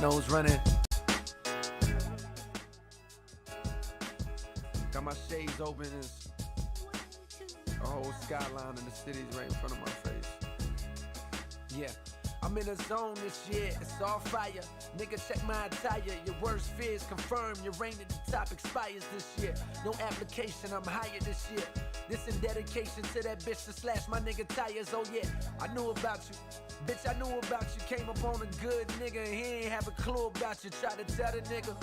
nose running. Got my shades open. It's a whole skyline of the city's right in front of my face. Yeah. I'm in a zone this year, it's all fire. Nigga, check my attire. Your worst fears confirm your reign at the top expires this year. No application, I'm higher this year. This in dedication to that bitch to slash my nigga tires. Oh yeah, I knew about you. Bitch, I knew about you. Came up on a good nigga and he ain't have a clue about you. Try to tell the nigga.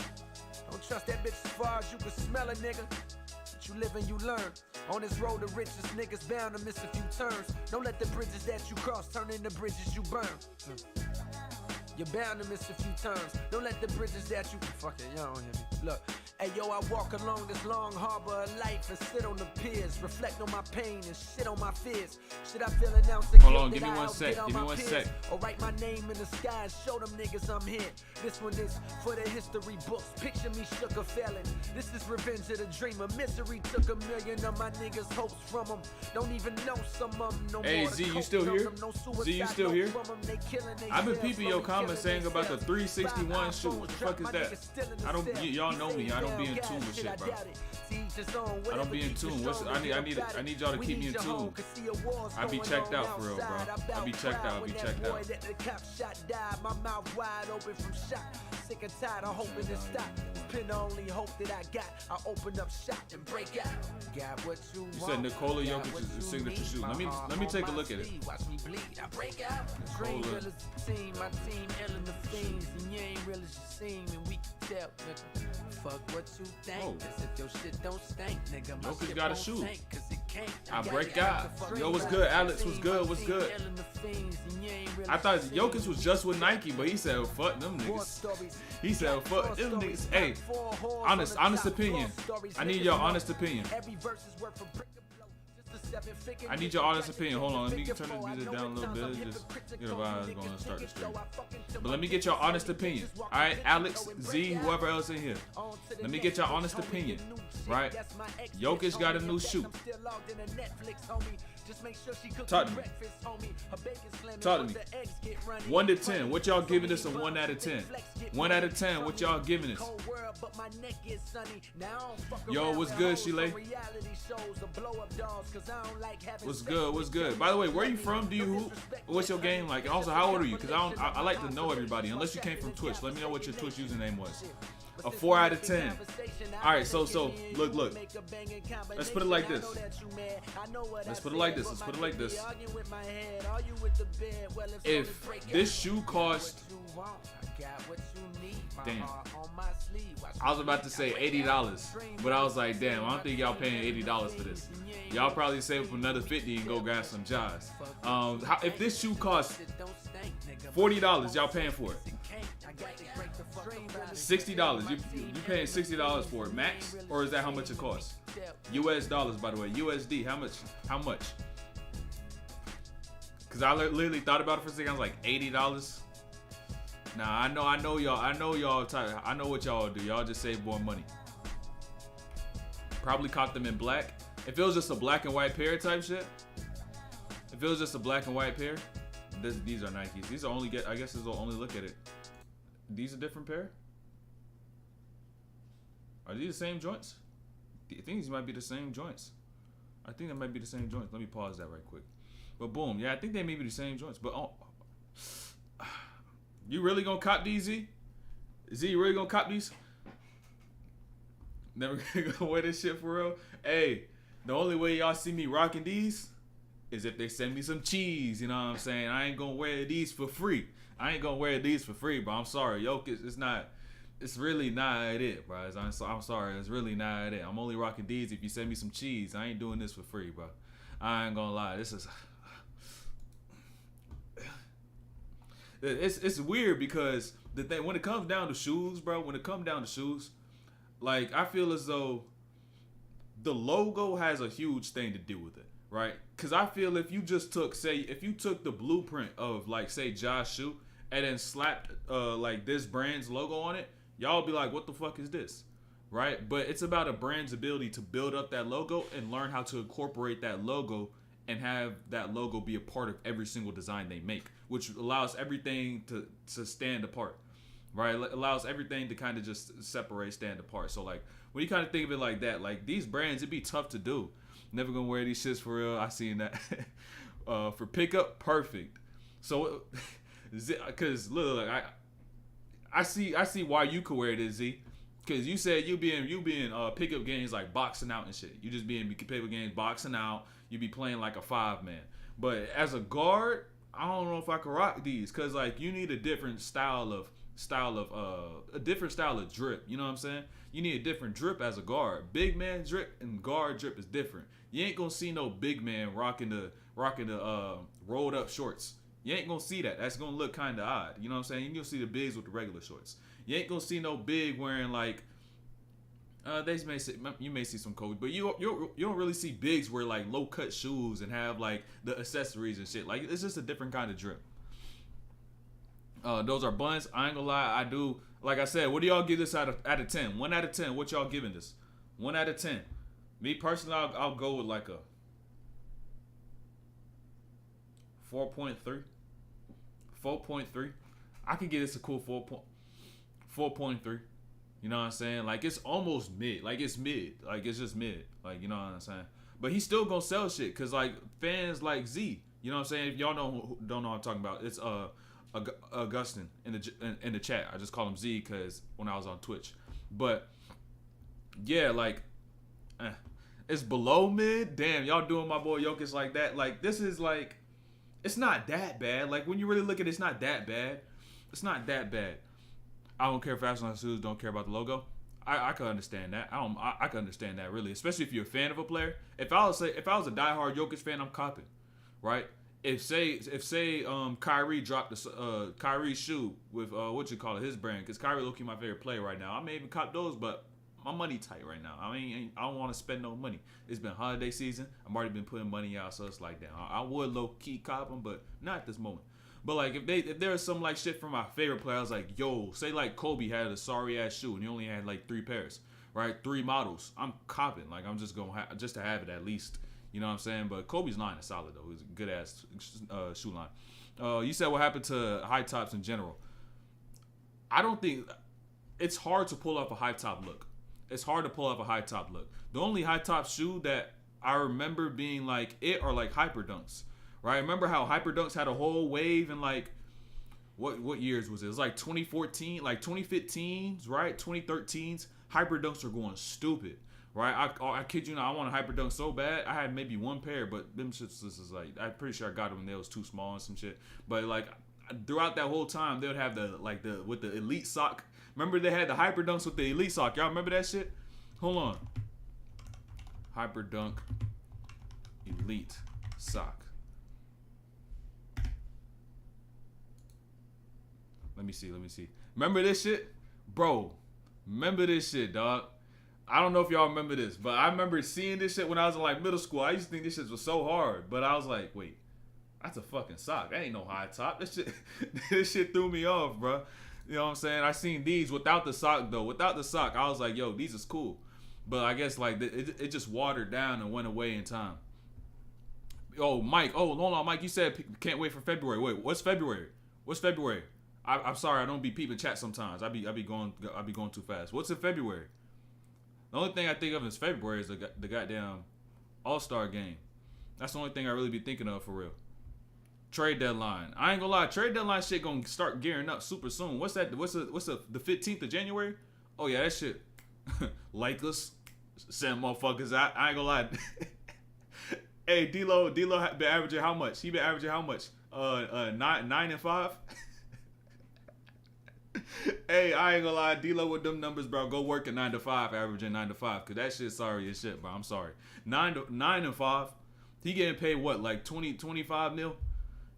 Don't trust that bitch as far as you can smell a nigga. But you live and you learn. On this road to riches, niggas bound to miss a few turns. Don't let the bridges that you cross turn into bridges you burn. You're bound to miss a few turns. Don't let the bridges that you... Fuck it, y'all don't hear me. Look. Hey yo, I walk along this long harbor of life and sit on the piers, reflect on my pain and shit on my fears. Should I feel announced again? Hold on, give me one sec. Give me one sec. Or write my name in the sky and show them niggas I'm here. This one is for the history books. Picture me shook or failing. This is revenge of the dreamer. Misery took 1 million of my niggas' hopes from them. Don't even know some of them no more. Hey Z, you still here? Z, you still here? I've been peeping your comments saying about the 361 shoe. What the fuck is that? I don't. Y'all know me. I don't be in tune with shit, bro. I don't be in tune. I need y'all to keep me in tune. I be checked out for real, bro. I be checked out. My mouth wide open from shock. Sick and tired of hoping to stop. Pin the only hope that I got. I open up shop and break out. Got what you said Nikola Jokic's signature shoe. Let me take a look at it. Watch me bleed. I break out. Dream real as a team. My team ill in the fiends. And you ain't real as you seem. And we can tell, nigga. Fuck what you think. Cause if your shit don't stink, nigga, my Jokic shit got a won't shoe. stink, cause it can't. I break out. Yo, what's good? Alex, what's good? What's good? I thought Jokic was just with Nike, but he said, fuck them niggas. He said, fuck them niggas. Hey, honest opinion. I need your honest opinion. I need your honest opinion. Hold on, let me turn this music down a little bit. Just get a vibe going to start the stream. But let me get your honest opinion. Alright, Alex, Z, whoever else in here. Let me get your honest opinion. Right? Jokic got a new shoe. Talk to me. Talk to me. 1 to 10. What y'all giving this a 1 out of 10? 1 out of 10. What y'all giving this? Yo, what's good, Shile? What's good? What's good? By the way, where you from? Do you hoop? What's your game like? Also, how old are you? Because I like to know everybody. Unless you came from Twitch, let me know what your Twitch username was. A 4 out of 10. All right, so look. Let's put it like this. Let's put it like this. If this shoe cost, damn, I was about to say $80, but I was like, damn, I don't think y'all paying $80 for this. Y'all probably save up another $50 and go grab some jars. If this shoe costs $40, y'all paying for it? $60. You paying $60 for it, max, or is that how much it costs? US dollars, by the way. USD. How much? Cause I literally thought about it for a second. I was like $80. Nah, I know y'all. I know what y'all do. Y'all just save more money. Probably caught them in black. If it was just a black and white pair type shit. If it was just a black and white pair, these are Nikes. These are only I guess this will only look at it. These a different pair? Are these the same joints? I think these might be the same joints. I think they might be the same joints. Let me pause that right quick. But boom, yeah, I think they may be the same joints. But you really gonna cop these, Z? Z, you really gonna cop these? Never gonna wear this shit for real? Hey, the only way y'all see me rocking these is if they send me some cheese. You know what I'm saying? I ain't gonna wear these for free. Bro. I'm sorry, Jokic. It's really not it, bro. I'm sorry, it's really not it. I'm only rocking these if you send me some cheese. I ain't doing this for free, bro. I ain't gonna lie. This is it's weird because the thing when it comes down to shoes, bro. Like I feel as though the logo has a huge thing to do with it, right? Because I feel if you took the blueprint of like say Josh shoe and then slapped like this brand's logo on it, y'all be like, what the fuck is this? Right? But it's about a brand's ability to build up that logo and learn how to incorporate that logo and have that logo be a part of every single design they make, which allows everything to stand apart. right? It allows everything to kind of just separate, stand apart. So like when you kind of think of it like that, like these brands, it'd be tough to do. Never gonna wear these shits for real. I seen that. For pickup, perfect. So, because look, I see why you could wear this, Z. Because you said you be in pickup games like boxing out and shit. You just be in pickup games boxing out. You be playing like a 5-man. But as a guard, I don't know if I can rock these. Because like you need a different style of drip. You know what I'm saying? You need a different drip as a guard. Big man drip and guard drip is different. You ain't gonna see no big man rocking the rolled up shorts. You ain't gonna see that. That's gonna look kind of odd. You know what I'm saying? You'll see the bigs with the regular shorts. You ain't gonna see no big wearing like. You may see some Kobe, but you don't really see bigs wear like low cut shoes and have like the accessories and shit. Like it's just a different kind of drip. Those are buns. I ain't gonna lie. I do. Like I said, what do y'all give this out of 10? 1 out of 10. What y'all giving this? 1 out of 10. Me personally, I'll go with like a 4.3. 4.3. I could give this a cool 4.3. You know what I'm saying? Like it's almost mid. Like it's mid. Like it's just mid. Like you know what I'm saying? But he's still gonna sell shit because like fans like Z. You know what I'm saying? If y'all don't know what I'm talking about, it's Augustin in the chat. I just call him Z because when I was on Twitch. But yeah, like it's below mid. Damn, y'all doing my boy Jokic like that. Like this is like it's not that bad. Like when you really look at it, it's not that bad. It's not that bad. I don't care if Fashion shoes don't care about the logo. I can understand that. I can understand that really, especially if you're a fan of a player. If I was a diehard Jokic fan, I'm copping, right? If Kyrie dropped the Kyrie shoe with his brand, because Kyrie low-key my favorite player right now. I may even cop those, but my money tight right now. I mean, I don't want to spend no money. It's been holiday season. I've already been putting money out, so it's like that. I would low-key cop them, but not at this moment. But like if there's some like shit from my favorite player, I was like, yo, say like Kobe had a sorry ass shoe and he only had like 3 pairs, right? 3 models. I'm copping. Like I'm just gonna just to have it at least. You know what I'm saying? But Kobe's line is solid though. He's a good ass shoe line. You said what happened to high tops in general. I don't think it's hard to pull off a high top look. It's hard to pull off a high top look. The only high top shoe that I remember being like it are like hyper dunks. Right, remember how Hyper Dunks had a whole wave in like what years was it? It was like 2014, like 2015s, right? 2013s. Hyper Dunks were going stupid, right? I kid you not, I want a Hyper Dunk so bad. I had maybe 1 pair, but them shits is like I'm pretty sure I got them when they was too small and some shit. But like throughout that whole time, they would have with the elite sock. Remember they had the Hyper Dunks with the elite sock. Y'all remember that shit? Hold on. Hyper Dunk elite sock. Let me see. Remember this shit? Bro, remember this shit, dog. I don't know if y'all remember this, but I remember seeing this shit when I was in like middle school. I used to think this shit was so hard, but I was like, wait, that's a fucking sock. That ain't no high top. This shit threw me off, bro. You know what I'm saying? I seen these without the sock, though. Without the sock, I was like, yo, these is cool. But I guess like it just watered down and went away in time. Oh, Mike. Oh, hold on, Mike. You said can't wait for February. Wait, what's February? What's February? I'm sorry, I don't be peeping chat sometimes. I be going too fast. What's in February? The only thing I think of is February is the goddamn All-Star game. That's the only thing I really be thinking of for real. Trade deadline. I ain't gonna lie, trade deadline shit gonna start gearing up super soon. What's that? What's the 15th of January? Oh yeah, that shit. Lakers send motherfuckers out. I ain't gonna lie. Hey, D-Lo been averaging how much? He been averaging how much? 9 and 5. Hey, I ain't gonna lie, D-Lo with them numbers, bro. Go work at 9 to 5, averaging 9 to 5, cause that shit sorry as shit, bro. I'm sorry. 9 and 5. He getting paid what, like 25 mil,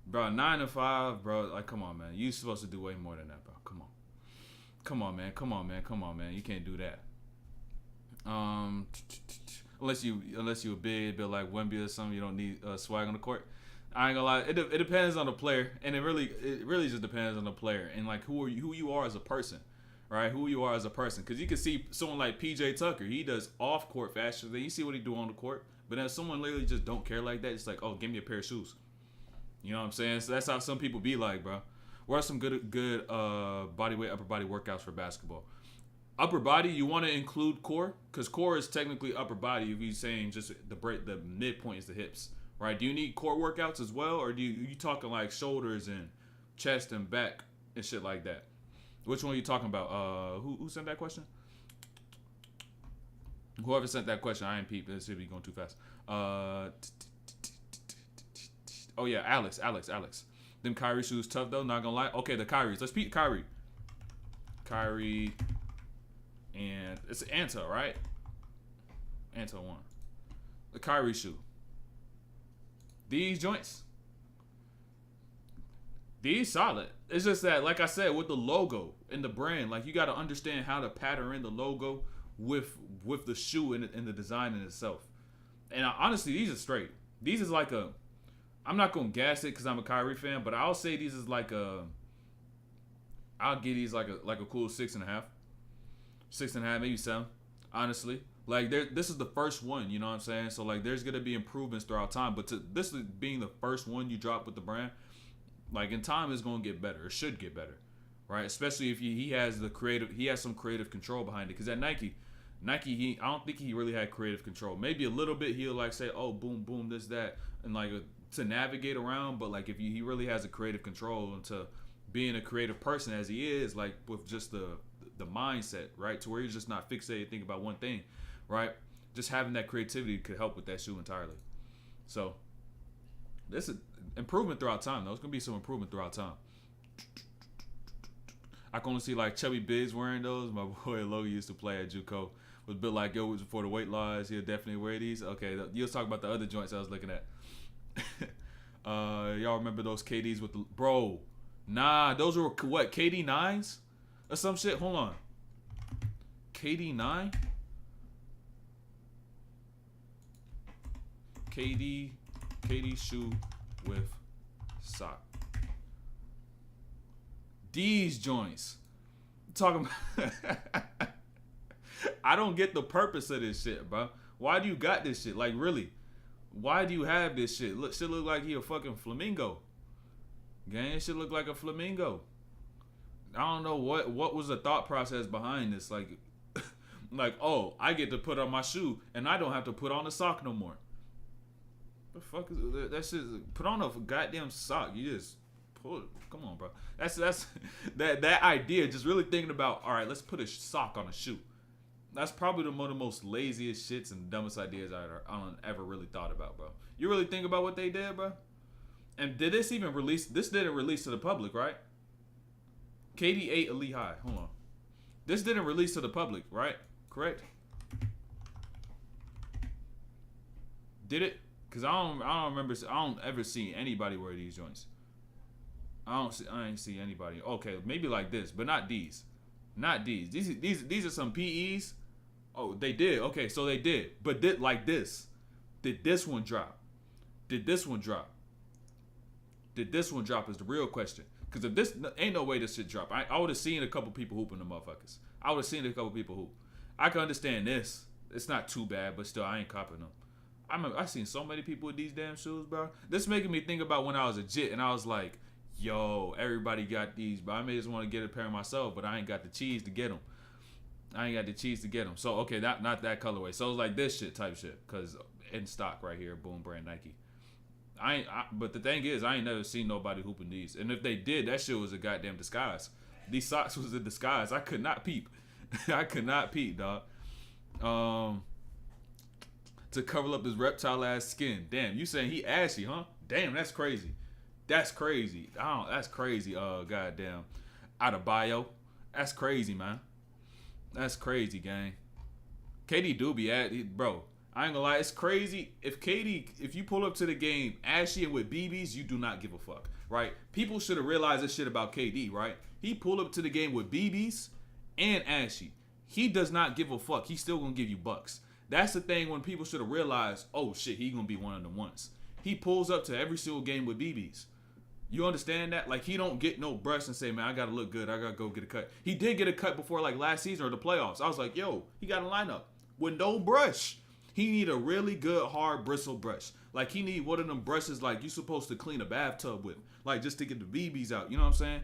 bro? 9 and 5, bro. Like, come on, man. You supposed to do way more than that, bro. Come on, man. You can't do that. Unless you a big bit like Wemby or something, you don't need swag on the court. I ain't gonna lie, it depends on the player, and it really just depends on the player and like who you are as a person, right? Who you are as a person, because you can see someone like PJ Tucker, he does off court faster than you see what he do on the court, but then someone literally just don't care like that. It's like, oh, give me a pair of shoes, you know what I'm saying? So that's how some people be like, bro. What are some good body weight, upper body workouts for basketball? Upper body, you want to include core, because core is technically upper body. If you're saying just the midpoint is the hips, right? Do you need core workouts as well, or you talking like shoulders and chest and back and shit like that? Which one are you talking about? Who sent that question? Whoever sent that question, I ain't peep. This should be going too fast. Oh yeah, Alex. Them Kyrie shoes tough though. Not gonna lie. Okay, the Kyries. Let's peep Kyrie. And it's Anta, right? Anta 1. The Kyrie shoe. These joints. These solid. It's just that, like I said, with the logo and the brand, like you got to understand how to pattern in the logo with the shoe and the design in itself. And honestly, these are straight. These is like a. I'm not gonna gas it because I'm a Kyrie fan, but I'll say these is like a. I'll give these like a cool 6.5. 6.5, maybe 7. Honestly, like this is the first one. You know what I'm saying? So like, there's gonna be improvements throughout time, but this being the first one you drop with the brand, like in time it's gonna get better. It should get better, right? Especially if he has some creative control behind it. Because at Nike, I don't think he really had creative control. Maybe a little bit. He'll like say, oh, boom, boom, this, that, and like to navigate around. But like if he really has a creative control into being a creative person as he is, like with just the mindset, right? To where he's just not fixated thinking about one thing, right? Just having that creativity could help with that shoe entirely. So this is improvement throughout time, though. It's gonna be some improvement throughout time. I can only see like Chubby Biggs wearing those. My boy Logan used to play at JUCO. Was built like yo before the weight loss. He'll definitely wear these. Okay, you'll talk about the other joints I was looking at. Y'all remember those KDs with the bro? Nah, those were what, KD 9s or some shit. Hold on, KD 9. KD shoe with sock. These joints. Talking about I don't get the purpose of this shit, bro. Why do you got this shit? Like, really? Why do you have this shit? Shit look like he a fucking flamingo. Gang, shit look like a flamingo. I don't know what was the thought process behind this. Like, like, oh, I get to put on my shoe and I don't have to put on a sock no more. The fuck is that shit? Put on a goddamn sock. You just pull it. Come on, bro. That's that idea. Just really thinking about, all right, let's put a sock on a shoe. That's probably one of the most laziest shits and dumbest ideas I ever really thought about, bro. You really think about what they did, bro? And did this even release? This didn't release to the public, right? KD 8 Alijah. Hold on. This didn't release to the public, right? Correct? Did it? Cause I don't remember. I don't ever see anybody wear these joints. I ain't see anybody. Okay, maybe like this, but not these. Not these. These are some PEs. Oh, they did. Okay, so they did. But like this. Did this one drop? Did this one drop? Did this one drop is the real question. Because if this ain't no way this shit drop. I would have seen a couple people hooping the motherfuckers. I would have seen a couple people hoop. I can understand this. It's not too bad, but still, I ain't copping them. I seen so many people with these damn shoes, bro. This making me think about when I was a jit and I was like, yo, everybody got these, but I may just want to get a pair myself, but I ain't got the cheese to get them. So, okay, not that colorway. So it's like this shit type shit, because in stock right here, boom, brand Nike. But the thing is, I ain't never seen nobody hooping these. And if they did, that shit was a goddamn disguise. These socks was a disguise. I could not peep. Dog. To cover up his reptile ass skin. Damn, you saying he ashy, huh? Damn, that's crazy. That's crazy. That's crazy. Goddamn. Out of bio. That's crazy, man. That's crazy, gang. KD do be bro. I ain't gonna lie, it's crazy. If you pull up to the game ashy and with BBs, you do not give a fuck, right? People should have realized this shit about KD, right? He pulled up to the game with BBs and ashy. He does not give a fuck. He's still gonna give you bucks. That's the thing when people should have realized, oh shit, he gonna be one of them ones. He pulls up to every single game with BBs. You understand that? Like, he don't get no brush and say, man, I gotta look good. I gotta go get a cut. He did get a cut before like last season or the playoffs. I was like, yo, he got a lineup with no brush. He need a really good hard bristle brush. Like, he need one of them brushes like you supposed to clean a bathtub with. Like, just to get the BBs out. You know what I'm saying?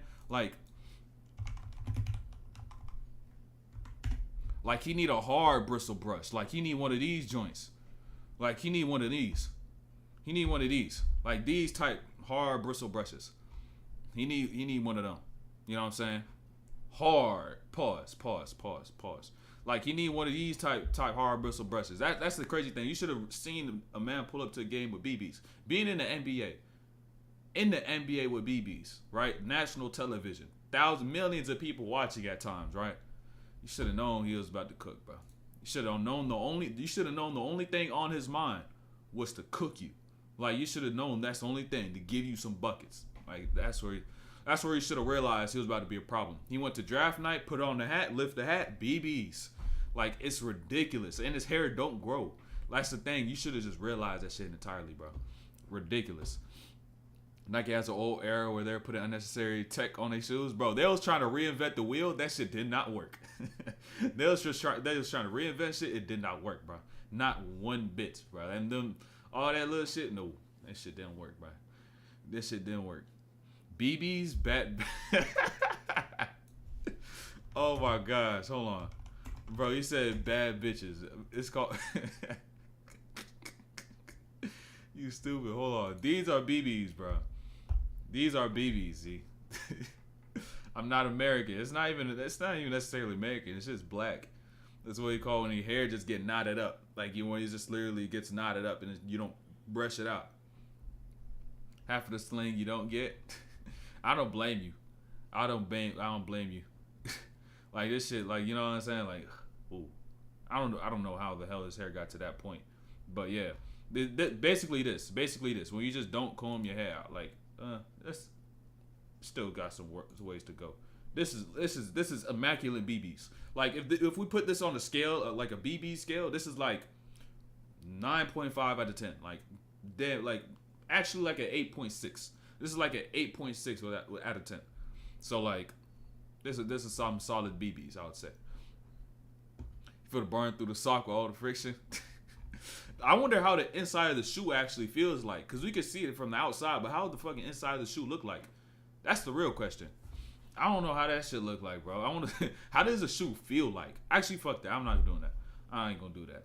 Like he need a hard bristle brush. Like he need one of these joints. Like he need one of these. He need one of these. Like these type hard bristle brushes. He need one of them. You know what I'm saying? Hard. Pause. Like he need one of these type hard bristle brushes. That's the crazy thing. You should have seen a man pull up to a game with BBs. Being in the NBA. In the NBA with BBs, right? National television. Millions of people watching at times, right? You should have known he was about to cook, bro. You should have known the only thing on his mind was to cook you. Like you should have known that's the only thing, to give you some buckets. Like that's where he should have realized he was about to be a problem. He went to draft night, put on the hat, lift the hat, BBs. Like it's ridiculous. And his hair don't grow. That's the thing. You should have just realized that shit entirely, bro. Ridiculous. Nike has an old era where they're putting unnecessary tech on their shoes, bro. They was trying to reinvent the wheel. That shit did not work. They was trying to reinvent shit. It did not work, bro. Not one bit, bro. And them all that little shit, no, that shit didn't work, bro. This shit didn't work. BB's bad. Oh my gosh, hold on, bro. You said bad bitches. It's called. You stupid. Hold on. These are BBs, bro. These are BBs, Z. I'm not American. It's not even necessarily American. It's just black. That's what you call when your hair just get knotted up. Like when it just literally gets knotted up and you don't brush it out. Half of the sling you don't get. I don't blame you. I don't blame you. Like this shit, like you know what I'm saying? Like, ooh. I don't know how the hell his hair got to that point. But yeah. Basically this. When you just don't comb your hair out, like, that's still got some ways to go. This is immaculate BBs. Like if we put this on a scale, like a BB scale, this is like 9.5 out of 10. Like damn, like actually like an 8.6. This is like an 8.6 out of 10. So like this is some solid BBs, I would say. You feel the burn through the sock with all the friction. I wonder how the inside of the shoe actually feels like, because we can see it from the outside, but how does the fucking inside of the shoe look like? That's the real question. I don't know how that shit look like, bro. I want to. How does a shoe feel like? Actually, fuck that. I'm not doing that. I ain't gonna do that.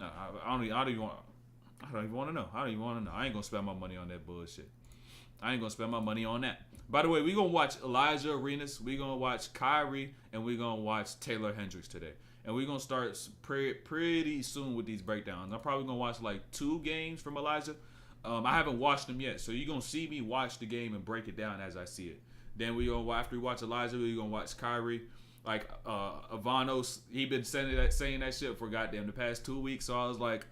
I don't even want to know. I ain't gonna spend my money on that bullshit. I ain't gonna spend my money on that. By the way, we gonna watch Alijah Arenas. We gonna watch Kyrie, and we gonna watch Taylor Hendricks today. And we're going to start pretty soon with these breakdowns. I'm probably going to watch like 2 games from Alijah. I haven't watched them yet. So you're going to see me watch the game and break it down as I see it. Then after we watch Alijah, we're going to watch Kyrie. Like Avanos, he been saying that shit for goddamn the past 2 weeks. So I was like,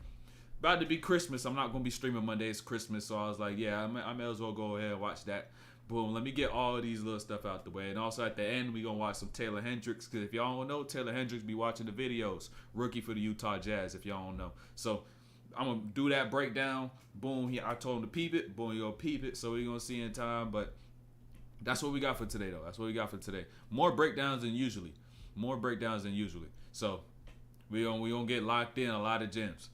about to be Christmas. I'm not going to be streaming Monday. It's Christmas. So I was like, yeah, I may as well go ahead and watch that. Boom, let me get all of these little stuff out the way. And also at the end, we going to watch some Taylor Hendricks. Because if y'all don't know, Taylor Hendricks be watching the videos. Rookie for the Utah Jazz, if y'all don't know. So I'm going to do that breakdown. Boom, I told him to peep it. Boom, you'll peep it. So we're going to see in time. But that's what we got for today, though. That's what we got for today. More breakdowns than usually. So we gonna get locked in a lot of gems.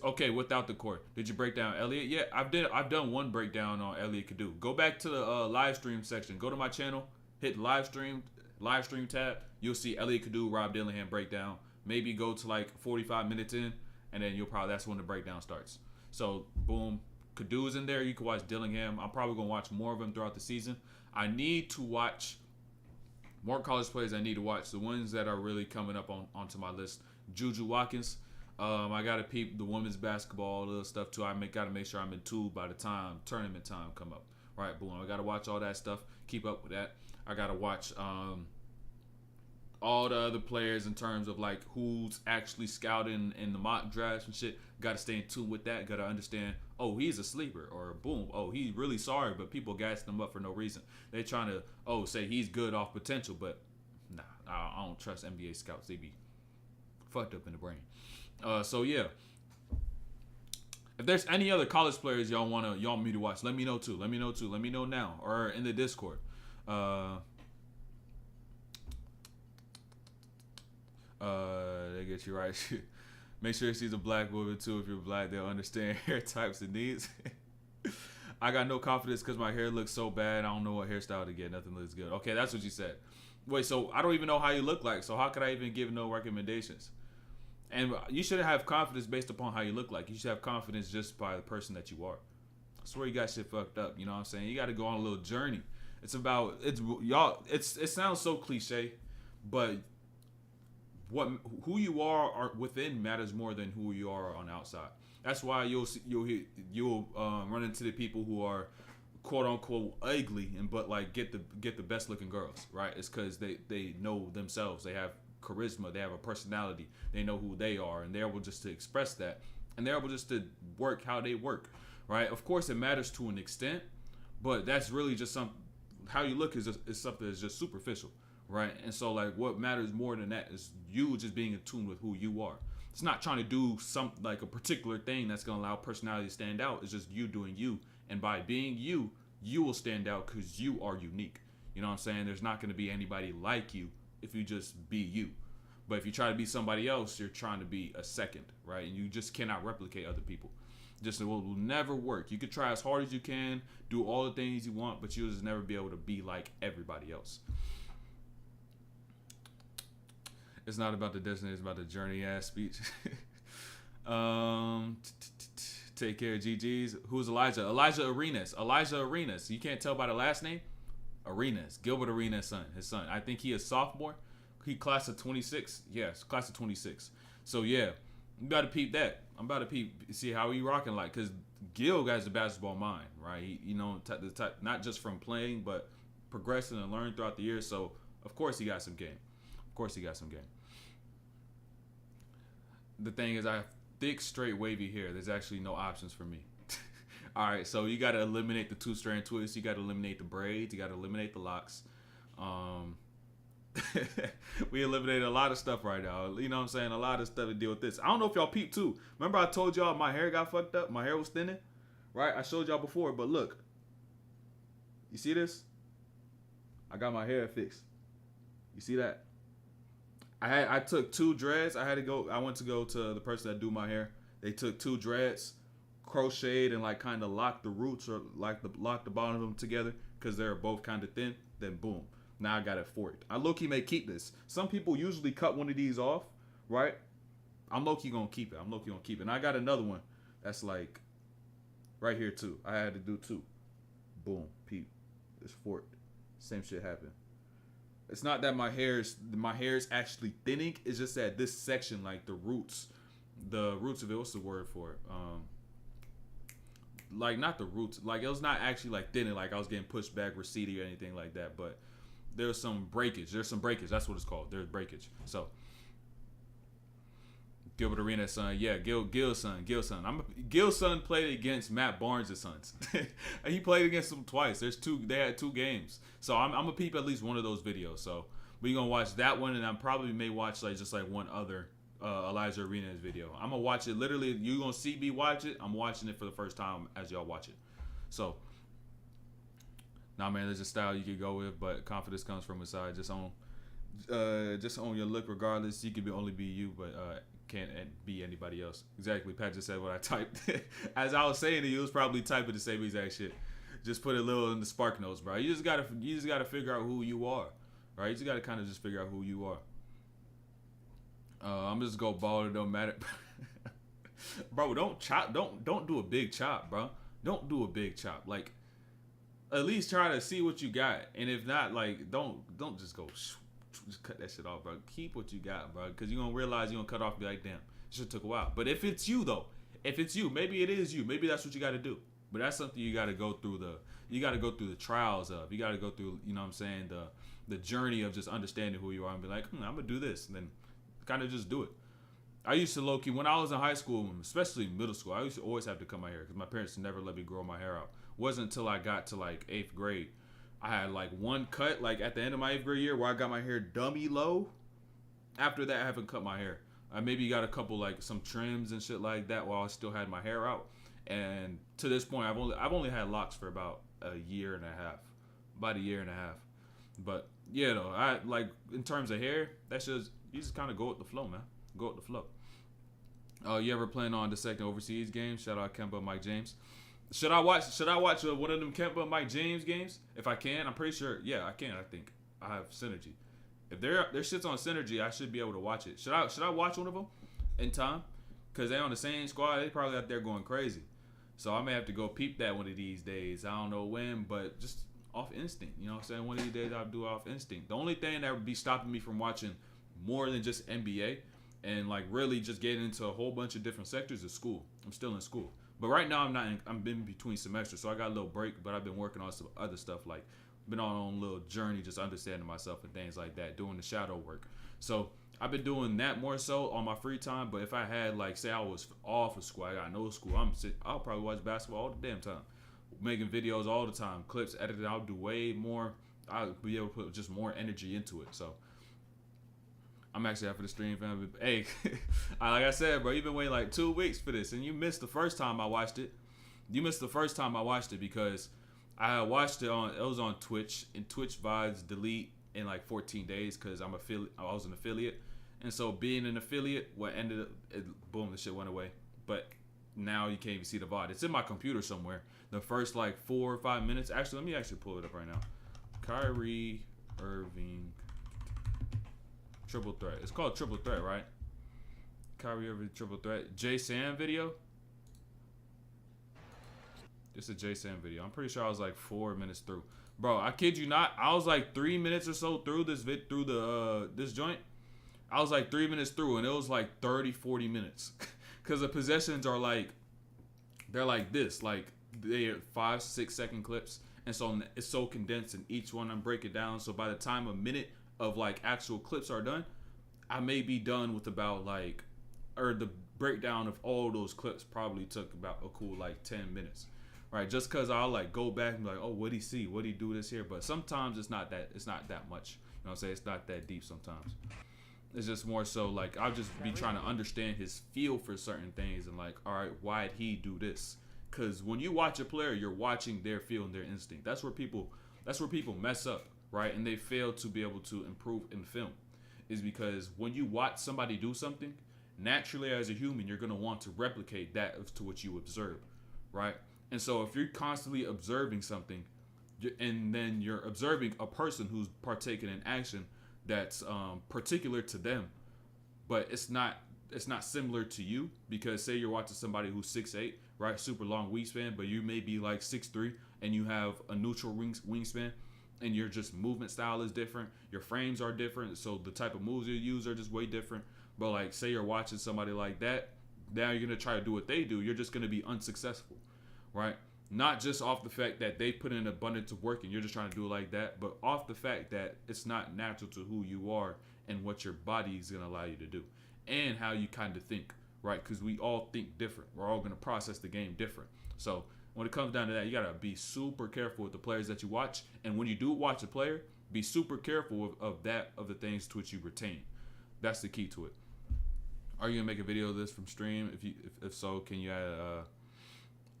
Okay, without the court. Did you break down Elliot? Yeah, I've done one breakdown on Elliot Kadu. Go back to the live stream section. Go to my channel, hit live stream tab. You'll see Elliot Kadu, Rob Dillingham breakdown. Maybe go to like 45 minutes in, and then that's when the breakdown starts. So boom, Kadu's in there. You can watch Dillingham. I'm probably gonna watch more of them throughout the season. I need to watch more college players. I need to watch the ones that are really coming up onto my list. Juju Watkins. I gotta peep the women's basketball, little stuff too. Gotta make sure I'm in tune by the time tournament time come up. Right, boom. I gotta watch all that stuff. Keep up with that. I gotta watch all the other players in terms of like who's actually scouting in the mock drafts and shit. Gotta stay in tune with that. Gotta understand. Oh, he's a sleeper, or boom. Oh, he's really sorry, but people gassing him up for no reason. They trying to say he's good off potential, but nah, I don't trust NBA scouts. They be fucked up in the brain. So yeah, if there's any other college players y'all want me to watch, let me know too. Let me know now or in the Discord. They get you right. Make sure she's a black woman too. If you're black, they'll understand hair types and needs. I got no confidence because my hair looks so bad. I don't know what hairstyle to get. Nothing looks good. Okay, that's what you said. Wait, so I don't even know how you look like. So how could I even give no recommendations? And you shouldn't have confidence based upon how you look like. You should have confidence just by the person that you are. I swear you got shit fucked up. You know what I'm saying? You got to go on a little journey. It sounds so cliche, but who you are within matters more than who you are on the outside. That's why you'll run into the people who are quote unquote ugly but like get the best looking girls, right? It's because they know themselves. They have charisma. They have a personality. They know who they are, and they're able just to express that, and they're able just to work how they work, right? Of course, it matters to an extent, but that's really just how you look is something that's just superficial, right? And so like what matters more than that is you just being in tune with who you are. It's not trying to do something like a particular thing that's going to allow personality to stand out. It's just you doing you. And by being you, you will stand out because you are unique. You know what I'm saying? There's not going to be anybody like you if you just be you. But if you try to be somebody else, you're trying to be a second, right? And you just cannot replicate other people. It will never work. You could try as hard as you can, do all the things you want, but you'll just never be able to be like everybody else. It's not about the destination, it's about the journey ass speech. Take care, GG's. Who's Elijah? Alijah Arenas. Alijah Arenas. You can't tell by the last name? Arenas. Gilbert Arenas' son. His son. I think he is sophomore. He class of 26. Yes, class of 26. So yeah, you gotta peep that. I'm about to see how he rocking like, cause Gil has a basketball mind, right? He, the type, not just from playing, but progressing and learning throughout the years. So of course he got some game. The thing is, I have thick, straight, wavy hair. There's actually no options for me. All right, so you got to eliminate the 2-strand twists. You got to eliminate the braids. You got to eliminate the locks. We eliminated a lot of stuff right now. You know what I'm saying? A lot of stuff to deal with this. I don't know if y'all peeped too. Remember I told y'all my hair got fucked up? My hair was thinning, right? I showed y'all before, but look. You see this? I got my hair fixed. You see that? I took 2 dreads. I went to go to the person that do my hair. They took 2 dreads, crocheted and like kind of locked the roots or locked the bottom of them together because they're both kind of thin. Then boom, now I got it forked. I low-key may keep this. Some people usually cut one of these off, right? I'm low-key gonna keep it. And I got another one that's like right here too. I had to do 2. Boom, peep. It's forked. Same shit happened. It's not that my hair is actually thinning. It's just that this section, like the roots of it. What's the word for it? Like not the roots. Like it was not actually like thinning. Like I was getting pushed back, receding or anything like that. But there's some breakage. That's what it's called. There's breakage. So Gilbert Arenas' son. Yeah, Gil's son. Gil's son played against Matt Barnes' sons. He played against them twice. They had 2 games. So I'm gonna peep at least one of those videos. So we're gonna watch that one, and I probably may watch like one other Alijah Arenas video. I'm gonna watch it. Literally, you're gonna see me watch it. I'm watching it for the first time as y'all watch it. So nah, man, there's a style you can go with, but confidence comes from inside. Just own your look regardless. You can only be you, but can't be anybody else. Exactly. Pat just said what I typed. As I was saying to you, it was probably typing the same exact shit. Just put a little in the spark notes, bro. You just gotta figure out who you are, right? You just gotta kind of just figure out who you are. I'm just go bald. It don't matter, bro. Don't chop. Don't do a big chop, bro. Don't do a big chop. Like at least try to see what you got, and if not, like don't just go. Just cut that shit off, bro. Keep what you got, bro, because you're gonna realize you're gonna cut off and be like, damn, it should took a while. But if it's you though, maybe it is you. Maybe that's what you got to do. But that's something you got to go through the trials of. You got to go through, you know what I'm saying, the journey of just understanding who you are and be like, I'm gonna do this, and then kind of just do it. I used to low-key, when I was in high school, especially middle school, I used to always have to cut my hair because my parents never let me grow my hair out. It wasn't until I got to like 8th grade. I had like one cut like at the end of my 8th grade year where I got my hair dummy low. After that, I haven't cut my hair. I maybe got a couple like some trims and shit like that while I still had my hair out. And to this point, I've only had locks for about a year and a half. But yeah, though, I like in terms of hair, that's just you just kind of go with the flow, man. Go with the flow. You ever plan on dissecting overseas games? Shout out Kemba, Mike James. Should I watch one of them Kemba Mike James games? If I can, I'm pretty sure. Yeah, I can. I think I have Synergy. If their shit's on Synergy, I should be able to watch it. Should I watch one of them in time? Because they on the same squad. They probably out there going crazy. So I may have to go peep that one of these days. I don't know when, but just off instinct. You know what I'm saying? One of these days I'll do it off instinct. The only thing that would be stopping me from watching more than just NBA and like really just getting into a whole bunch of different sectors is school. I'm still in school. But right now I'm in between semesters, so I got a little break, but I've been working on some other stuff, like been on a little journey, just understanding myself and things like that, doing the shadow work. So I've been doing that more so on my free time. But if I had, like, say I was off of school, I got no school, I'll probably watch basketball all the damn time, making videos all the time, clips, editing. I'll do way more. I'll be able to put just more energy into it. So I'm actually after the stream, family. Hey, like I said, bro, you've been waiting like 2 weeks for this, and you missed the first time I watched it. You missed the first time I watched it because I watched it on Twitch, and Twitch Vibes delete in like 14 days because I was an affiliate, and so being an affiliate, boom, the shit went away. But now you can't even see the VOD. It's in my computer somewhere. The first like 4 or 5 minutes. Actually, let me actually pull it up right now. Kyrie Irving. Triple threat. It's called triple threat, right? Kyrie Irving triple threat. J Sam video. It's a J Sam video. I'm pretty sure I was like 4 minutes through. Bro, I kid you not. I was like 3 minutes or so through this joint. I was like 3 minutes through, and it was like 30, 40 minutes. Cause the possessions are like, they're like this, like they're 5-6 second clips, and so it's so condensed, and each one I'm breaking down. So by the time a minute of like actual clips are done, I may be done with about like, or the breakdown of all those clips probably took about a cool like 10 minutes, right? Just cause I'll like go back and be like, oh, what'd he see? What'd he do this here? But sometimes it's not that much. You know what I'm saying? It's not that deep sometimes. It's just more so like I'll just be trying to understand his feel for certain things and like, all right, why'd he do this? Cause when you watch a player, you're watching their feel and their instinct. That's where people mess up, right? And they fail to be able to improve in film, is because when you watch somebody do something, naturally as a human, you're gonna want to replicate that to what you observe, right? And so if you're constantly observing something, and then you're observing a person who's partaking in action that's particular to them, but it's not similar to you, because say you're watching somebody who's 6'8", right, super long wingspan, but you may be like 6'3", and you have a neutral wingspan, and your just movement style is different, your frames are different, so the type of moves you use are just way different. But like say you're watching somebody like that, now you're gonna try to do what they do, you're just gonna be unsuccessful, right? Not just off the fact that they put in an abundance of work and you're just trying to do it like that, but off the fact that it's not natural to who you are and what your body is going to allow you to do and how you kind of think, right? Because we all think different. We're all going to process the game different. So when it comes down to that, you got to be super careful with the players that you watch. And when you do watch a player, be super careful of the things to which you retain. That's the key to it. Are you going to make a video of this from stream? If so, can you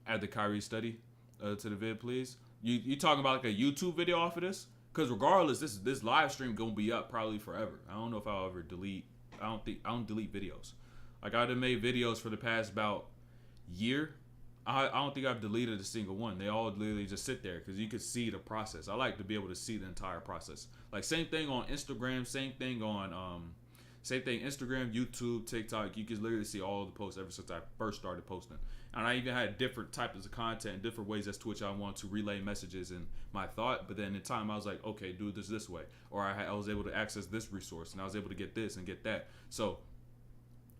add the Kyrie study to the vid, please? You talking about like a YouTube video off of this? Because regardless, this live stream gonna be up probably forever. I don't know if I'll ever delete. I don't delete videos. Like I've made videos for the past about year. I don't think I've deleted a single one. They all literally just sit there because you can see the process. I like to be able to see the entire process. Like same thing on Instagram, same thing Instagram, YouTube, TikTok. You can literally see all the posts ever since I first started posting. And I even had different types of content, different ways as to which I want to relay messages and my thought. But then in time, I was like, okay, do this way. Or I was able to access this resource, and I was able to get this and get that. So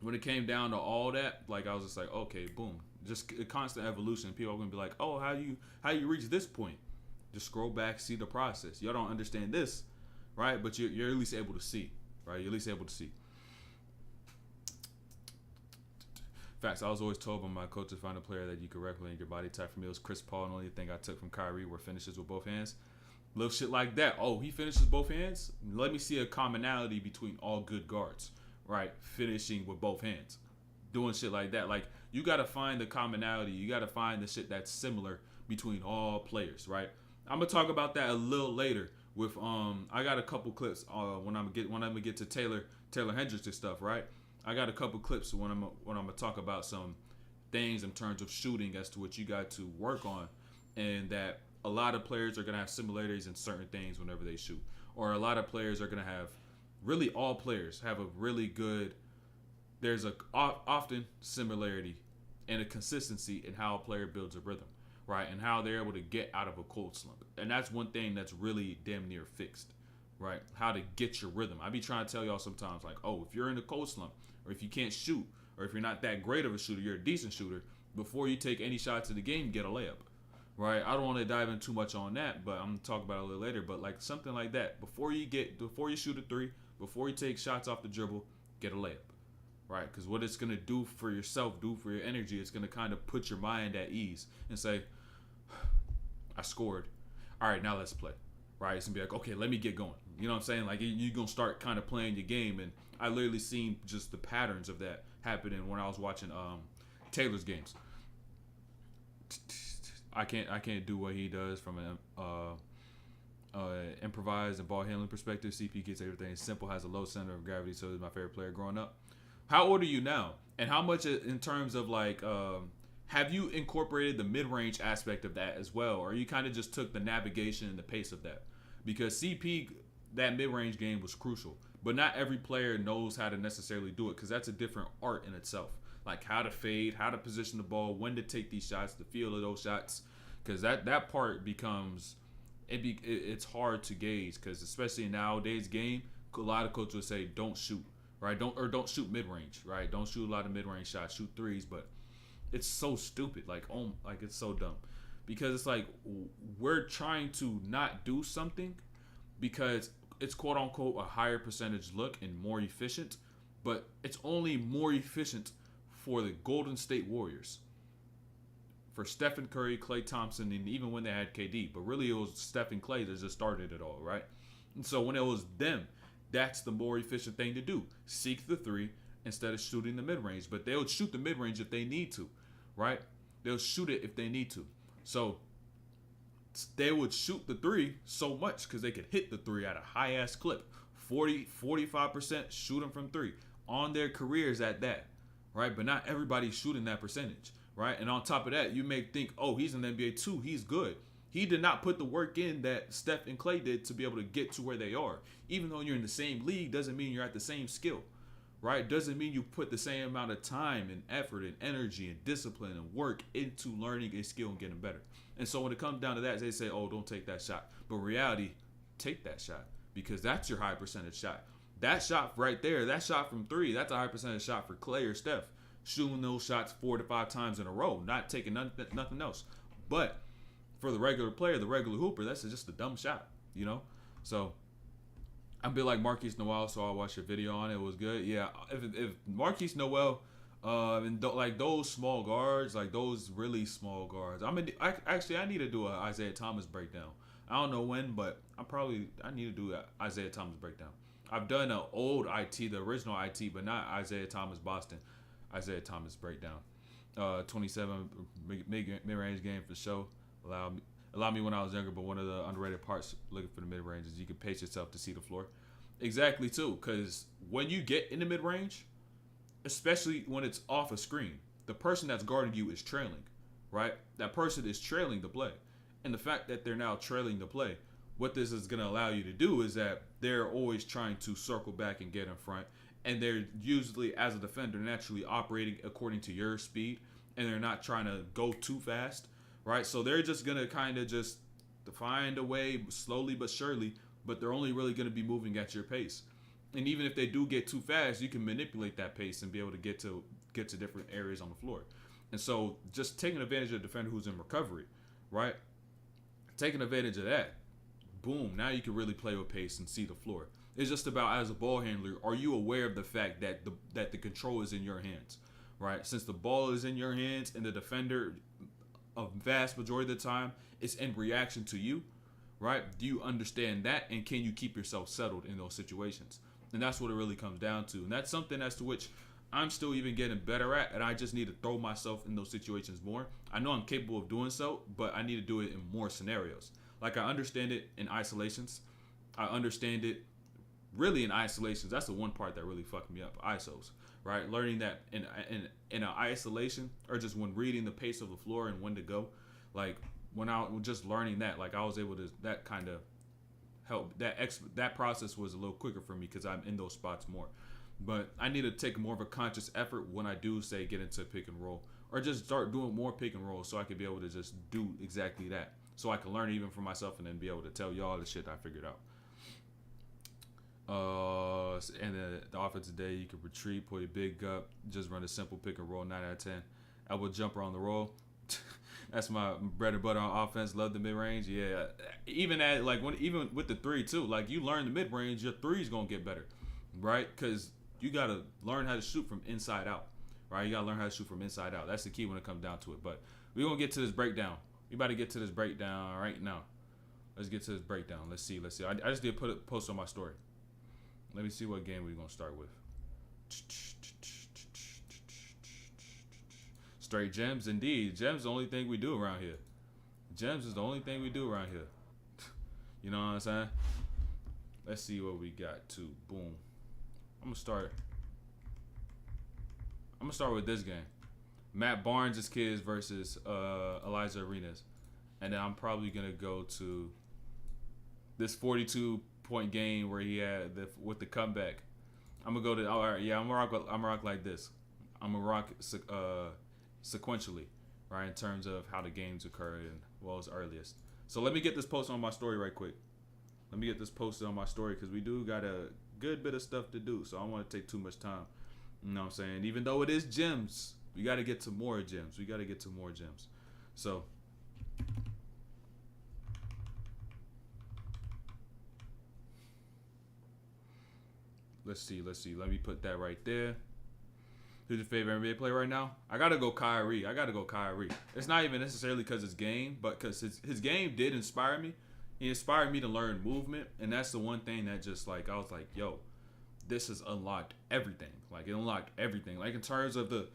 when it came down to all that, like I was just like, okay, boom. Just a constant evolution. People are going to be like, oh, how you reach this point? Just scroll back, see the process. Y'all don't understand this, right? But you're at least able to see, right? You're at least able to see. Facts. I was always told by my coach to find a player that you could replicate your body type. For me, it was Chris Paul. And the only thing I took from Kyrie were finishes with both hands. Little shit like that. Oh, he finishes both hands? Let me see a commonality between all good guards, right? Finishing with both hands. Doing shit like that. Like, you got to find the commonality. You got to find the shit that's similar between all players, right? I'm going to talk about that a little later with, I got a couple clips when I'm gonna get to Taylor Hendricks and stuff, right? I got a couple clips when I'm gonna talk about some things in terms of shooting as to what you got to work on, and that a lot of players are going to have similarities in certain things whenever they shoot, or a lot of players are going to have, really all players have a really good, there's a often similarity and a consistency in how a player builds a rhythm, right, and how they're able to get out of a cold slump. And that's one thing that's really damn near fixed, right, how to get your rhythm. I be trying to tell y'all sometimes, like, oh, if you're in a cold slump, or if you can't shoot, or if you're not that great of a shooter, you're a decent shooter, before you take any shots in the game, get a layup, right? I don't want to dive in too much on that, but I'm going to talk about it a little later. But like something like that, before you shoot a three, before you take shots off the dribble, get a layup, right? Because what it's going to do for yourself, do for your energy, it's going to kind of put your mind at ease and say, I scored. All right, now let's play, right? It's going to be like, okay, let me get going. You know what I'm saying? Like, you're going to start kind of playing your game. And I literally seen just the patterns of that happening when I was watching Taylor's games. I can't do what he does from an improvised and ball handling perspective. CP gets everything simple, has a low center of gravity, so he's my favorite player growing up. How old are you now? And how much in terms of like have you incorporated the mid-range aspect of that as well, or you kind of just took the navigation and the pace of that? Because CP, that mid-range game was crucial, but not every player knows how to necessarily do it, because that's a different art in itself. Like how to fade, how to position the ball, when to take these shots, the feel of those shots, because that part becomes it's hard to gauge, because especially in nowadays game, a lot of coaches would say don't shoot, right? Don't shoot mid-range, right? Don't shoot a lot of mid-range shots, shoot threes, but it's so stupid, like it's so dumb, because it's like we're trying to not do something because it's quote unquote a higher percentage look and more efficient, but it's only more efficient for the Golden State Warriors, for Stephen Curry, Klay Thompson, and even when they had KD. But really it was Steph and Klay that just started it all, right? And so when it was them, that's the more efficient thing to do. Seek the three instead of shooting the mid-range. But they'll shoot the mid-range if they need to, right? They'll shoot it if they need to. So they would shoot the three so much because they could hit the three at a high-ass clip. 45% shoot them from three on their careers at that, right? But not everybody's shooting that percentage, right? And on top of that, you may think, oh, he's in the NBA too, he's good. He did not put the work in that Steph and Klay did to be able to get to where they are. Even though you're in the same league doesn't mean you're at the same skill, right? Doesn't mean you put the same amount of time and effort and energy and discipline and work into learning a skill and getting better. And so when it comes down to that, they say, oh, don't take that shot. But in reality, take that shot, because that's your high percentage shot. That shot right there, that shot from three, that's a high percentage shot for Klay or Steph. Shooting those shots 4 to 5 times in a row, not taking nothing else. But for the regular player, the regular hooper, that's just a dumb shot, you know? So I'm a bit like Marquise Noel, so I watched your video on it. It was good. Yeah, if Marquise Noel, and like those small guards, like those really small guards. I need to do an Isaiah Thomas breakdown. I don't know when, but I need to do an Isaiah Thomas breakdown. I've done an old IT, the original IT, but not Isaiah Thomas Boston. Isaiah Thomas breakdown. 27 mid-range game for sure. Allowed me when I was younger, but one of the underrated parts looking for the mid-range is you can pace yourself to see the floor. Exactly, too, because when you get in the mid-range, especially when it's off a screen, the person that's guarding you is trailing, right? That person is trailing the play. And the fact that they're now trailing the play, what this is going to allow you to do is that they're always trying to circle back and get in front. And they're usually, as a defender, naturally operating according to your speed. And they're not trying to go too fast, right? So they're just going to kind of just find a way slowly but surely. But they're only really going to be moving at your pace. And even if they do get too fast, you can manipulate that pace and be able to get to different areas on the floor. And so just taking advantage of a defender who's in recovery, right? Taking advantage of that, boom, now you can really play with pace and see the floor. It's just about, as a ball handler, are you aware of the fact that the control is in your hands, right? Since the ball is in your hands and the defender, a vast majority of the time, is in reaction to you, right? Do you understand that, and can you keep yourself settled in those situations? And that's what it really comes down to. And that's something as to which I'm still even getting better at, and I just need to throw myself in those situations more. I know I'm capable of doing so, but I need to do it in more scenarios. Like, I understand it in isolations. I understand it really in isolations, that's the one part that really fucked me up. ISOs, right? Learning that in an isolation, or just when reading the pace of the floor and when to go, like when I was just learning that, like I was able to, that kind of help, that process was a little quicker for me because I'm in those spots more. But I need to take more of a conscious effort when I do say get into pick and roll, or just start doing more pick and roll, so I can be able to just do exactly that, so I can learn even for myself and then be able to tell y'all the shit I figured out. And the offense today, you can retreat, pull your big up, just run a simple pick and roll, 9 out of 10. Elbow jumper on the roll. That's my bread and butter on offense. Love the mid range. Yeah, even even with the three too. Like you learn the mid range, your three's gonna get better, right? Because you gotta learn how to shoot from inside out, right? You gotta learn how to shoot from inside out. That's the key when it comes down to it. But we're gonna get to this breakdown. We about to get to this breakdown right now. Let's get to this breakdown. Let's see. I just did put a post on my story. Let me see what game we're gonna start with. Straight gems, indeed. Gems is the only thing we do around here. Gems is the only thing we do around here. You know what I'm saying? Let's see what we got too. Boom. I'm gonna start with this game. Matt Barnes' kids versus Alijah Arenas. And then I'm probably gonna go to this 42-point game where he had with the comeback. I'm gonna go to, all right, yeah, I'm gonna rock like this. I'm gonna rock sequentially, right, in terms of how the games occur and as earliest. So let me get this posted on my story right quick. Let me get this posted on my story because we do got a good bit of stuff to do. So I don't want to take too much time. You know what I'm saying? Even though it is gems, we got to get to more gems. So let's see. Let me put that right there. Who's your favorite NBA player right now? I gotta go Kyrie. It's not even necessarily because his game, but because his game did inspire me. He inspired me to learn movement, and that's the one thing that just like I was like, yo, this has unlocked everything. Like it unlocked everything. Like in terms of the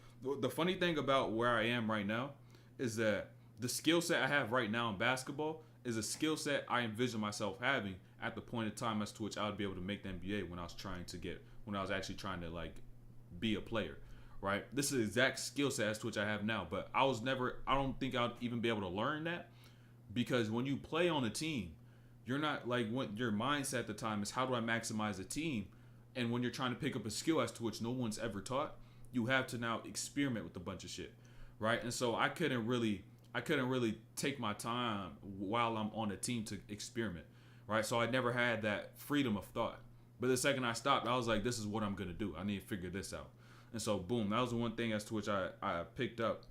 funny thing about where I am right now is that the skill set I have right now in basketball is a skill set I envision myself having at the point in time as to which I would be able to make the NBA when I was actually trying to like be a player. Right, this is the exact skill set as to which I have now, but I don't think I'd even be able to learn that, because when you play on a team, you're not like, what your mindset at the time is, how do I maximize a team? And when you're trying to pick up a skill as to which no one's ever taught, you have to now experiment with a bunch of shit, right? And so I couldn't really take my time while I'm on a team to experiment, right? So I never had that freedom of thought. But the second I stopped, I was like, this is what I'm gonna do. I need to figure this out. And so, boom, that was the one thing as to which I picked up,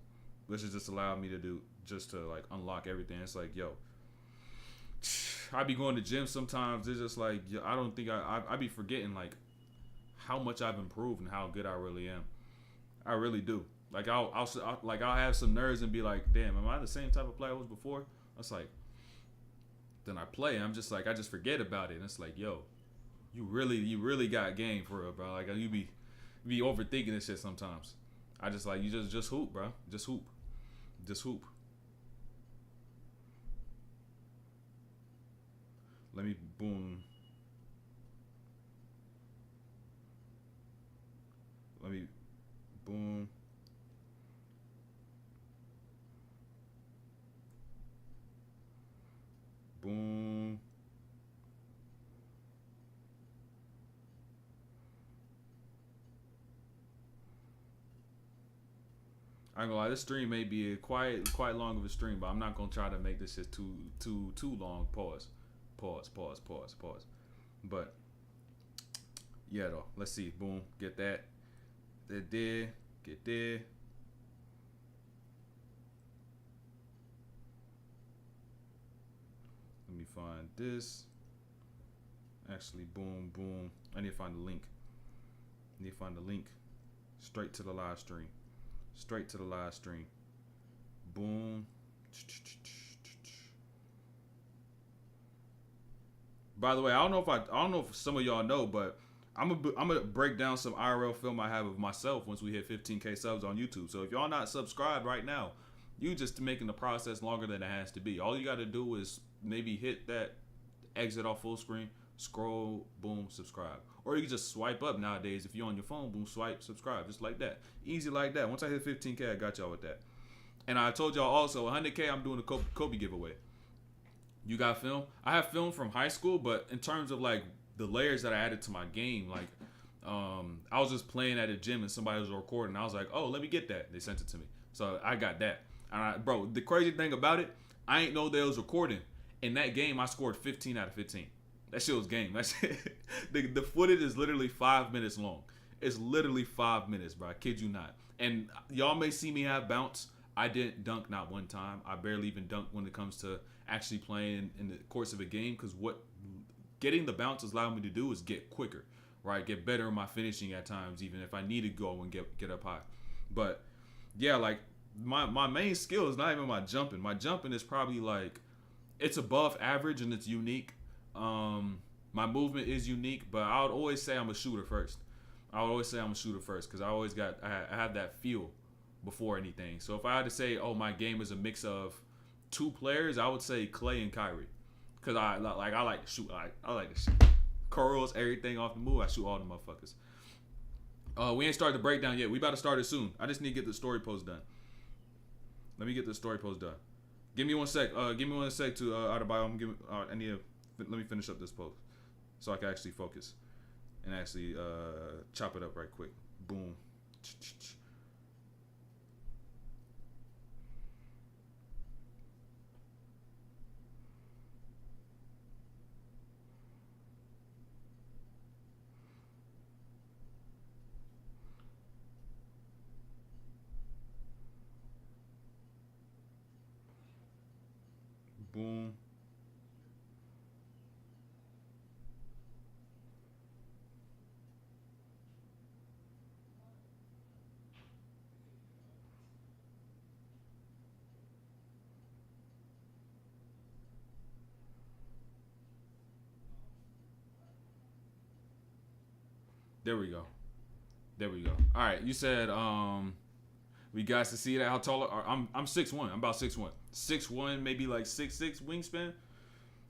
which has just allowed me to do, just to, like, unlock everything. It's like, yo, I be going to gym sometimes. It's just like, yo, I don't think I be forgetting, like, how much I've improved and how good I really am. I really do. Like, I'll have some nerves and be like, damn, am I the same type of player I was before? It's like, then I play, and I'm just like, I just forget about it. And it's like, yo, you really got game for real, bro. Like, you be overthinking this shit sometimes. I just like, you just hoop, bro. Just hoop. Let me boom. Boom. I ain't gonna lie, this stream may be a quite long of a stream, but I'm not gonna try to make this shit too long. Pause. But yeah, though. Let's see. Boom. Get that. Get there. Let me find this. Actually, boom. I need to find the link. Straight to the live stream. Boom. By the way, I don't know if some of y'all know, but I'm gonna break down some IRL film I have of myself once we hit 15K subs on YouTube. So if y'all not subscribed right now, you just making the process longer than it has to be. All you got to do is maybe hit that exit off full screen, Scroll, boom, subscribe. Or you can just swipe up nowadays. If you're on your phone, boom, swipe, subscribe. Just like that. Easy like that. Once I hit 15K, I got y'all with that. And I told y'all also, 100K, I'm doing a Kobe giveaway. You got film? I have film from high school, but in terms of like the layers that I added to my game, like I was just playing at a gym and somebody was recording. I was like, oh, let me get that. They sent it to me. So I got that. And bro, the crazy thing about it, I ain't know they was recording. In that game, I scored 15 out of 15. That shit was game. That shit, the footage is literally 5 minutes long. It's literally 5 minutes, bro. I kid you not. And y'all may see me have bounce. I didn't dunk not one time. I barely even dunk when it comes to actually playing in the course of a game, because what getting the bounces allowed me to do is get quicker, right? Get better in my finishing at times, even if I need to go and get up high. But yeah, like my main skill is not even my jumping. My jumping is probably like, it's above average and it's unique. My movement is unique, but I would always say I'm a shooter first. Because I have that feel before anything. So if I had to say, oh, my game is a mix of two players, I would say Clay and Kyrie. Because I like to shoot. I like to shoot. Curls, everything off the move. I shoot all the motherfuckers. We ain't started the breakdown yet. We about to start it soon. I just need to get the story post done. Let me get the story post done. Give me 1 sec. Give me 1 sec to out of bio. Let me finish up this post so I can actually focus and actually chop it up right quick. Boom. Boom. There we go. All right, you said we guys to see that how tall I'm 6'1". I'm about 6'1". 6'1", maybe like 6'6" wingspan.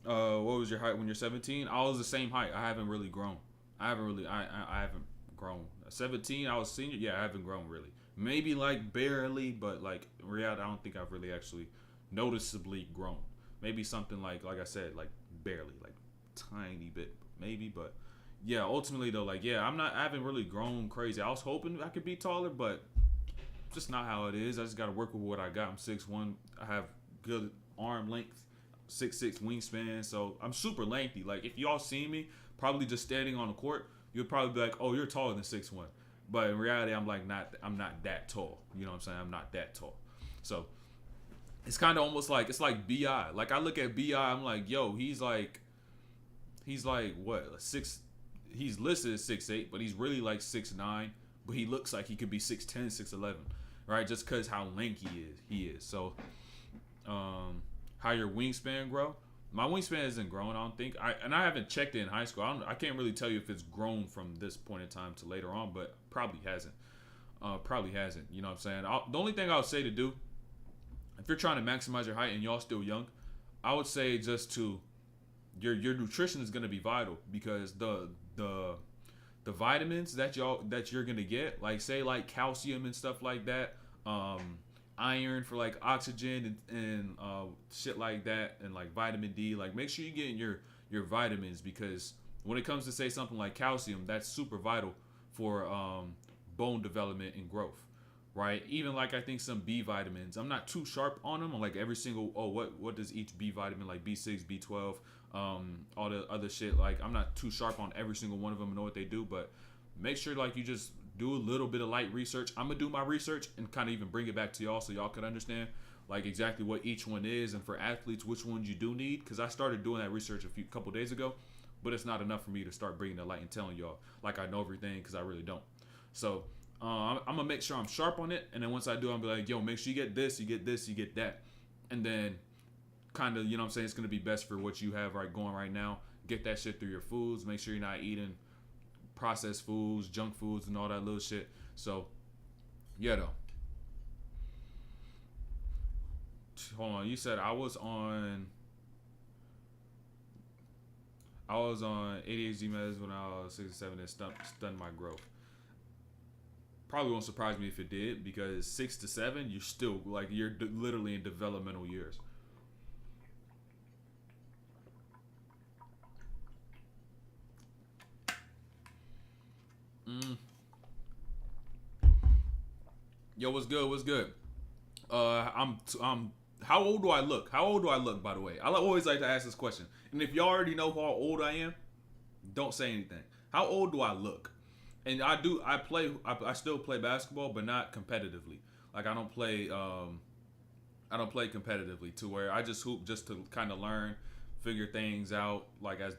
What was your height when you're 17? I was the same height. I haven't really grown. I haven't grown. 17, I was senior. Yeah, I haven't grown really. Maybe like barely, but like in reality, I don't think I've really actually noticeably grown. Maybe something like I said, like barely, like tiny bit, maybe, but. Yeah, ultimately though, like, yeah, I haven't really grown crazy. I was hoping I could be taller, but just not how it is. I just got to work with what I got. I'm 6'1". I have good arm length, 6'6" wingspan, so I'm super lengthy. Like, if y'all see me, probably just standing on the court, you'll probably be like, oh, you're taller than 6'1". But in reality, I'm not that tall. You know what I'm saying? I'm not that tall. So it's kind of almost like, it's like B.I. Like, I look at B.I., I'm like, yo, he's like what, he's listed as 6'8", but he's really like 6'9", but he looks like he could be 6'10", 6'11", right? Just because how lanky he is. So, how your wingspan grow? My wingspan isn't growing, I don't think. I haven't checked it in high school. I can't really tell you if it's grown from this point in time to later on, but probably hasn't. You know what I'm saying? The only thing I would say to do, if you're trying to maximize your height and y'all still young, I would say just to your nutrition is going to be vital, because the vitamins that you're gonna get, like say like calcium and stuff like that, iron for like oxygen and shit like that, and like vitamin D, like make sure you're getting your vitamins, because when it comes to say something like calcium, that's super vital for bone development and growth, right? Even like I think some B vitamins, I'm not too sharp on them. I'm like every single what does each B vitamin, like B6, B12, all the other shit, like I'm not too sharp on every single one of them and know what they do, but make sure like you just do a little bit of light research. I'm gonna do my research and kind of even bring it back to y'all so y'all can understand like exactly what each one is, and for athletes which ones you do need, because I started doing that research a couple days ago, but it's not enough for me to start bringing the light and telling y'all like I know everything, because I really don't. So I'm gonna make sure I'm sharp on it, and then once I do, I'm gonna be like, yo, make sure you get this, you get this, you get that, and then kind of, you know what I'm saying, it's going to be best for what you have going right now. Get that shit through your foods. Make sure you're not eating processed foods, junk foods, and all that little shit. So, yeah, though. Hold on. You said I was on... I was on ADHD meds when I was 6 or 7 and stunned my growth. Probably won't surprise me if it did, because 6 to 7, you're still like literally in developmental years. Yo, what's good? What's good? I'm How old do I look? How old do I look? By the way, I always like to ask this question, and if y'all already know how old I am, don't say anything. How old do I look? And I still play basketball, but not competitively. Like I don't play competitively to where I just hoop just to kind of learn, figure things out, like as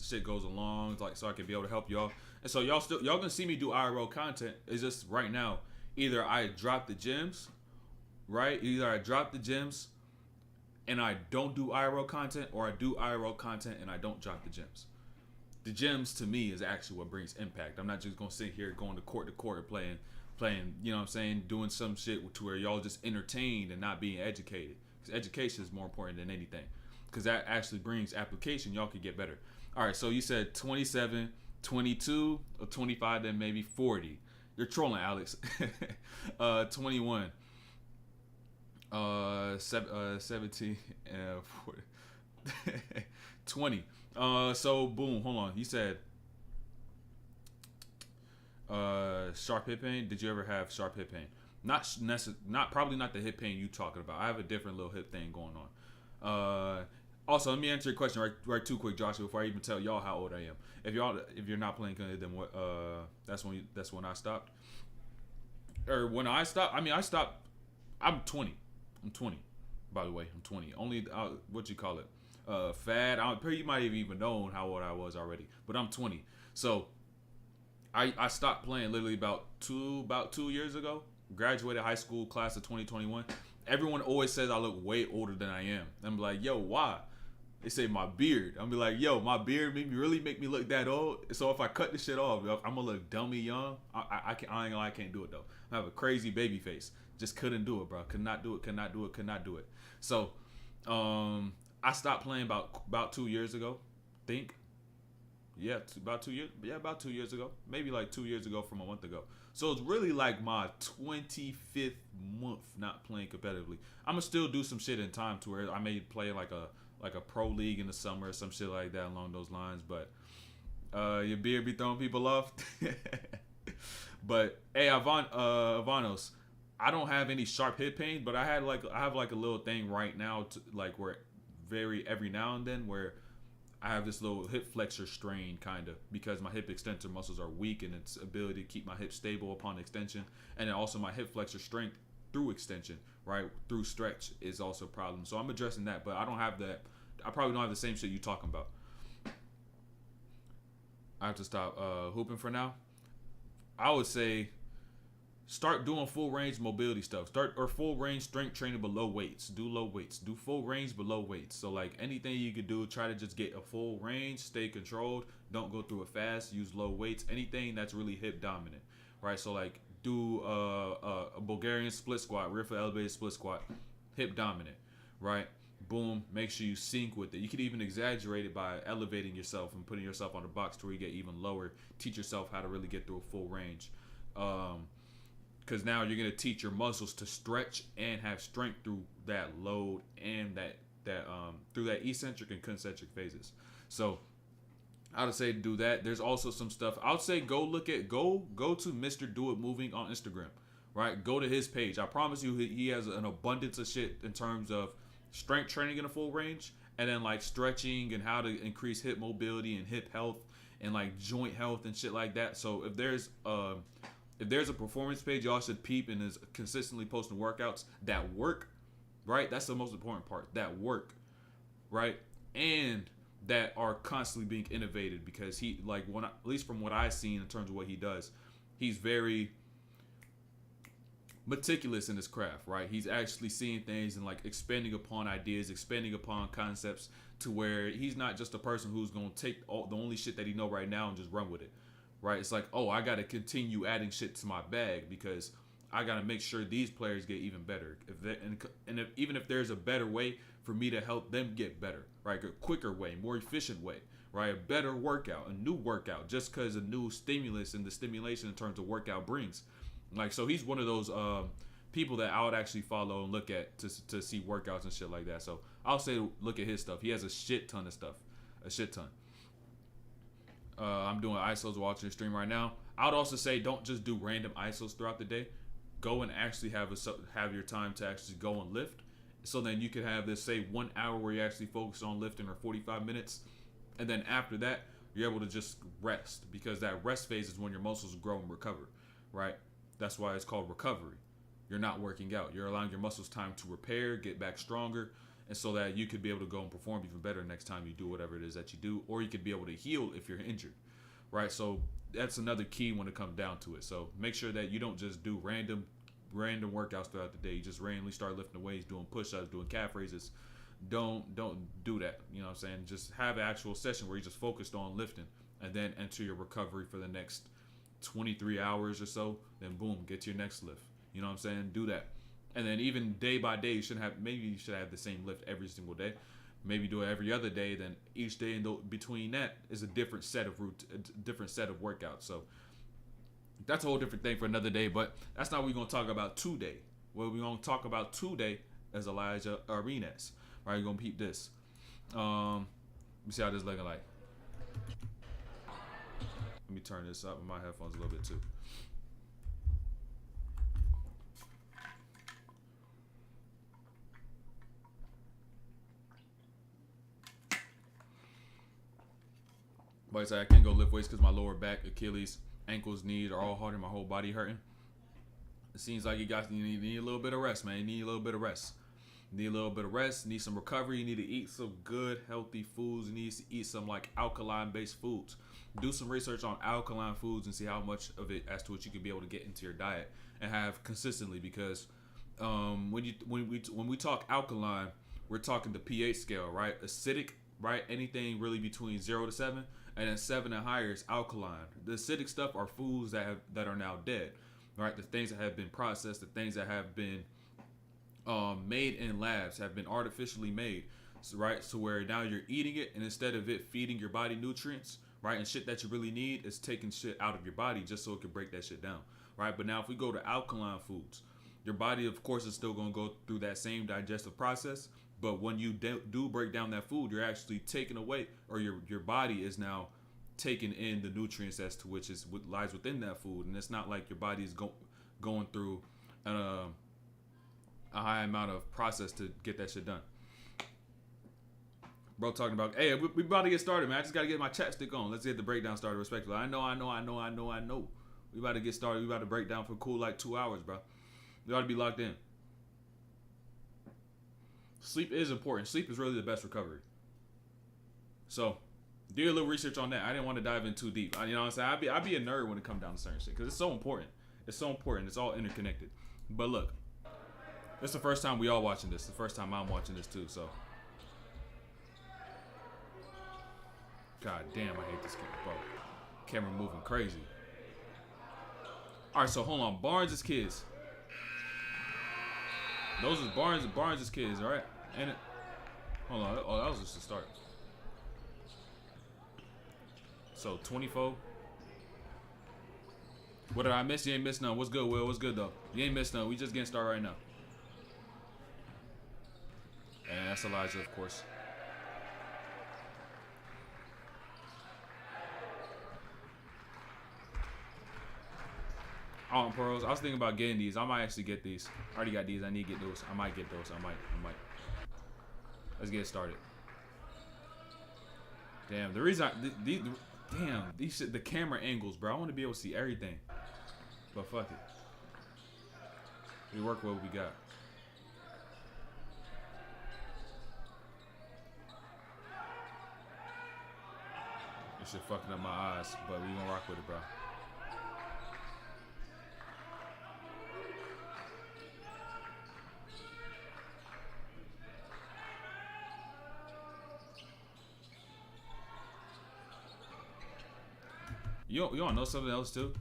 shit goes along, like so I can be able to help y'all. And so y'all gonna see me do IRL content. It's just right now, either I drop the gyms, right? Either I drop the gyms and I don't do IRL content, or I do IRL content and I don't drop the gyms. The gyms to me is actually what brings impact. I'm not just gonna sit here going to court playing, you know what I'm saying, doing some shit to where y'all just entertained and not being educated. Because education is more important than anything. Because that actually brings application. Y'all could get better. All right, so you said 27, 22, or 25, then maybe 40. You're trolling, Alex. 21, 17, 40. 20. So boom, hold on. You said sharp hip pain. Did you ever have sharp hip pain? Probably not the hip pain you talking about. I have a different little hip thing going on. Also, let me answer your question right too quick, Joshua, before I even tell y'all how old I am. If you're not playing good, then what? That's when I stopped. Or when I stopped, I stopped. I'm 20. I'm 20. By the way, I'm 20. Only what you call it? Fad. You might have even known how old I was already, but I'm 20. So I stopped playing literally about 2 years ago. Graduated high school class of 2021. Everyone always says I look way older than I am. I'm like, yo, why? They say my beard. I'm be like, yo, my beard make me look that old. So if I cut this shit off, I'm gonna look dummy young. I can't do it though. I have a crazy baby face. Just couldn't do it, bro. Could not do it. So, I stopped playing about 2 years ago. About 2 years. Yeah, about 2 years ago. Maybe like 2 years ago from a month ago. So it's really like my 25th month not playing competitively. I'm gonna still do some shit in time to where I may play like a pro league in the summer or some shit like that along those lines. But your beard be throwing people off. But hey, Avanos, I don't have any sharp hip pain, but I have like a little thing right now where every now and then where I have this little hip flexor strain kind of because my hip extensor muscles are weak in its ability to keep my hip stable upon extension, and then also my hip flexor strength through extension, right, through stretch is also a problem. So I'm addressing that, but I don't have that. I probably don't have the same shit you talking about. I have to stop hooping for now. I would say start doing full range mobility stuff. Or full range strength training below weights. Do low weights. Do full range below weights. So like anything you could do, try to just get a full range, stay controlled, don't go through it fast, use low weights. Anything that's really hip dominant, right? So like do a Bulgarian split squat, rear foot elevated split squat, hip dominant, right? Boom, make sure you sync with it. You could even exaggerate it by elevating yourself and putting yourself on the box to where you get even lower. Teach yourself how to really get through a full range. Because now you're going to teach your muscles to stretch and have strength through that load and through that eccentric and concentric phases. So I would say do that. There's also some stuff. I would say go to Mr. Do It Moving on Instagram, right? Go to his page. I promise you he has an abundance of shit in terms of strength training in a full range, and then like stretching and how to increase hip mobility and hip health and like joint health and shit like that. So if there's a performance page y'all should peep and is consistently posting workouts that work, right? That's the most important part. That work, right? And that are constantly being innovated, because he at least from what I've seen in terms of what he does, he's very meticulous in his craft, right? He's actually seeing things and like expanding upon ideas, expanding upon concepts to where he's not just a person who's going to take the only shit that he know right now and just run with it, right? It's like, oh, I got to continue adding shit to my bag because I got to make sure these players get even better. Even if there's a better way for me to help them get better, right? A quicker way, more efficient way, right? A better workout, a new workout, just because a new stimulus and the stimulation in terms of workout brings. Like, so he's one of those people that I would actually follow and look at to see workouts and shit like that. So I'll say look at his stuff. He has a shit ton of stuff, a shit ton. I'm doing ISOs watching the stream right now. I would also say don't just do random ISOs throughout the day. Go and actually have your time to actually go and lift. So then you can have this, say, 1 hour where you actually focus on lifting, or 45 minutes. And then after that, you're able to just rest, because that rest phase is when your muscles grow and recover, right? That's why it's called recovery. You're not working out. You're allowing your muscles time to repair, get back stronger, and so that you could be able to go and perform even better next time you do whatever it is that you do, or you could be able to heal if you're injured, right? So that's another key when it comes down to it. So make sure that you don't just do random workouts throughout the day. You just randomly start lifting weights, doing push-ups, doing calf raises. Don't do that. You know what I'm saying? Just have an actual session where you just focused on lifting, and then enter your recovery for the next 23 hours or so. Then boom, get to your next lift. You know what I'm saying? Do that. And then even day by day, you should have the same lift every single day. Maybe do it every other day. Then each day between that is a different set of workouts. So that's a whole different thing for another day. But that's not what we're gonna talk about today. What we're gonna talk about today is Elijah Arenas. All right, you're gonna peep this. Let me see how this looking like. Let me turn this up with my headphones a little bit too. But I say I can't go lift weights because my lower back, Achilles, ankles, knees are all hard and my whole body hurting. It seems like you need a little bit of rest, man. You need a little bit of rest. You need a little bit of rest. You need some recovery. You need to eat some good, healthy foods. You need to eat some like alkaline-based foods. Do some research on alkaline foods and see how much of it as to what you can be able to get into your diet and have consistently. Because when we talk alkaline, we're talking the pH scale, right? Acidic, right? Anything really between 0 to 7. And then 7 and higher is alkaline. The acidic stuff are foods that are now dead, right? The things that have been processed, the things that have been made in labs, have been artificially made, right? So where now you're eating it, and instead of it feeding your body nutrients, right, and shit that you really need, it's taking shit out of your body just so it can break that shit down, right? But now if we go to alkaline foods, your body, of course, is still going to go through that same digestive process. But when you do break down that food, you're actually taking away, or your body is now taking in the nutrients as to which is what lies within that food. And it's not like your body is going through a high amount of process to get that shit done. Bro talking about, hey, we about to get started, man. I just got to get my chapstick on. Let's get the breakdown started respectfully. I know. We about to get started. We about to break down for cool like 2 hours, bro. We ought to be locked in. Sleep is important. Sleep is really the best recovery. So, do a little research on that. I didn't want to dive in too deep. You know what I'm saying? I'd be a nerd when it comes down to certain shit because it's so important. It's so important. It's all interconnected. But look, it's the first time we all watching this. The first time I'm watching this too. So, god damn, I hate this camera, bro. Camera moving crazy. All right, so hold on. Barnes' kids. Those is Barnes' kids, all right? And it, hold on. Oh, that was just the start. So 24. What did I miss? You ain't missed none. What's good, Will? What's good though? You ain't missed none. We just getting started right now. And that's Elijah, of course. Oh, pearls. I was thinking about getting these. I might actually get these. I already got these. I need to get those. I might get those. I might. Let's get started. Damn. The reason these shit, the camera angles, bro. I want to be able to see everything. But fuck it. We work with what we got. This shit fucking up my eyes, but we gonna rock with it, bro. You want to know something else too?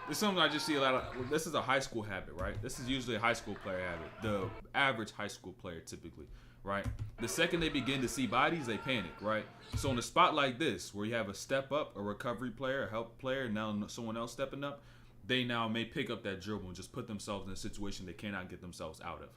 This is something I just see a lot of. This is a high school habit, right? This is usually a high school player habit. The average high school player typically, right? The second they begin to see bodies, they panic, right? So in a spot like this, where you have a step up, a recovery player, a help player, and now someone else stepping up, they now may pick up that dribble and just put themselves in a situation they cannot get themselves out of.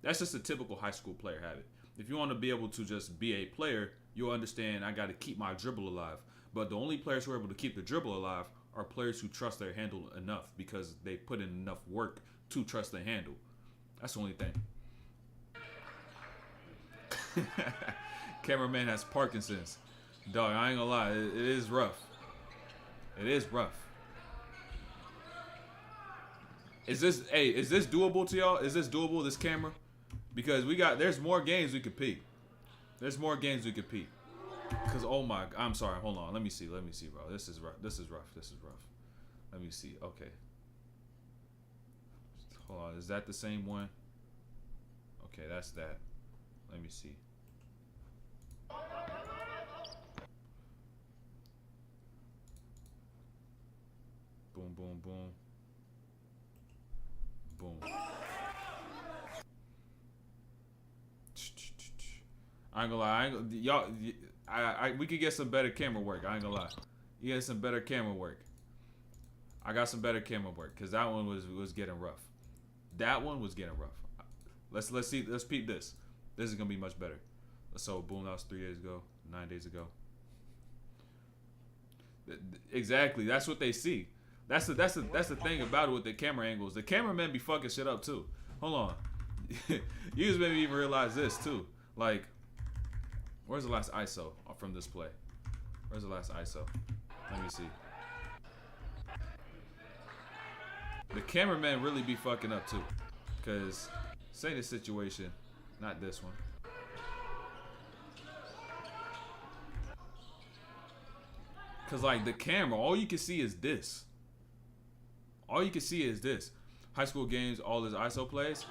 That's just a typical high school player habit. If you want to be able to just be a player, you'll understand I got to keep my dribble alive. But the only players who are able to keep the dribble alive are players who trust their handle enough because they put in enough work to trust their handle. That's the only thing. Cameraman has Parkinson's. Dog, I ain't gonna lie, it is rough. It is rough. Is this doable to y'all? Is this doable, this camera? Because there's more games we could peek. There's more games we could peek. Cause I'm sorry, hold on. Let me see, bro. This is rough. Let me see. Okay. Hold on, is that the same one? Okay, that's that. Let me see. Boom, boom, boom. Boom. I ain't gonna lie. We could get some better camera work. I ain't gonna lie. You get some better camera work. I got some better camera work because that one was getting rough. That one was getting rough. Let's see. Let's peep this. This is gonna be much better. So boom, that was 3 days ago, 9 days ago. Exactly. That's what they see. That's the thing about it with the camera angles. The cameramen be fucking shit up too. Hold on. You just made me even realize this too. Like, where's the last ISO from this play? Where's the last ISO? Let me see. The cameraman really be fucking up too. Cause say this situation, not this one. Cause like the camera, all you can see is this. All you can see is this. High school games, all his ISO plays.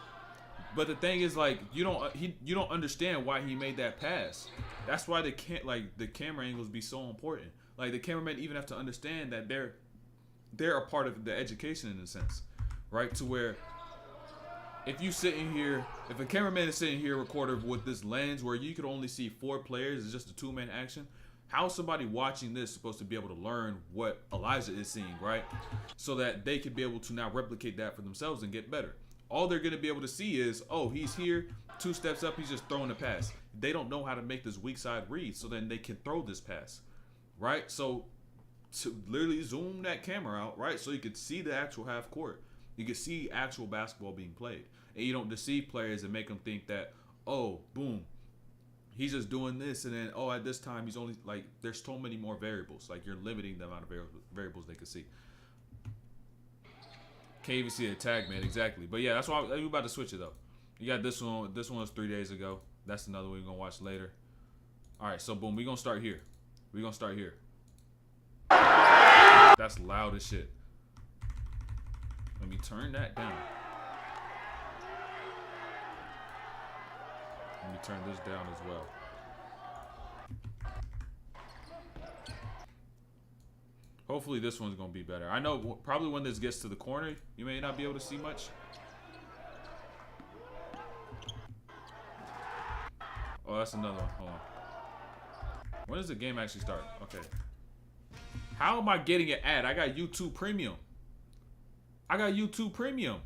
But the thing is, like, you don't understand why he made that pass. That's why the camera angles be so important. Like the cameramen even have to understand that they're a part of the education in a sense, right? To where if a cameraman is sitting here recording with this lens where you could only see 4 players, it's just a 2-man action. How is somebody watching this supposed to be able to learn what Elijah is seeing, right? So that they could be able to now replicate that for themselves and get better. All they're going to be able to see is, oh, he's here, 2 steps up, he's just throwing a pass. They don't know how to make this weak side read so then they can throw this pass, right? So to literally zoom that camera out, right? So you could see the actual half court. You can see actual basketball being played. And you don't deceive players and make them think that, oh, boom, he's just doing this, and then, oh, at this time, he's only, like, there's so many more variables. Like, you're limiting the amount of variables they can see. Can't even see a tag, man, exactly. But, yeah, that's why we're about to switch it, though. You got this one. This one was 3 days ago. That's another one we're going to watch later. All right, so, boom, we're going to start here. We're going to start here. That's loud as shit. Let me turn that down. Let me turn this down as well. Hopefully this one's going to be better. I know probably when this gets to the corner, you may not be able to see much. Oh, that's another one. Hold on. When does the game actually start? Okay. How am I getting an ad? I got YouTube Premium. I got YouTube Premium.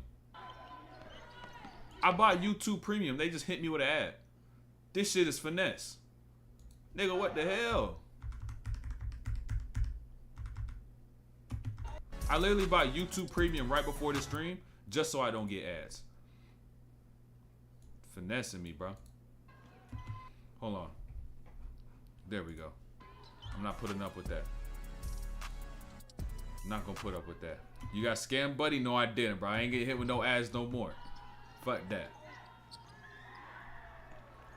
I bought YouTube Premium. They just hit me with an ad. This shit is finesse. Nigga, what the hell? I literally bought YouTube Premium right before the stream just so I don't get ads. Finessing me, bro. Hold on. There we go. I'm not putting up with that. I'm not gonna put up with that. You got scam buddy? No, I didn't, bro. I ain't getting hit with no ads no more. Fuck that.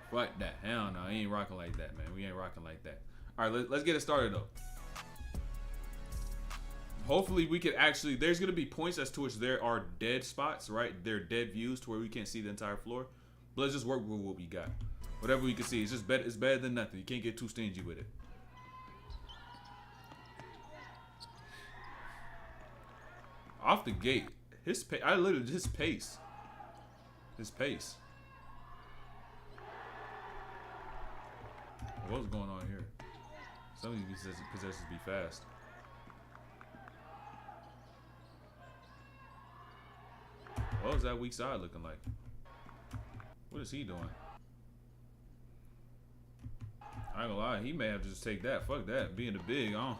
Fuck that. Hell no, I ain't rocking like that, man. We ain't rocking like that. All right, let's get it started, though. Hopefully, we could actually... There's going to be points as to which there are dead spots, right? They're dead views to where we can't see the entire floor. But let's just work with what we got. Whatever we can see. It's just better. It's better than nothing. You can't get too stingy with it. Off the gate. His pace. His pace. What's going on here? Some of these possessions be fast. What is that weak side looking like? What is he doing? I ain't gonna lie, he may have to just take that. Fuck that. Being the big, I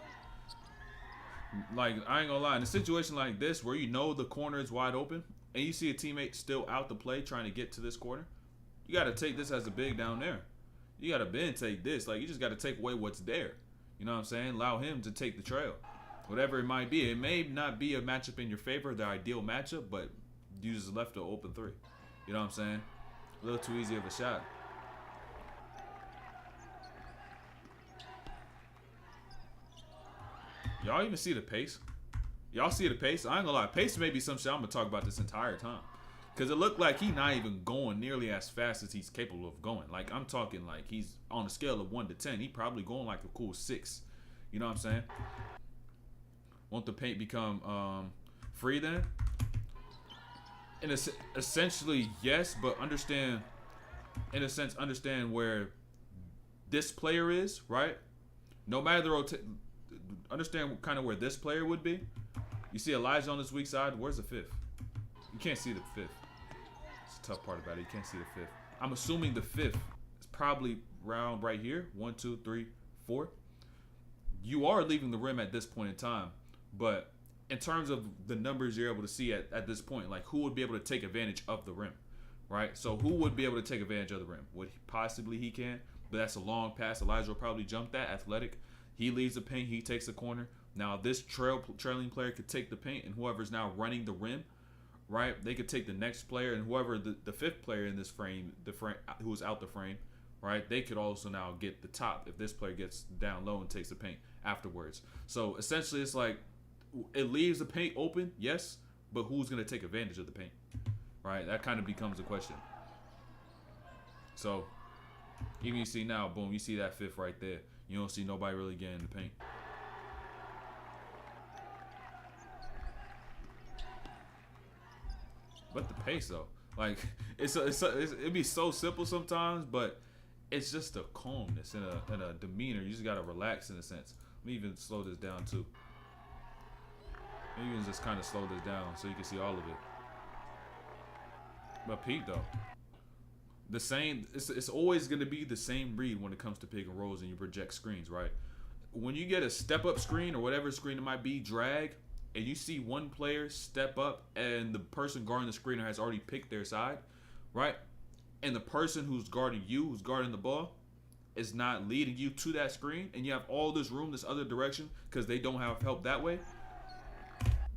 ain't gonna lie. In a situation like this where you know the corner is wide open and you see a teammate still out the play trying to get to this corner, you gotta take this as a big down there. You gotta take this. Like, you just gotta take away what's there. You know what I'm saying? Allow him to take the trail. Whatever it might be. It may not be a matchup in your favor, the ideal matchup, but you just left an open three. You know what I'm saying? A little too easy of a shot. Y'all even see the pace? Y'all see the pace? I ain't gonna lie. Pace may be some shit I'm gonna talk about this entire time. Because it looked like he's not even going nearly as fast as he's capable of going. Like, I'm talking like he's on a scale of 1 to 10. He probably going like a cool 6. You know what I'm saying? Won't the paint become free then? And essentially, yes, but understand, in a sense, understand where this player is, right? No matter the rotation, understand kind of where this player would be. You see Elijah on this weak side. Where's the 5th? You can't see the 5th. It's a tough part about it. You can't see the 5th. I'm assuming the 5th is probably round right here. 1, 2, 3, 4. You are leaving the rim at this point in time, but in terms of the numbers you're able to see at this point, like who would be able to take advantage of the rim, right? So who would be able to take advantage of the rim? Possibly he can, but that's a long pass. Elijah will probably jump that, athletic. He leaves the paint, he takes the corner. Now this trailing player could take the paint, and whoever's now running the rim, right? They could take the next player, and whoever the 5th player in this frame, who's out the frame, right? They could also now get the top if this player gets down low and takes the paint afterwards. So essentially it's like, it leaves the paint open, yes, but who's going to take advantage of the paint, right? That kind of becomes a question. So, even you see now, boom, you see that 5th right there. You don't see nobody really getting the paint. But the pace, though, like, it'd be so simple sometimes, but it's just a calmness and a demeanor. You just got to relax in a sense. Let me even slow this down, too. You can just kind of slow this down so you can see all of it. But peep though, the same. It's always going to be the same read when it comes to pick and rolls and you project screens, right? When you get a step up screen or whatever screen it might be, drag, and you see one player step up and the person guarding the screener has already picked their side, right? And the person who's guarding you, who's guarding the ball, is not leading you to that screen, and you have all this room this other direction because they don't have help that way.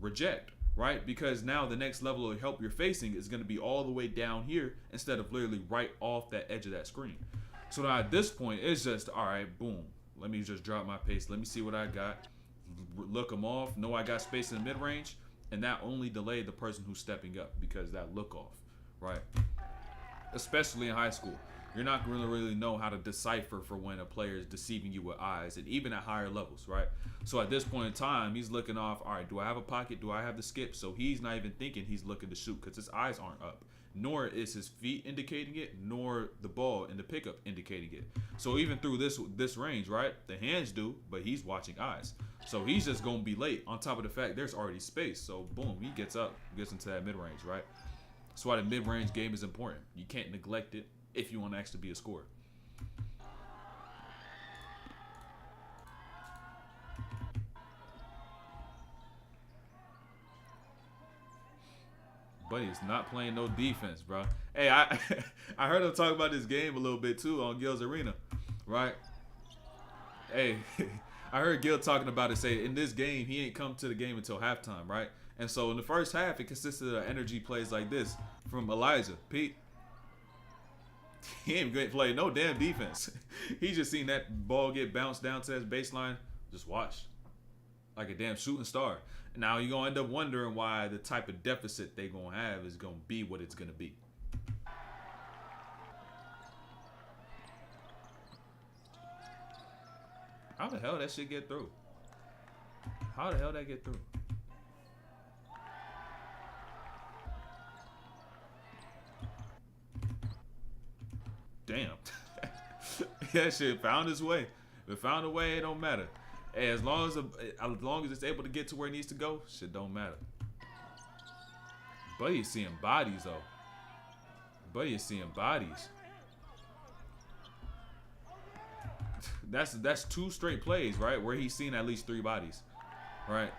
Reject, right? Because now the next level of help you're facing is going to be all the way down here instead of literally right off that edge of that screen. So now at this point, it's just, all right, boom. Let me just drop my pace. Let me see what I got. Look them off. Know I got space in the mid-range. And that only delayed the person who's stepping up because that look off, right? Especially in high school. You're not going to really know how to decipher for when a player is deceiving you with eyes, and even at higher levels, right? So at this point in time, he's looking off, all right, do I have a pocket? Do I have the skip? So he's not even thinking he's looking to shoot because his eyes aren't up, nor is his feet indicating it, nor the ball in the pickup indicating it. So even through this range, right, the hands do, but he's watching eyes. So he's just going to be late on top of the fact there's already space. So boom, he gets up, gets into that mid-range, right? That's why the mid-range game is important. You can't neglect it if you want to actually be a scorer. But he's not playing no defense, bro. Hey, I heard him talk about this game a little bit too on Gil's Arena, right? Hey, I heard Gil talking about it, say in this game he ain't come to the game until halftime, right? And so in the first half it consisted of energy plays like this from Elijah. Pete, he ain't going to play no damn defense. He just seen that ball get bounced down to his baseline. Just watch. Like a damn shooting star. Now you're going to end up wondering why the type of deficit they going to have is going to be what it's going to be. How the hell that shit get through? How the hell that get through? Damn. That shit found its way. If it found a way, it don't matter. Hey, as long as it's able to get to where it needs to go, shit don't matter. Buddy is seeing bodies though. Buddy is seeing bodies. That's 2 straight plays, right? Where he's seen at least 3 bodies, right?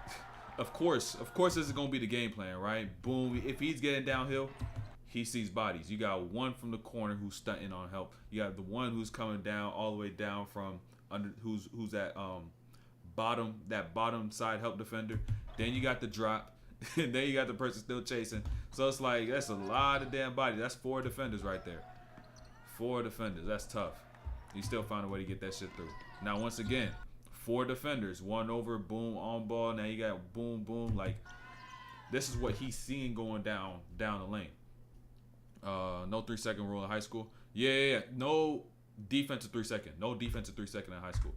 Of course, this is gonna be the game plan, right? Boom. If he's getting downhill, he sees bodies. You got one from the corner who's stunting on help. You got the one who's coming down all the way down from under, who's that bottom side help defender. Then you got the drop, and then you got the person still chasing. So it's like that's a lot of damn bodies. That's 4 defenders right there. 4 defenders. That's tough. You still find a way to get that shit through. Now once again, 4 defenders, 1 over, boom, on ball. Now you got boom, boom. Like this is what he's seeing going down the lane. No 3-second rule in high school. Yeah. No defensive 3-second. No defensive 3-second in high school.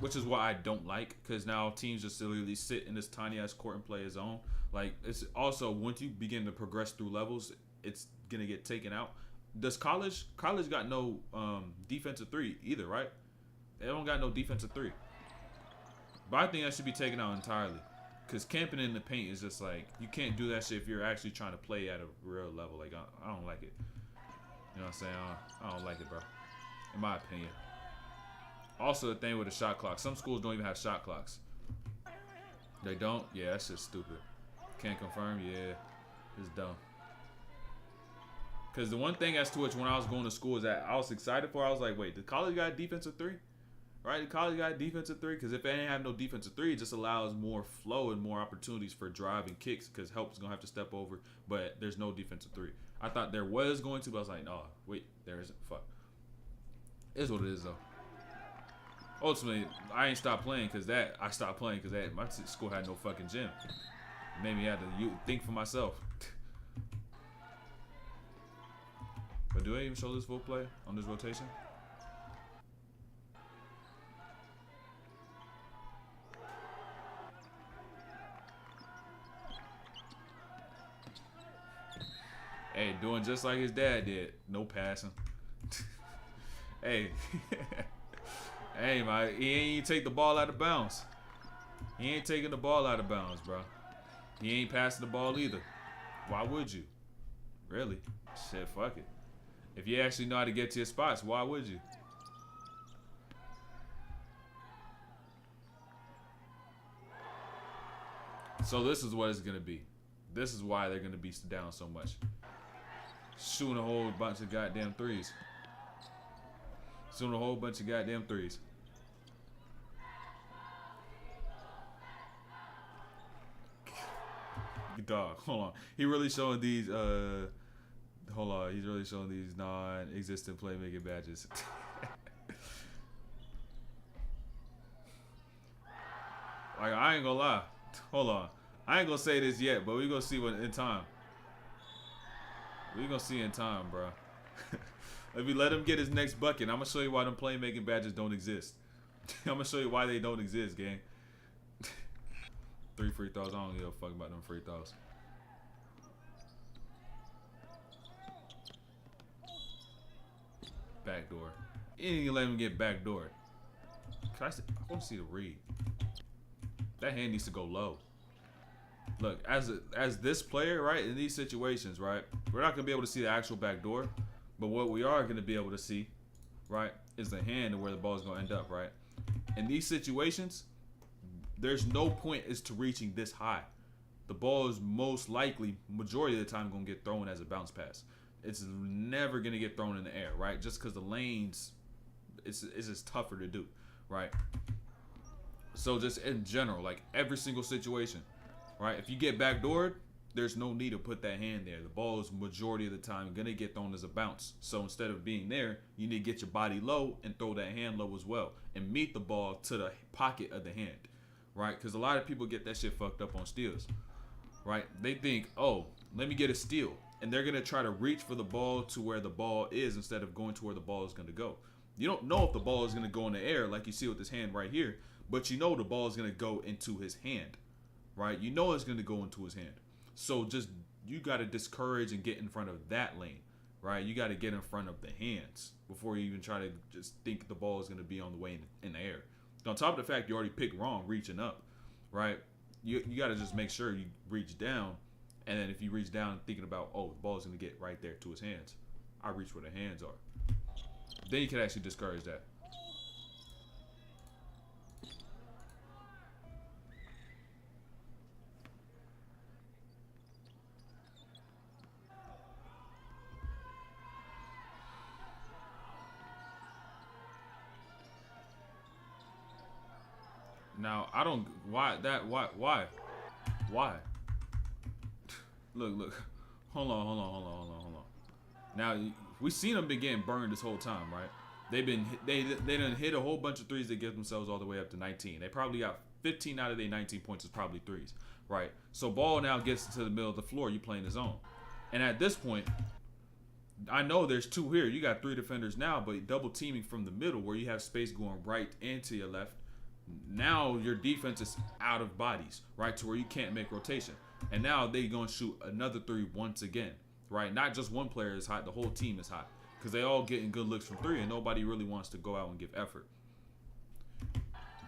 Which is why I don't like, because now teams just literally sit in this tiny ass court and play a zone. Like it's also once you begin to progress through levels, it's gonna get taken out. Does college got no defensive 3 either, right? They don't got no defensive 3. But I think that should be taken out entirely. Because camping in the paint is just like, you can't do that shit if you're actually trying to play at a real level. Like, I don't like it. You know what I'm saying? I don't like it, bro. In my opinion. Also, the thing with the shot clock. Some schools don't even have shot clocks. They don't? Yeah, that's just stupid. Can't confirm? Yeah. It's dumb. Because the one thing as to which when I was going to school is that I was excited for, I was like, wait, did college got defensive 3? Right? Did college got defensive 3? Because if they didn't have no defensive 3, it just allows more flow and more opportunities for drive and kicks because help is going to have to step over. But there's no defensive 3. I thought there was going to, but I was like, no, wait, there isn't. Fuck. It is what it is, though. Ultimately, I ain't stopped playing because that. I stopped playing because that. My school had no fucking gym. It made me have to think for myself. But do they even show this full play on this rotation? Hey, doing just like his dad did. No passing. Hey. Hey, man. He ain't take the ball out of bounds. He ain't taking the ball out of bounds, bro. He ain't passing the ball either. Why would you? Really? Shit, fuck it. If you actually know how to get to your spots, why would you? So this is what it's going to be. This is why they're going to be down so much. Shooting a whole bunch of goddamn threes. Shooting a whole bunch of goddamn threes. Dog, hold on. He really showing these, hold on. He's really showing these non-existent playmaking badges. Like, I ain't gonna lie. Hold on. I ain't gonna say this yet, but we gonna see what in time. We gonna see in time, bro. If we let him get his next bucket, I'm gonna show you why them playmaking badges don't exist. I'm gonna show you why they don't exist, gang. 3 free throws. I don't give a fuck about them free throws. Backdoor. You ain't even let him get backdoor. I want to see the read. That hand needs to go low. Look, as this player, right, in these situations, right, we're not going to be able to see the actual backdoor. But what we are going to be able to see, right, is the hand and where the ball is going to end up, right? In these situations, there's no point as to reaching this high. The ball is most likely, majority of the time, going to get thrown as a bounce pass. It's never going to get thrown in the air, right? Just because the lanes, it's just tougher to do, right? So just in general, like every single situation, right? If you get backdoored, there's no need to put that hand there. The ball is majority of the time going to get thrown as a bounce. So instead of being there, you need to get your body low and throw that hand low as well and meet the ball to the pocket of the hand. Right? Because a lot of people get that shit fucked up on steals. Right? They think, oh, let me get a steal. And they're going to try to reach for the ball to where the ball is instead of going to where the ball is going to go. You don't know if the ball is going to go in the air like you see with this hand right here. But you know the ball is going to go into his hand. Right? You know it's going to go into his hand. So just, you got to discourage and get in front of that lane. right? You got to get in front of the hands before you even try to just think the ball is going to be on the way in the air. On top of the fact you already picked wrong reaching up, right? You got to just make sure you reach down, and then if you reach down thinking about, oh, the ball is going to get right there to his hands, I reach where the hands are. Then you can actually discourage that. Now, I don't, why? Look, hold on. Now, we've seen them been getting burned this whole time, right? They done hit a whole bunch of threes that get themselves all the way up to 19. They probably got 15 out of their 19 points is probably threes, right? So ball now gets to the middle of the floor, you playing the zone. And at this point, I know there's two here. You got 3 defenders now, but double teaming from the middle where you have space going right and to your left. Now your defense is out of bodies, right, to where you can't make rotation. And now they're going to shoot another 3 once again, right? Not just one player is hot, the whole team is hot because they all getting good looks from 3 and nobody really wants to go out and give effort.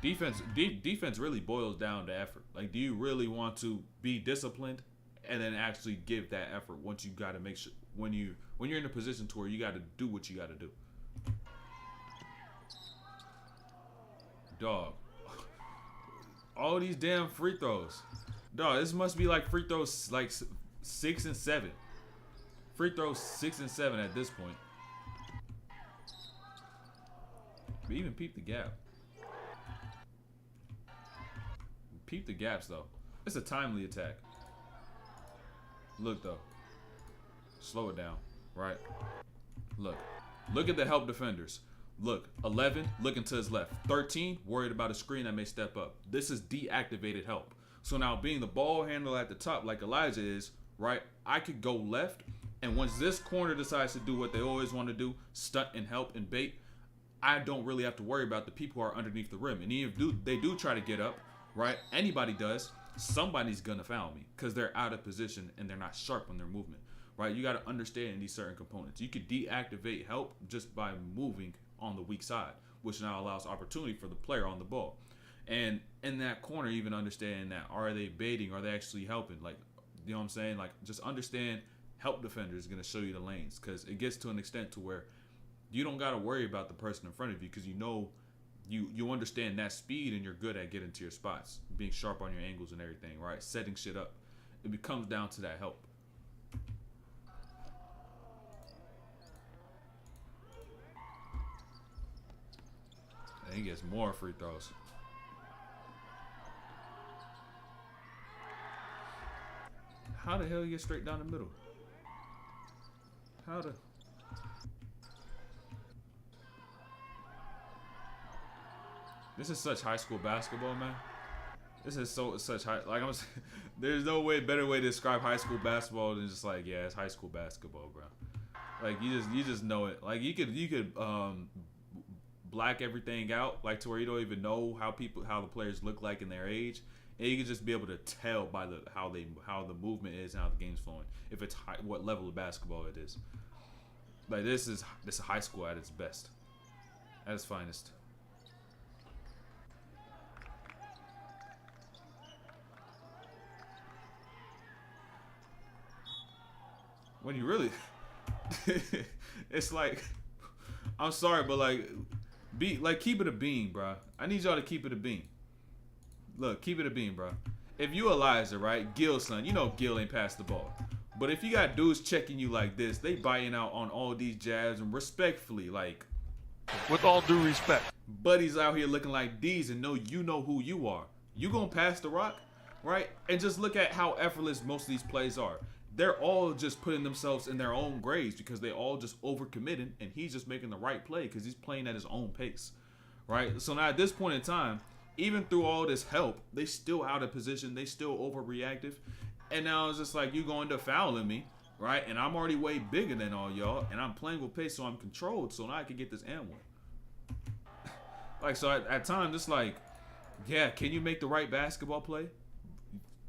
Defense really boils down to effort. Like, do you really want to be disciplined and then actually give that effort once you got to make sure when you're in a position to where you got to do what you got to do. Dog. All these damn free throws. Dog, this must be like free throws like 6 and 7. Free throws 6 and 7 at this point. But even peep the gap. Peep the gaps though. It's a timely attack. Look though. Slow it down. Right? Look at the help defenders. Look, 11, looking to his left. 13, worried about a screen that may step up. This is deactivated help. So now being the ball handler at the top like Elijah is, right, I could go left, and once this corner decides to do what they always want to do, stunt and help and bait, I don't really have to worry about the people who are underneath the rim. And even if they do try to get up, right, anybody does, somebody's going to foul me because they're out of position and they're not sharp on their movement, right? You got to understand these certain components. You could deactivate help just by moving on the weak side, which now allows opportunity for the player on the ball. And in that corner, even understand that, are they baiting? Are they actually helping? Like, you know what I'm saying? Like, just understand help defender is going to show you the lanes because it gets to an extent to where you don't got to worry about the person in front of you because you know you understand that speed and you're good at getting to your spots, being sharp on your angles and everything, right? Setting shit up. It becomes down to that help. And he gets more free throws. How the hell you get straight down the middle? How the... This is such high school basketball, man. This is such high... Like, there's no better way to describe high school basketball than just like, yeah, it's high school basketball, bro. Like, you just know it. Like, you could black everything out, like to where you don't even know how the players look like in their age, and you can just be able to tell by how the movement is and how the game's flowing, if it's what level of basketball it is. Like, this is high school at its best, at its finest. When you really, it's like, I'm sorry, but like, keep it a beam, bro. I need y'all to keep it a beam. Look, keep it a beam, bro. If you Elijah, right, Gil's son, you know Gil ain't passed the ball. But if you got dudes checking you like this, they biting out on all these jabs and respectfully, like, with all due respect, buddies out here looking like these and you know who you are. You gonna pass the rock, right? And just look at how effortless most of these plays are. They're all just putting themselves in their own graves because they all just overcommitting, and he's just making the right play because he's playing at his own pace, right? So now at this point in time, even through all this help, they still out of position, they still overreactive, and now it's just like, you going to fouling me, right? And I'm already way bigger than all y'all, and I'm playing with pace, so I'm controlled, so now I can get this and one. Like, so at times it's like, yeah, can you make the right basketball play?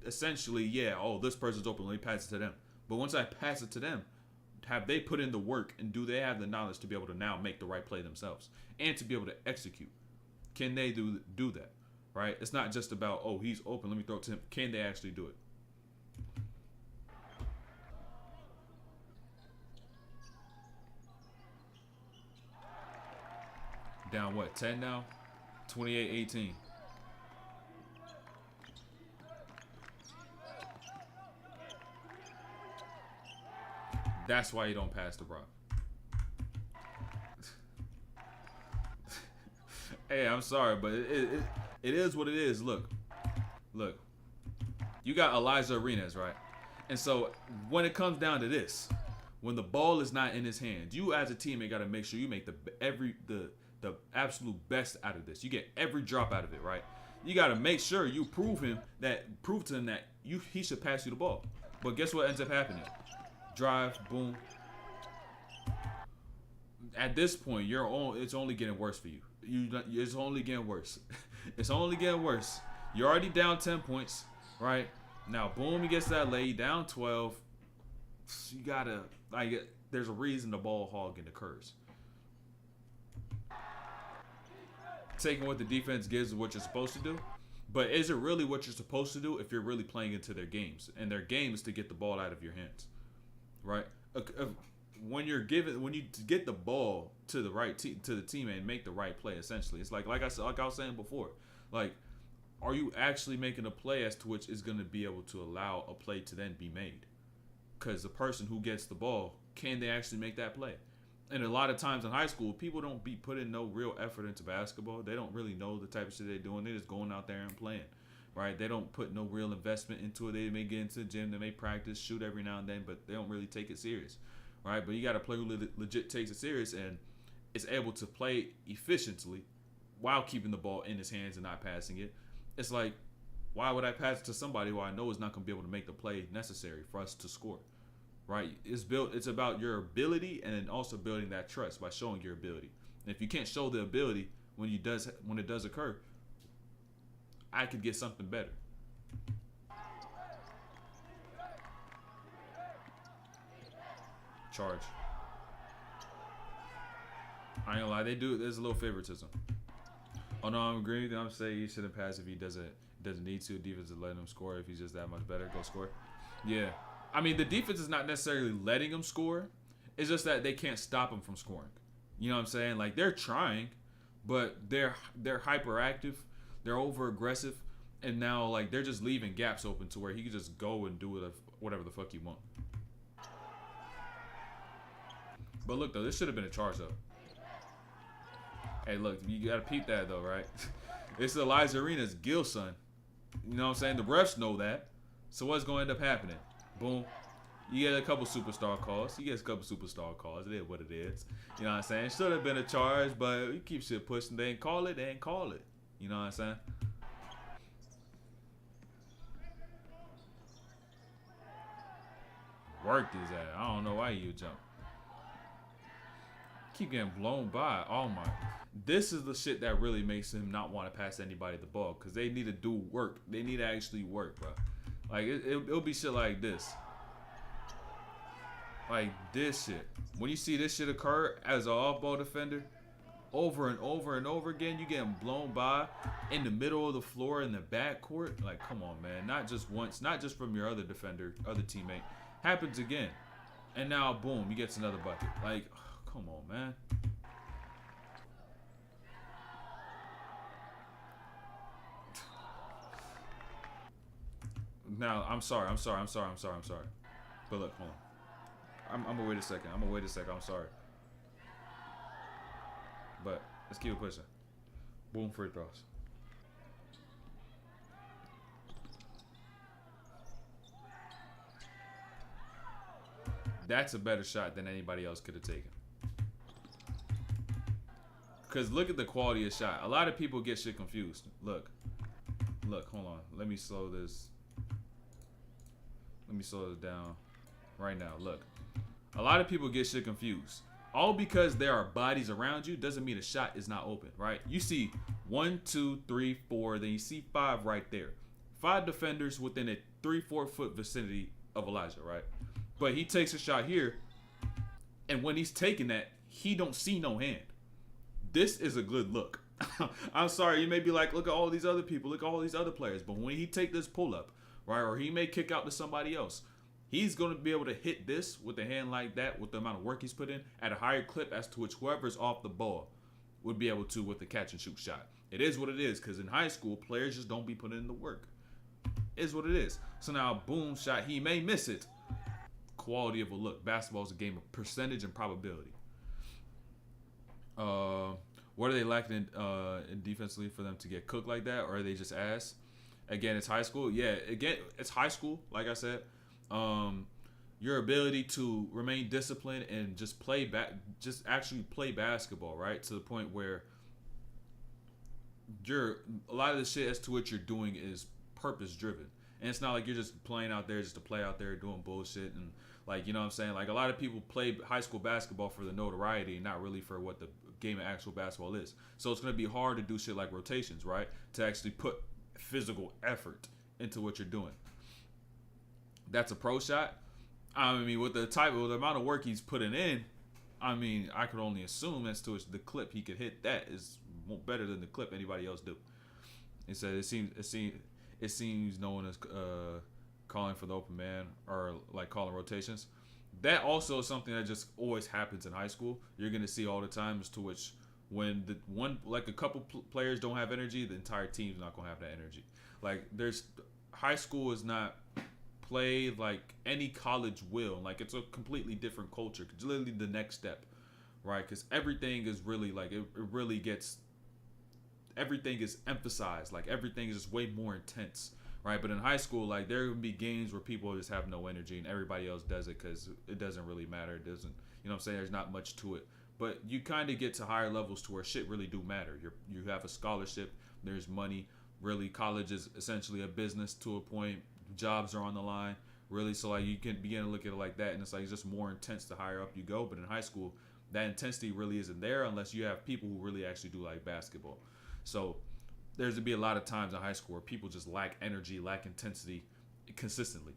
Essentially, yeah, oh, this person's open, let me pass it to them. But once I pass it to them, have they put in the work, and do they have the knowledge to be able to now make the right play themselves and to be able to execute? Can they do that? Right? It's not just about, oh, he's open, let me throw it to him. Can they actually do it? Down what? 10 now? 28-18. That's why you don't pass the rock. Hey, I'm sorry, but it is what it is. Look. You got Alijah Arenas, right? And so when it comes down to this, when the ball is not in his hands, you as a teammate got to make sure you make the absolute best out of this. You get every drop out of it, right? You got to make sure you prove to him that he should pass you the ball. But guess what ends up happening? Drive, boom. At this point, it's only getting worse for you. It's only getting worse. It's only getting worse. You're already down 10 points, right? Now, boom, he gets that lay, down 12. You gotta, there's a reason the ball hogging occurs. Taking what the defense gives is what you're supposed to do. But is it really what you're supposed to do if you're really playing into their games? And their game is to get the ball out of your hands. Right? When you get the ball to the right to the teammate and make the right play, essentially, it's like I was saying before, like, are you actually making a play as to which is going to be able to allow a play to then be made? Because the person who gets the ball, can they actually make that play? And a lot of times in high school, people don't be putting no real effort into basketball. They don't really know the type of shit they're doing. They're just going out there and playing. Right? They don't put no real investment into it. They may get into the gym, they may practice, shoot every now and then, but they don't really take it serious. Right? But you got a player who legit takes it serious and is able to play efficiently while keeping the ball in his hands and not passing it. It's like, why would I pass it to somebody who I know is not going to be able to make the play necessary for us to score? Right? It's about your ability and then also building that trust by showing your ability. And if you can't show the ability when it does occur, I could get something better. Charge. I ain't gonna lie, there's a little favoritism. Oh no, I'm agreeing with you. I'm saying he shouldn't pass if he doesn't need to. Defense is letting him score. If he's just that much better, go score. Yeah. I mean, the defense is not necessarily letting him score. It's just that they can't stop him from scoring. You know what I'm saying? Like, they're trying, but they're hyperactive. They're over aggressive, and now like they're just leaving gaps open to where he can just go and do whatever the fuck he want. But look though, this should have been a charge though. Hey, look, you gotta peep that though, right? It's Alijah Arenas' Gil son. You know what I'm saying? The refs know that. So what's going to end up happening? Boom. You get a couple superstar calls. It is what it is. You know what I'm saying? Should have been a charge, but you keep shit pushing. They ain't call it. You know what I'm saying? Worked his ass. I don't know why you jump. Keep getting blown by. Oh my. This is the shit that really makes him not want to pass anybody the ball, because they need to do work. They need to actually work, bro. Like, it'll be shit like this. Like this shit. When you see this shit occur as an off-ball defender, over and over and over again, you getting blown by in the middle of the floor in the backcourt. Like, come on, man. Not just once, not just from your other defender, other teammate. Happens again. And now, boom, he gets another bucket. Like, oh, come on, man. Now, I'm sorry. But look, hold on. I'm gonna wait a second. I'm sorry. But let's keep it pushing. Boom, free throws. That's a better shot than anybody else could have taken. Because look at the quality of shot. A lot of people get shit confused. Look, hold on. Let me slow this down right now. Look. A lot of people get shit confused. All because there are bodies around you doesn't mean a shot is not open, right? You see 1, 2, 3, 4, then you see 5 right there. 5 defenders within a 3-4 foot vicinity of Alijah, right? But he takes a shot here, And when he's taking that, he don't see no hand. This is a good look. I'm sorry, you may be like, look at all these other people, look at all these other players. But when he take this pull up, right, or he may kick out to somebody else, he's going to be able to hit this with a hand like that, with the amount of work he's put in, at a higher clip as to which whoever's off the ball would be able to with the catch and shoot shot. It is what it is, because in high school, players just don't be putting in the work. It is what it is. So now, boom shot, he may miss it. Quality of a look. Basketball is a game of percentage and probability. What are they lacking in defensively for them to get cooked like that, or are they just ass? Again, it's high school. Yeah, again, it's high school. Like I said, your ability to remain disciplined and just actually play basketball, right, to the point where a lot of the shit as to what you're doing is purpose driven, and it's not like you're just playing out there just to play out there doing bullshit and like, you know what I'm saying? Like, a lot of people play high school basketball for the notoriety and not really for what the game of actual basketball is. So it's going to be hard to do shit like rotations, right? To actually put physical effort into what you're doing. That's a pro shot. I mean, with the amount of work he's putting in, I mean, I could only assume as to the clip he could hit that is better than the clip anybody else do. He said it seems no one is calling for the open man or like calling rotations. That also is something that just always happens in high school. You're gonna see all the time, as to which when a couple players don't have energy, the entire team's not gonna have that energy. Like, high school is not played like any college will. Like, it's a completely different culture. It's literally the next step, right? Because everything is really like everything is emphasized. Like, everything is just way more intense. Right, but in high school, like, there would be games where people just have no energy and everybody else does it because it doesn't really matter. It doesn't, you know what I'm saying? There's not much to it. But you kind of get to higher levels to where shit really do matter. You have a scholarship. There's money. Really, college is essentially a business to a point. Jobs are on the line. Really, so like, you can begin to look at it like that, and it's like, it's just more intense the higher up you go. But in high school, that intensity really isn't there unless you have people who really actually do like basketball. So there's to be a lot of times in high school where people just lack energy, lack intensity consistently.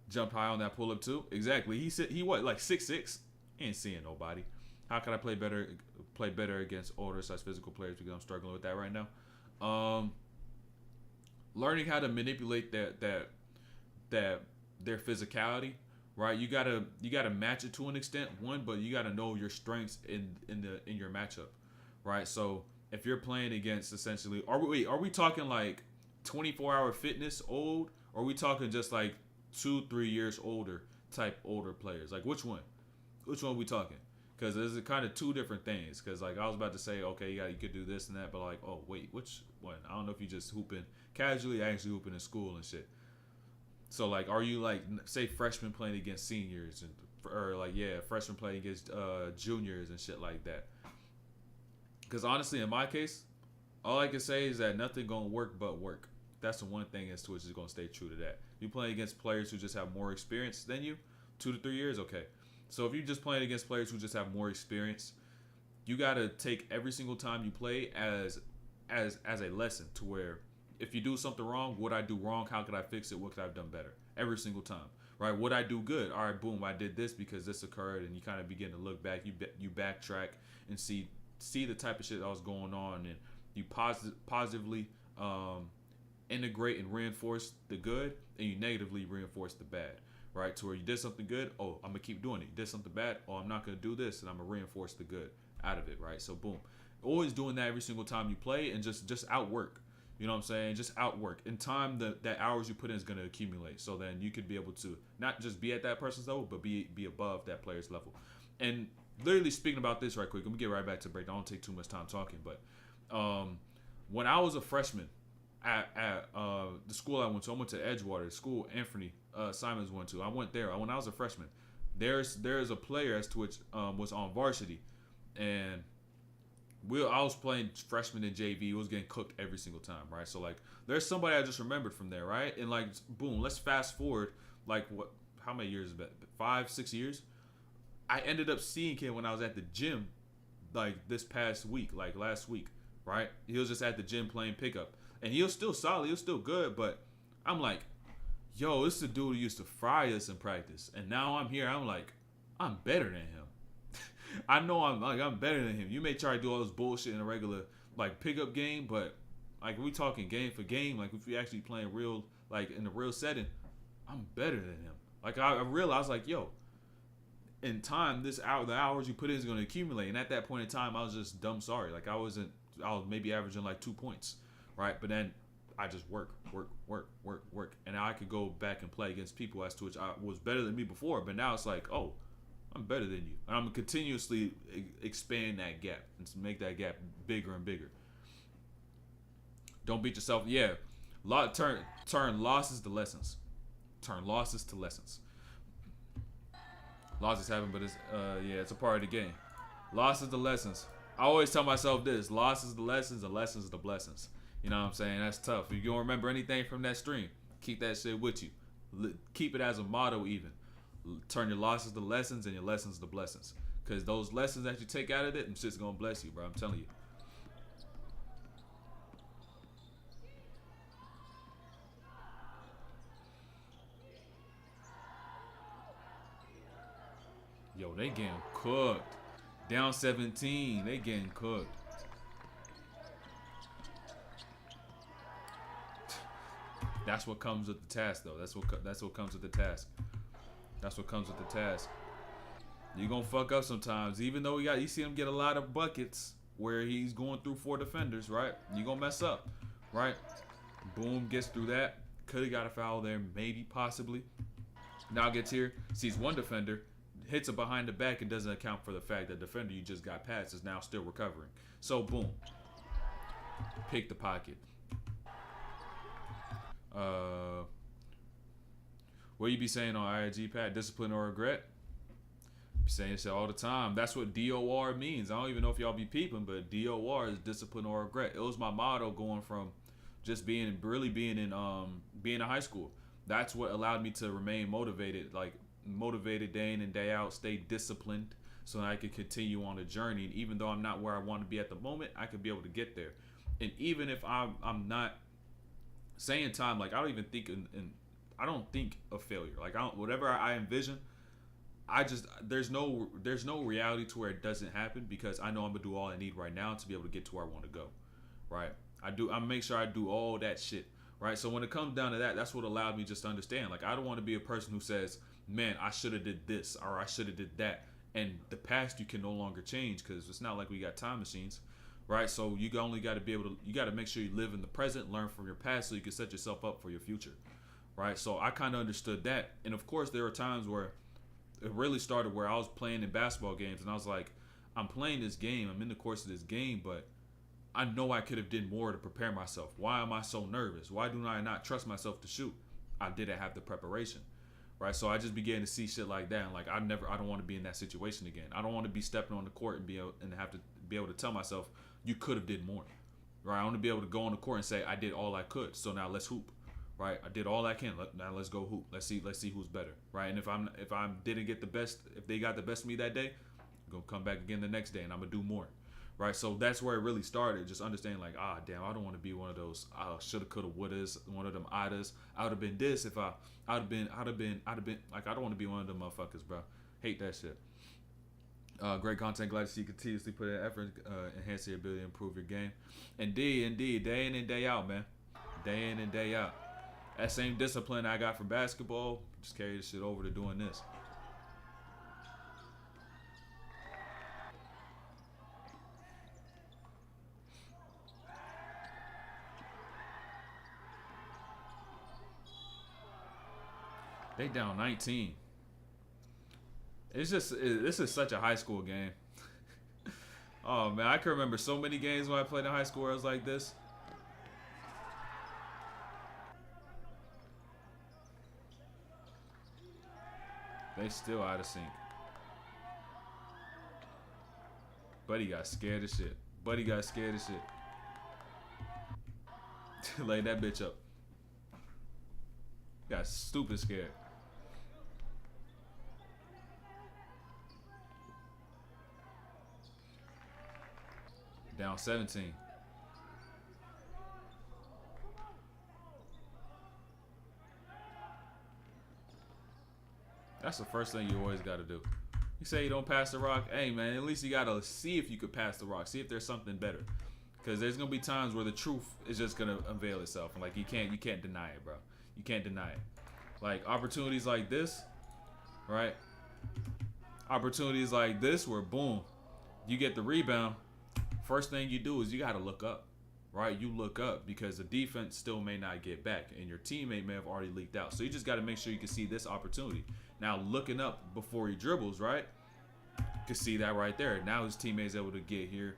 Jumped high on that pull up too. Exactly. He said he what, like 6'6"? He ain't seeing nobody. How can I play better against older such physical players, because I'm struggling with that right now. Learning how to manipulate their physicality, right? You gotta match it to an extent, but you gotta know your strengths in your matchup. Right, so if you're playing against essentially, are we talking like 24-hour fitness old, or are we talking just like 2-3 years older players? Like, which one are we talking? Because there's kind of two different things. Because like, I was about to say, okay, you could do this and that, but like, oh wait, which one? I don't know if you just hooping casually, actually hooping in school and shit. So like, are you like, say, freshmen playing against seniors, or like, yeah, freshmen playing against juniors and shit like that? Because honestly, in my case, all I can say is that nothing gonna work but work. That's the one thing as to which is gonna stay true to that. You playing against players who just have more experience than you, 2 to 3 years, okay. So if you're just playing against players who just have more experience, you gotta take every single time you play as a lesson, to where if you do something wrong, what I do wrong, how could I fix it, what could I have done better? Every single time, right? What I do good, all right, boom, I did this because this occurred, and you kind of begin to look back, you backtrack and see the type of shit that was going on, and you positively integrate and reinforce the good, and you negatively reinforce the bad, right? To where you did something good, oh, I'm gonna keep doing it. You did something bad, oh, I'm not gonna do this, and I'm gonna reinforce the good out of it, right? So boom, always doing that every single time you play, and just outwork. You know what I'm saying? Just outwork. In time, that hours you put in is gonna accumulate. So then you could be able to not just be at that person's level, but be above that player's level. And literally speaking about this right quick, let me get right back to the break. I don't take too much time talking, but when I was a freshman at the school I went to to Edgewater, the school Anthony Simons went to. I went there when I was a freshman. There's a player as to which was on varsity, and I was playing freshman in JV. It was getting cooked every single time, right? So like, there's somebody I just remembered from there, right? And like, boom, let's fast forward like how many years is that? 5-6 years. I ended up seeing him when I was at the gym, like this past week, like last week, right? He was just at the gym playing pickup, and he was still solid, he was still good, but I'm like, yo, this is the dude who used to fry us in practice, and now I'm here. I'm like, I'm better than him. I know I'm better than him. You may try to do all this bullshit in a regular like pickup game, but like we talking game for game, like if we actually playing real, like in a real setting, I'm better than him. Like I realized, like, yo, in time, the hours you put in is going to accumulate, and at that point in time, I was just dumb sorry. Like I was maybe averaging like 2 points, right? But then I just work, and now I could go back and play against people as to which I was better than me before. But now it's like, oh, I'm better than you, and I'm gonna continuously expand that gap and make that gap bigger and bigger. Don't beat yourself. Yeah, turn losses to lessons. Turn losses to lessons. Losses happen, but it's a part of the game. Losses to lessons. I always tell myself this: losses to lessons, and lessons to blessings. You know what I'm saying? That's tough. If you don't remember anything from that stream, keep that shit with you. Keep it as a motto even. Turn your losses to lessons and your lessons to blessings. Because those lessons that you take out of it, them shit's going to bless you, bro. I'm telling you. Yo, they getting cooked. Down 17. They getting cooked. That's what comes with the task, though. That's what comes with the task. That's what comes with the task. You're going to fuck up sometimes. Even though you see him get a lot of buckets where he's going through 4 defenders, right? You're going to mess up, right? Boom, gets through that. Could have got a foul there, maybe, possibly. Now gets here, sees 1 defender, hits it behind the back, and doesn't account for the fact that the defender you just got past is now still recovering. So, boom. Pick the pocket. What you be saying on IG, Pat? Discipline or regret? Be saying shit all the time. That's what DOR means. I don't even know if y'all be peeping, but DOR is discipline or regret. It was my motto going from just being in high school. That's what allowed me to remain motivated, day in and day out, stay disciplined, so that I could continue on the journey. And even though I'm not where I want to be at the moment, I could be able to get there. And even if I'm not saying time, like I don't even think I don't think of failure. Like whatever I envision, there's no reality to where it doesn't happen, because I know I'm gonna do all I need right now to be able to get to where I want to go, right? I make sure I do all that shit, right? So when it comes down to that, that's what allowed me just to understand. Like I don't want to be a person who says, man, I should have did this or I should have did that, and the past you can no longer change, because it's not like we got time machines, right? So you only got to be able to, you got to make sure you live in the present, learn from your past, so you can set yourself up for your future. Right, so I kind of understood that. And of course, there were times where it really started where I was playing in basketball games, and I was like, I'm playing this game, I'm in the course of this game, but I know I could have did more to prepare myself. Why am I so nervous? Why do I not trust myself to shoot? I didn't have the preparation, right? So I just began to see shit like that, and like I don't want to be in that situation again. I don't want to be stepping on the court and have to be able to tell myself, you could have did more, right? I want to be able to go on the court and say, I did all I could, so now let's hoop. Right, I did all I can. Now let's go hoop. Let's see who's better. Right, and if I didn't get the best, if they got the best of me that day, I'm gonna come back again the next day and I'm gonna do more. Right, so that's where it really started. Just understanding, like, damn, I don't want to be one of those shoulda, coulda, wouldas, one of them others. I would have been this if I'd have been like, I don't want to be one of them motherfuckers, bro. Hate that shit. Great content. Glad to see you continuously put in effort, enhance your ability to improve your game. Indeed, day in and day out, man. Day in and day out. That same discipline I got from basketball, just carry this shit over to doing this. They down 19. This is such a high school game. Oh man, I can remember so many games when I played in high school where it was like this. They still out of sync. Buddy got scared as shit. Laid that bitch up. Got stupid scared. Down 17. That's the first thing you always got to do. You say you don't pass the rock. Hey, man, at least you got to see if you could pass the rock. See if there's something better. Because there's going to be times where the truth is just going to unveil itself. And, like, you can't deny it, bro. You can't deny it. Like, opportunities like this, right? Opportunities like this where, boom, you get the rebound. First thing you do is you got to look up, right? You look up because the defense still may not get back. And your teammate may have already leaked out. So you just got to make sure you can see this opportunity. Now, looking up before he dribbles, right? You can see that right there. Now his teammate's able to get here.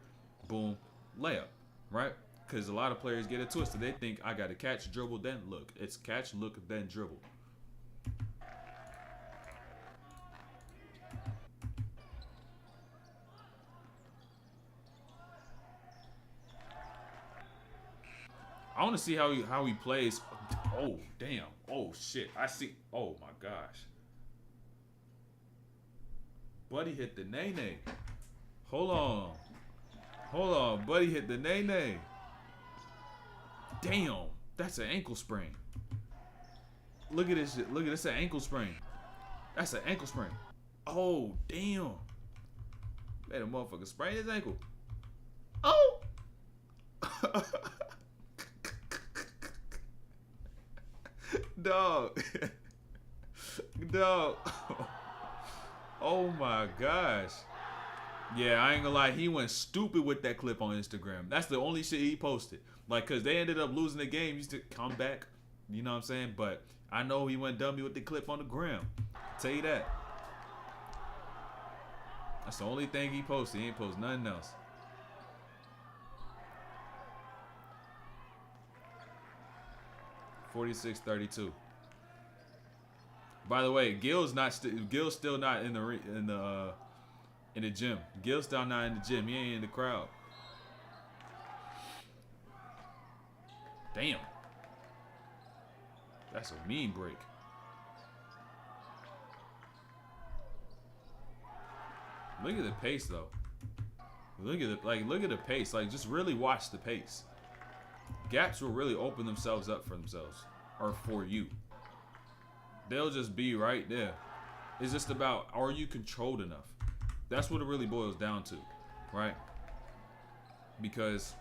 Boom. Layup, right? Because a lot of players get it twisted. They think I got to catch, dribble, then look. It's catch, look, then dribble. I want to see how he plays. Oh, damn. Oh, shit. I see. Oh, my gosh. Buddy hit the nay-nay. Hold on. Hold on. Buddy hit the nay-nay. Damn. That's an ankle sprain. Look at this shit. Look at this. An ankle sprain. That's an ankle sprain. Oh, damn. Made a motherfucker sprain his ankle. Oh. Dog. Dog. Oh my gosh. Yeah, I ain't gonna lie. He went stupid with that clip on Instagram. That's the only shit he posted. Like, cause they ended up losing the game. He used to come back. You know what I'm saying? But I know he went dummy with the clip on the gram. I'll tell you that. That's the only thing he posted. He ain't post nothing else. (46-32). By the way, Gil's still not in the gym. Gil's still not in the gym. He ain't in the crowd. Damn. That's a mean break. Look at the pace though. Look at the pace. Like, just really watch the pace. Gaps will really open themselves up for themselves or for you. They'll just be right there. It's just about, are you controlled enough? That's what it really boils down to, right? Because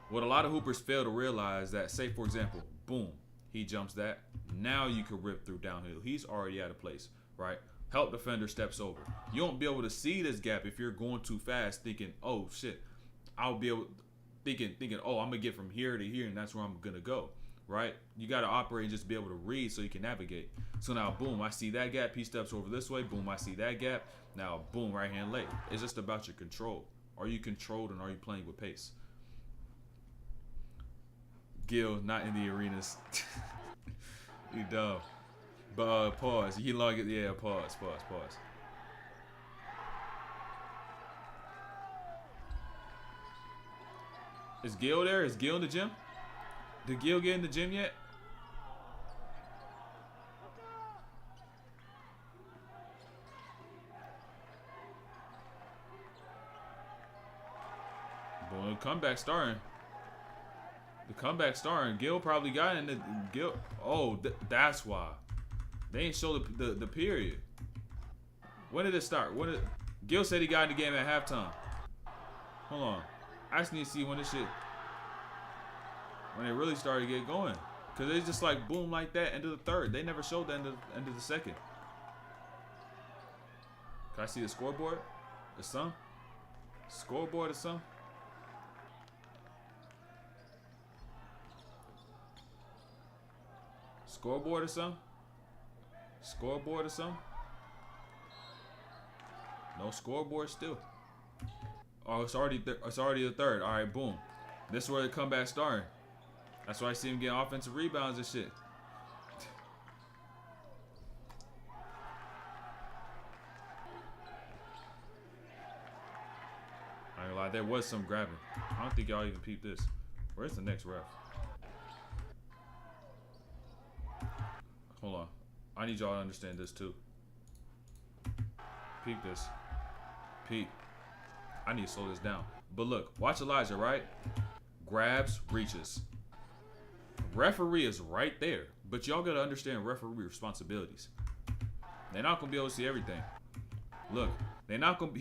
what a lot of hoopers fail to realize that, say for example, boom, he jumps that. Now you can rip through downhill. He's already out of place, right? Help defender steps over. You won't be able to see this gap if you're going too fast, thinking, oh shit, I'll be able, thinking, oh, I'm gonna get from here to here, and that's where I'm gonna go, right? You gotta operate and just be able to read so you can navigate. So now, boom, I see that gap. He steps over this way. Boom, I see that gap. Now, boom, right hand lay. It's just about your control. Are you controlled and are you playing with pace? Gil, not in the arenas. You dumb. But pause. He log it. Yeah, pause. Is Gil there? Is Gil in the gym? Did Gil get in the gym yet? Boy, the comeback starting. The comeback starting. Gil probably got in the Gil. Oh, that's why. They ain't show the period. When did it start? Gil said he got in the game at halftime. Hold on. I just need to see when this shit, when it really started to get going. Because it's just like boom like that, end of the third. They never showed the end of the second. Can I see the scoreboard? The sum? Scoreboard or something? Scoreboard or something? Scoreboard or something? No scoreboard still. Oh, it's already the third. All right, boom. This is where the comeback starting. That's why I see him getting offensive rebounds and shit. I ain't gonna lie, there was some grabbing. I don't think y'all even peeped this. Where's the next ref? Hold on. I need y'all to understand this too. Peep this. Peep. I need to slow this down. But look, watch Elijah, right? Grabs, reaches. Referee is right there. But y'all gotta understand referee responsibilities. They're not gonna be able to see everything. Look, he's not gonna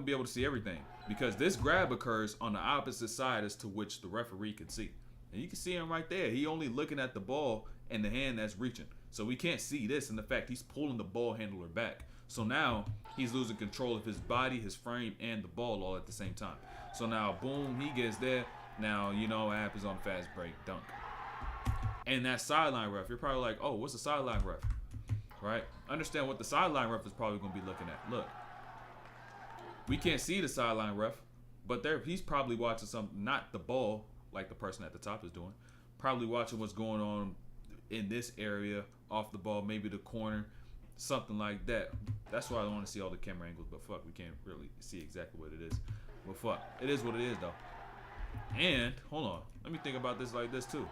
be able to see everything because this grab occurs on the opposite side as to which the referee can see. And you can see him right there. He only looking at the ball and the hand that's reaching. So we can't see this. And the fact he's pulling the ball handler back. So now he's losing control of his body, his frame, and the ball all at the same time. So now, boom, he gets there. Now, you know what happens on fast break, dunk. And that sideline ref, you're probably like, oh, what's the sideline ref? Right? Understand what the sideline ref is probably going to be looking at. Look, we can't see the sideline ref, but he's probably watching something, not the ball, like the person at the top is doing. Probably watching what's going on in this area, off the ball, maybe the corner, something like that. That's why I don't want to see all the camera angles, but fuck, we can't really see exactly what it is. But fuck, it is what it is, though. And, hold on, let me think about this like this, too.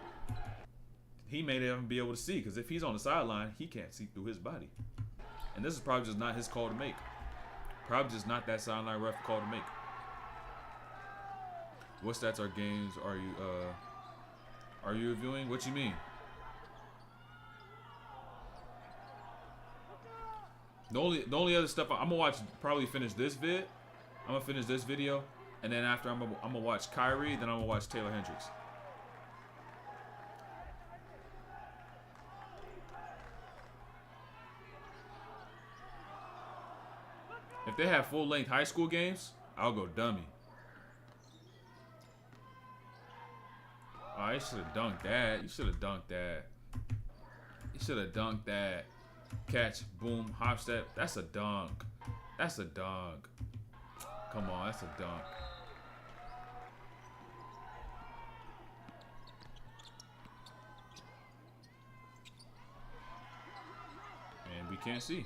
He may never be able to see, because if he's on the sideline, he can't see through his body. And this is probably just not his call to make. Probably just not that sideline ref call to make. What stats are games are you reviewing? What you mean? The only other stuff I'm gonna watch, probably finish this vid. I'm gonna finish this video, and then after I'm gonna watch Kyrie, then I'm gonna watch Taylor Hendricks. If they have full-length high school games, I'll go dummy. Oh, you should have dunked that. You should have dunked that. You should have dunked that. Catch, boom, hop step. That's a dunk. That's a dunk. Come on, that's a dunk. And we can't see.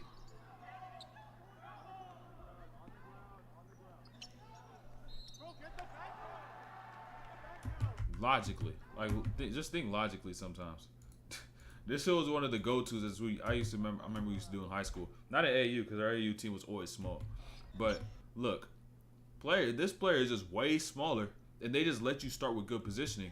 Logically, like just think logically sometimes. This show is one of the go-tos as I remember we used to do in high school. Not at AAU because our AAU team was always small. But look, this player is just way smaller, and they just let you start with good positioning.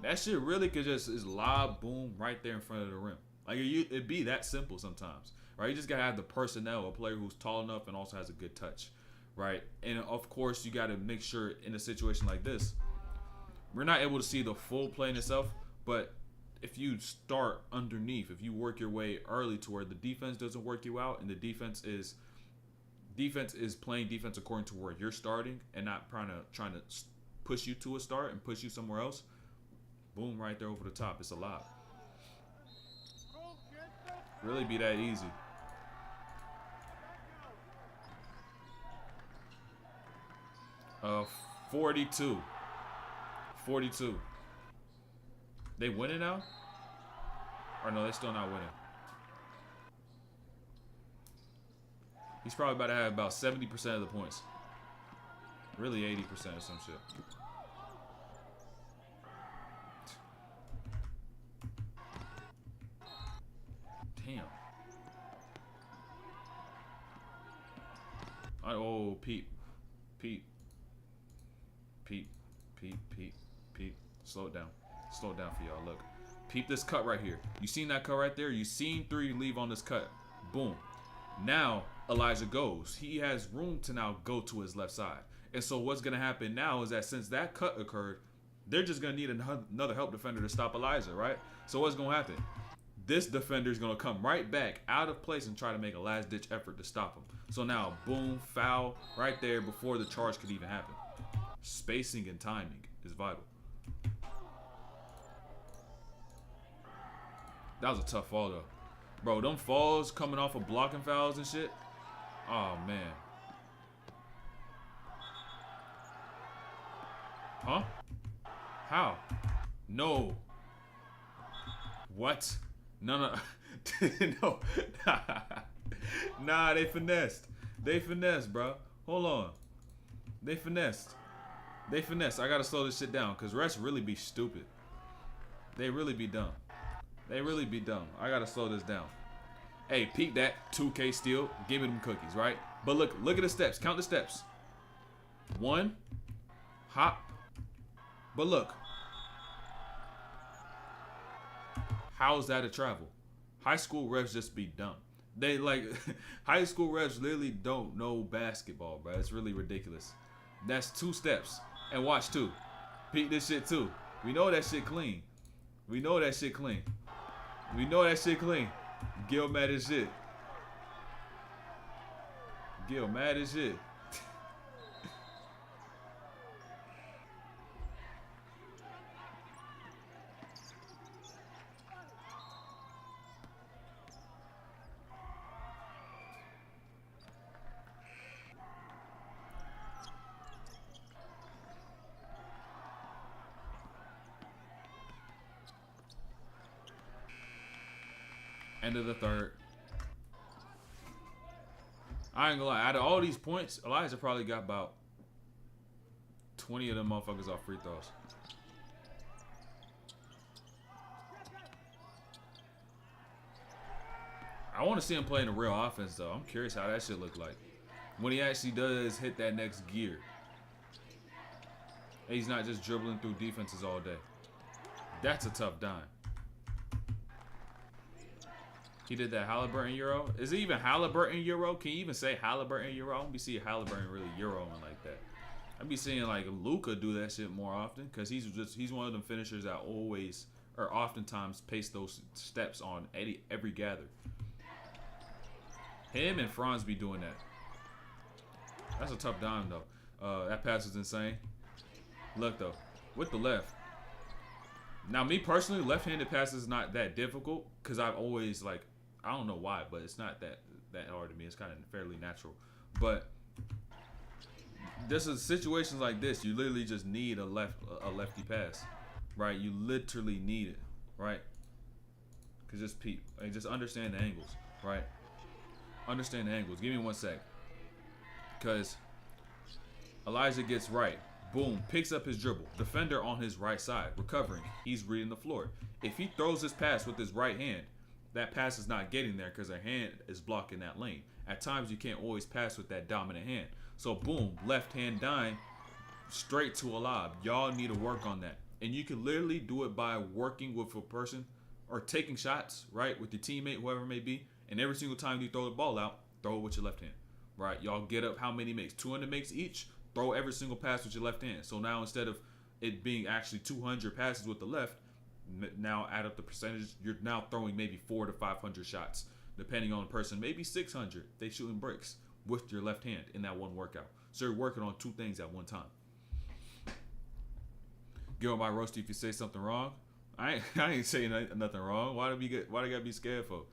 That shit really could just is lob, boom, right there in front of the rim. Like it'd be that simple sometimes, right? You just gotta have the personnel, a player who's tall enough and also has a good touch, right? And of course, you gotta make sure in a situation like this, we're not able to see the full play in itself, but if you start underneath, if you work your way early to where the defense doesn't work you out, and the defense is playing defense according to where you're starting and not trying to push you to a start and push you somewhere else, boom, right there over the top. It's a lot. Really be that easy. Uh, 42. They winning now? Or no, they still not winning. He's probably about to have about 70% of the points. Really 80% or some shit. Damn. Oh, Pete. Slow it down. Slow it down for y'all. Look. Peep this cut right here. You seen that cut right there? You seen 3 leave on this cut. Boom. Now, Alijah goes. He has room to now go to his left side. And so what's going to happen now is that since that cut occurred, they're just going to need another help defender to stop Alijah, right? So what's going to happen? This defender is going to come right back out of place and try to make a last-ditch effort to stop him. So now, boom, foul right there before the charge could even happen. Spacing and timing is vital. That was a tough fall, though. Bro, them falls coming off of blocking fouls and shit. Oh, man. Huh? How? No. What? No. No. Nah, they finessed. They finessed, bro. Hold on. They finessed. I gotta slow this shit down, because refs really be stupid. They really be dumb. I gotta slow this down. Hey, peek that 2K steal. Give me them cookies, right? But look at the steps. Count the steps. 1, hop. But look. How is that a travel? High school refs just be dumb. They like high school refs literally don't know basketball, bro. It's really ridiculous. That's 2 steps. And watch 2. Peek this shit too. We know that shit clean. We know that shit clean. We know that shit clean. Gil mad as shit. Gil mad as shit. End of the third. I ain't gonna lie. Out of all these points, Elijah probably got about 20 of them motherfuckers off free throws. I want to see him playing a real offense, though. I'm curious how that shit look like when he actually does hit that next gear. And he's not just dribbling through defenses all day. That's a tough dime. He did that Halliburton Euro. Is it even Halliburton Euro? Can you even say Halliburton Euro? I don't be seeing Halliburton really Euroing like that. I be seeing like Luka do that shit more often because he's one of them finishers that always or oftentimes pace those steps on every gather. Him and Franz be doing that. That's a tough dime though. That pass was insane. Look though, with the left. Now me personally, left-handed passes is not that difficult because I've always like. I don't know why, but it's not that hard to me. It's kind of fairly natural. But this is situations like this. You literally just need a lefty pass, right? You literally need it, right? Cause just understand the angles, right? Understand the angles. Give me 1 sec. Cause Elijah gets right. Boom, picks up his dribble. Defender on his right side, recovering. He's reading the floor. If he throws his pass with his right hand, that pass is not getting there because their hand is blocking that lane. At times, you can't always pass with that dominant hand. So, boom, left hand dime, straight to a lob. Y'all need to work on that. And you can literally do it by working with a person or taking shots, right, with your teammate, whoever it may be. And every single time you throw the ball out, throw it with your left hand, right? Y'all get up how many makes? 200 makes each. Throw every single pass with your left hand. So now instead of it being actually 200 passes with the left, now add up the percentage. You're now throwing maybe 400 to 500 shots, depending on the person. Maybe 600. They shooting bricks with your left hand in that one workout. So you're working on 2 things at one time. Get on my roasty if you say something wrong. I ain't saying nothing wrong. Why do I gotta be scared for?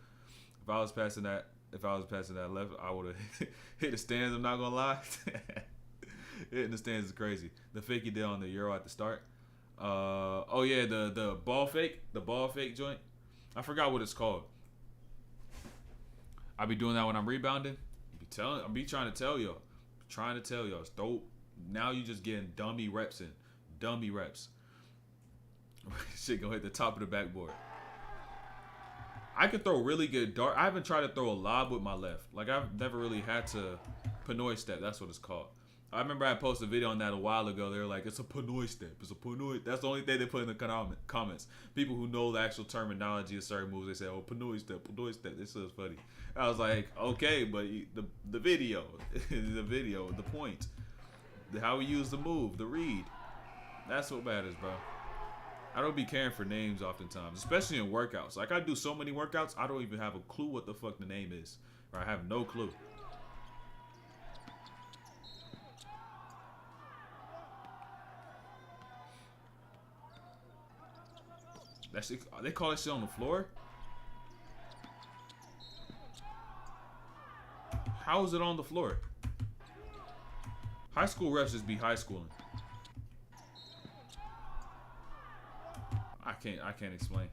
If I was passing that left, I would have hit the stands. I'm not gonna lie. Hitting the stands is crazy. The fake he did on the Euro at the start. Oh yeah, the ball fake joint. I forgot what it's called. I be doing that when I'm rebounding. I be trying to tell y'all. It's dope. Now you just getting dummy reps in. Dummy reps. Shit gonna hit the top of the backboard. I can throw really good dart. I haven't tried to throw a lob with my left. Like I've never really had to Pinoy step. That's what it's called. I remember I posted a video on that a while ago. They were like, it's a Pinoy step. It's a Pinoy. That's the only thing they put in the comments. People who know the actual terminology of certain moves, they say, oh, Pinoy step, Pinoy step. This is funny. I was like, okay, but the video, the point, how we use the move, the read. That's what matters, bro. I don't be caring for names oftentimes, especially in workouts. Like I do so many workouts, I don't even have a clue what the fuck the name is. Or I have no clue. They call that shit on the floor? How is it on the floor? High school refs just be high schooling. I can't explain.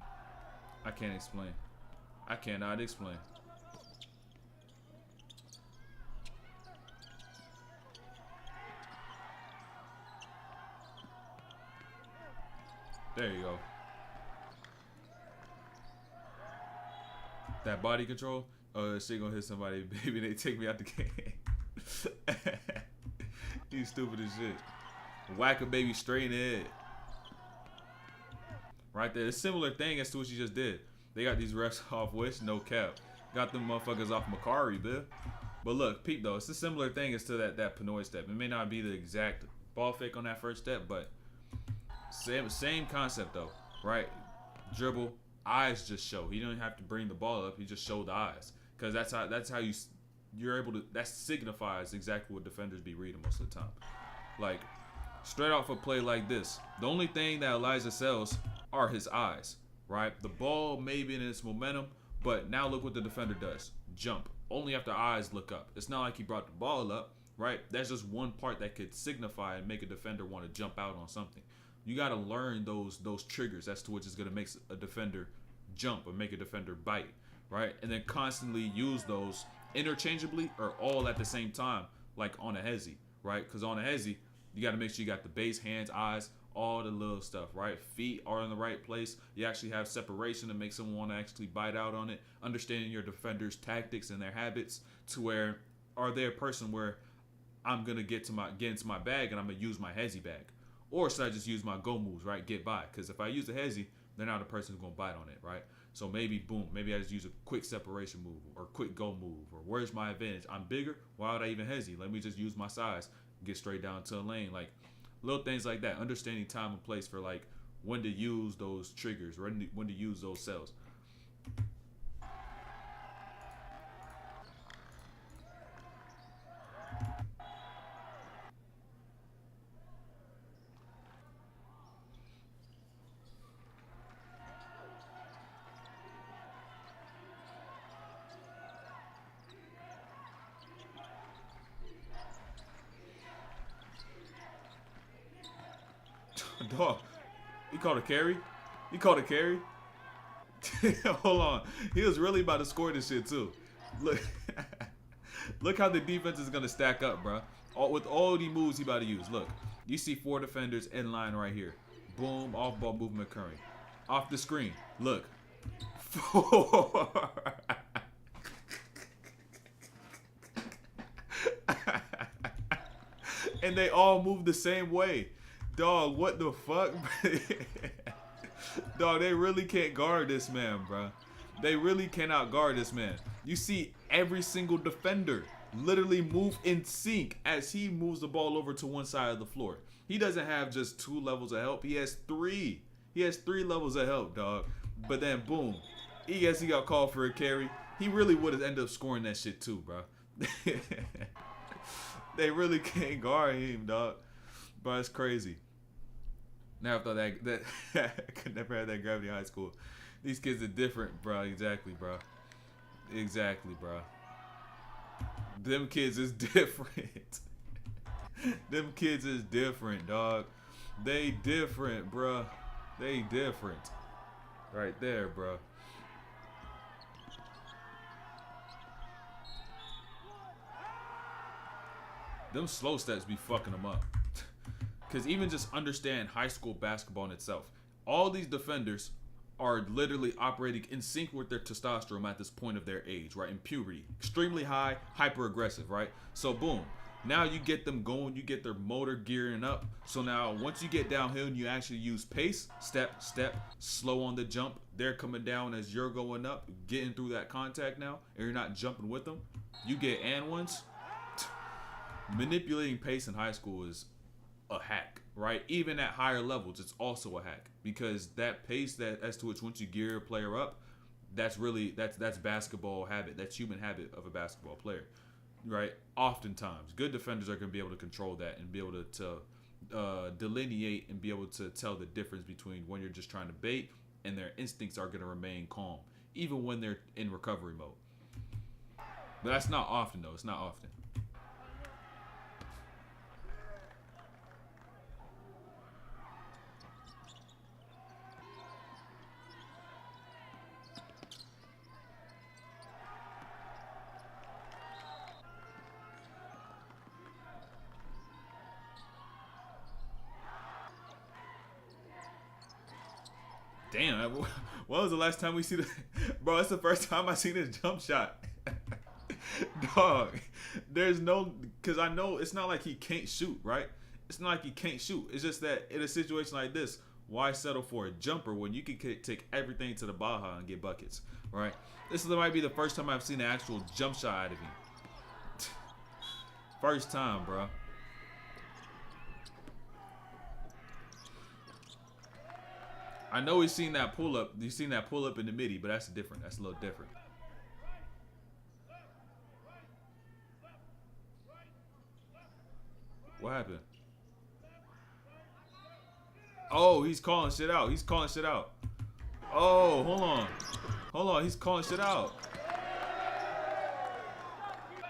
I cannot explain. There you go. That body control. Oh, that shit gonna hit somebody. Baby, they take me out the game. You stupid as shit. Whack a baby straight in the head. Right there. It's a similar thing as to what you just did. They got these refs off which, no cap. Got them motherfuckers off Macari, bitch. But look, peep though, it's a similar thing as to that Pinoy step. It may not be the exact ball fake on that first step, but same concept though, right? Dribble, eyes just show. He don't have to bring the ball up. He just show the eyes, because that's how you're able to. That signifies exactly what defenders be reading most of the time. Like straight off a play like this, the only thing that Alijah sells are his eyes, right? The ball may be in its momentum, but now look what the defender does. Jump. Only after eyes look up. It's not like he brought the ball up, right? That's just one part that could signify and make a defender want to jump out on something. You got to learn those triggers as to which is going to make a defender jump or make a defender bite, right? And then constantly use those interchangeably or all at the same time, like on a hezzy, right? Because on a hezzy, you got to make sure you got the base, hands, eyes, all the little stuff, right? Feet are in the right place. You actually have separation to make someone want to actually bite out on it. Understanding your defender's tactics and their habits, to where are they a person where I'm gonna get into my bag and I'm gonna use my hezzy bag, or should I just use my go moves, right? Get by. Because if I use a hezzy, they're not the person who's gonna bite on it, right? So maybe boom, maybe I just use a quick separation move or quick go move, or where's my advantage? I'm bigger. Why would I even hezzy? Let me just use my size, get straight down to a lane, like. Little things like that. Understanding time and place for like when to use those triggers, when to use those cells. Dog, he called a carry? He called a carry? Hold on. He was really about to score this shit too. Look, look how the defense is gonna stack up, bro. With all the moves he about to use. Look, you see 4 defenders in line right here. Boom, off ball movement occurring. Off the screen. Look. 4. And they all move the same way. Dog, what the fuck? Dog, they really can't guard this man, bro. They really cannot guard this man. You see every single defender literally move in sync as he moves the ball over to one side of the floor. He doesn't have just 2 levels of help. He has 3. He has 3 levels of help, dog. But then, boom. He got called for a carry. He really would have ended up scoring that shit too, bro. They really can't guard him, dog. But it's crazy. Never thought that I could never have that gravity in high school. These kids are different, bro. Exactly, bro. Exactly, bro. Them kids is different. Them kids is different, dog. They different, bro. They different. Right there, bro. Them slow steps be fucking them up. Because even just understand high school basketball in itself. All these defenders are literally operating in sync with their testosterone at this point of their age, right? In puberty. Extremely high, hyper aggressive, right? So boom. Now you get them going, you get their motor gearing up. So now once you get downhill and you actually use pace, step, slow on the jump. They're coming down as you're going up, getting through that contact now, and you're not jumping with them. You get and ones. Manipulating pace in high school is a hack, right? Even at higher levels, it's also a hack, because that pace that as to which once you gear a player up, that's basketball habit. That's human habit of a basketball player, right? Oftentimes, good defenders are going to be able to control that and be able to delineate and be able to tell the difference between when you're just trying to bait and their instincts are going to remain calm, even when they're in recovery mode. But that's not often, though. It's not often. Damn, when was the last time we see the... Bro, it's the first time I seen this jump shot. Dog, there's no... Because I know it's not like he can't shoot, right? It's not like he can't shoot. It's just that in a situation like this, why settle for a jumper when you can take everything to the Baja and get buckets? right? This might be the first time I've seen an actual jump shot out of him. First time, bro. I know he's seen that pull up. He's seen that pull up in the midi, but that's different. That's a little different. What happened? Oh, he's calling shit out. He's calling shit out. Oh, hold on. Hold on. He's calling shit out.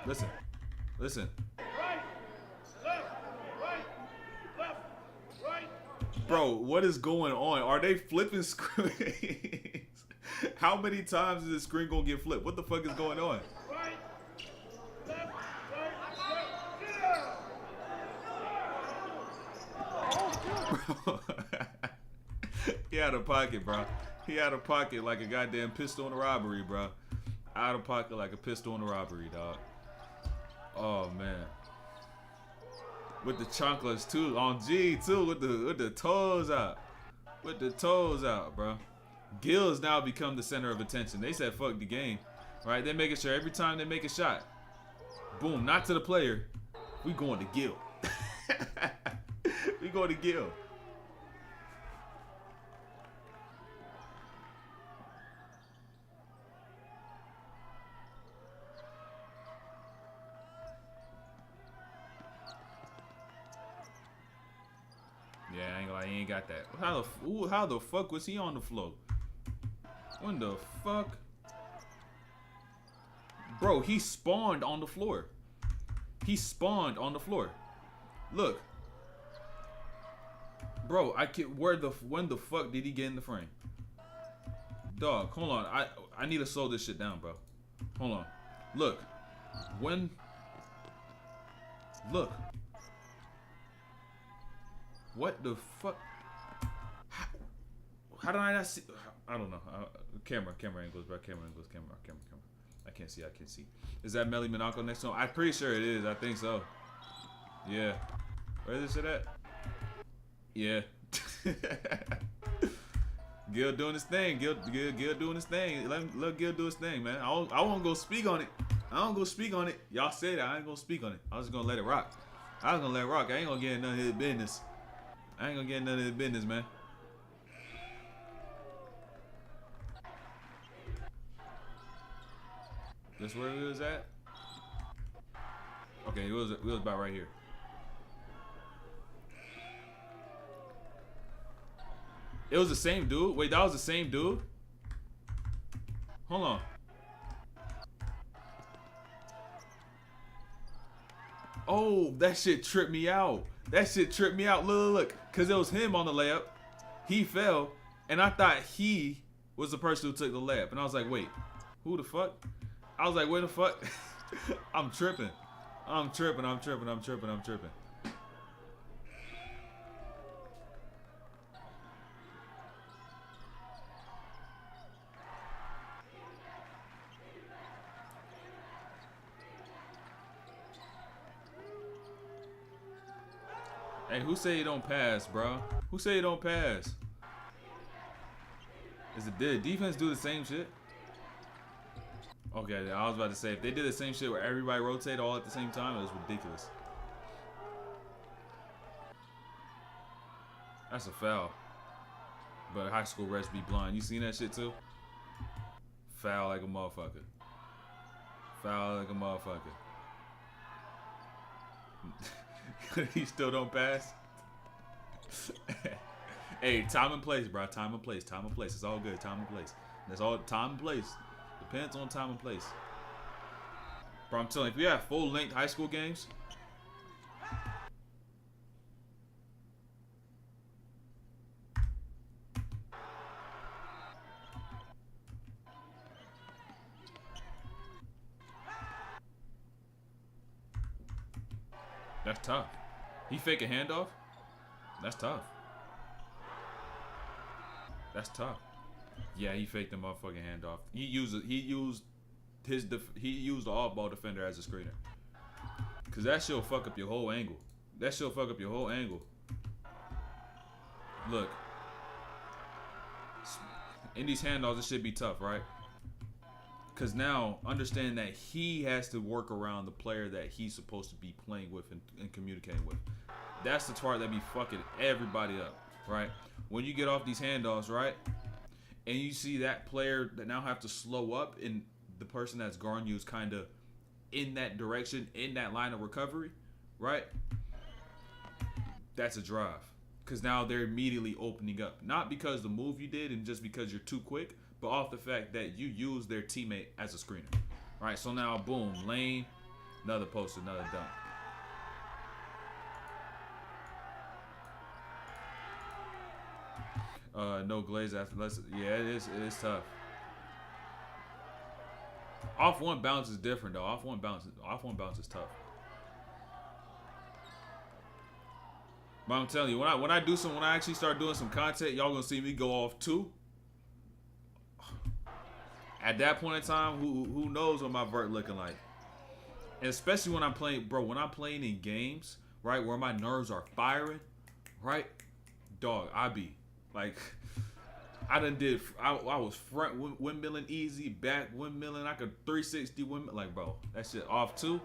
Listen. Listen. Bro, what is going on? Are they flipping screens? How many times is this screen gonna get flipped? What the fuck is going on? Bro. He out of pocket, bro. He out of pocket like a goddamn pistol in a robbery, bro. Out of pocket like a pistol in a robbery, dog. Oh man. With the chocolates too, on G too, with the toes out. With the toes out, bro. Gil's now become the center of attention. They said fuck the game. Right? They're making sure every time they make a shot, boom, not to the player. We going to Gil. We going to Gil. Yeah, I ain't gonna lie, he ain't got that. How the fuck was he on the floor? When the fuck? Bro, he spawned on the floor. He spawned on the floor. Look. Bro, when the fuck did he get in the frame? Dog, hold on. I need to slow this shit down, bro. Hold on. Look. Look. What the fuck? How did I not see? I don't know. Camera angles, bro. Camera angles. Camera. I can't see. Is that Melly Monaco next to him? I'm pretty sure it is. I think so. Yeah. Where is this shit at? Yeah. Gil doing his thing. Gil doing his thing. Let Gil do his thing, man. I won't go speak on it. Y'all say that. I ain't gonna speak on it. I was just gonna let it rock. I ain't gonna get none of his business. Man. This where we was at? Okay, we was about right here. It was the same dude? Wait, that was the same dude? Hold on. Oh, that shit tripped me out. Look. Because it was him on the layup. He fell. And I thought he was the person who took the layup. And I was like, wait, who the fuck? I was like, where the fuck? I'm tripping. Hey, who say you don't pass, bro? Who say you don't pass? Did the defense do the same shit? Okay, I was about to say, if they did the same shit where everybody rotate all at the same time, it was ridiculous. That's a foul. But high school refs be blind. You seen that shit too? Foul like a motherfucker. He still don't pass. Hey, time and place, bro. Time and place. It's all good. Time and place. That's all. Time and place. Depends on time and place. Bro, I'm telling you, if we have full-length high school games, that's tough. He fake a handoff? That's tough. Yeah, he faked the motherfucking handoff. He used the off-ball defender as a screener. Cause that shit'll fuck up your whole angle. Look. In these handoffs, it should be tough, right? Because now, understand that he has to work around the player that he's supposed to be playing with and communicating with. That's the part that be fucking everybody up, right? When you get off these handoffs, right? And you see that player that now have to slow up, and the person that's guarding you is kind of in that direction, in that line of recovery, right? That's a drive. Because now they're immediately opening up. Not because the move you did and just because you're too quick, but off the fact that you use their teammate as a screener. Right, so now, boom, lane, another post, another dunk. No glaze after less. Yeah, it is tough. Off one bounce is different though. Off one bounce is tough. But I'm telling you, when I actually start doing some content, y'all gonna see me go off two. At that point in time, who knows what my vert looking like? And especially when I'm playing, bro, when I'm playing in games, right, where my nerves are firing, right, dog, I be like, I was front windmilling easy, back windmilling, I could 360 windmill, like, bro, that shit off too.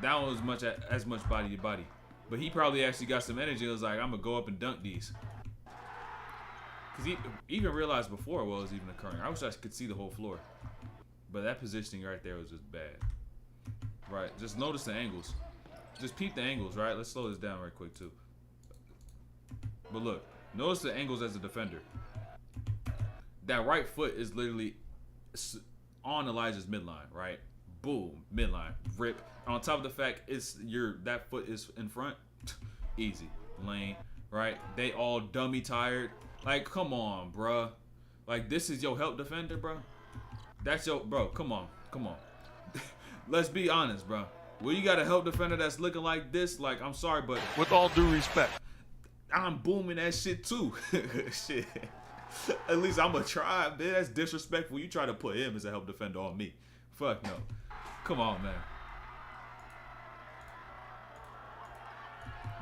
That one was as much body to body, but he probably actually got some energy. It was like, I'm gonna go up and dunk these. Because he even realized before what was even occurring. I wish I could see the whole floor. But that positioning right there was just bad. Right, just notice the angles. Just peep the angles, right? Let's slow this down right quick, too. But look, notice the angles as a defender. That right foot is literally on Elijah's midline, right? Boom, midline, rip. On top of the fact that foot is in front, easy. Lane, right? They all dummy tired. Like, come on, bruh. Like, this is your help defender, bro. That's your, bro, come on. Let's be honest, bro. When you got a help defender that's looking like this, like, I'm sorry, but with all due respect, I'm booming that shit too. Shit. At least I'm gonna try, man. That's disrespectful. You try to put him as a help defender on me. Fuck no. Come on, man.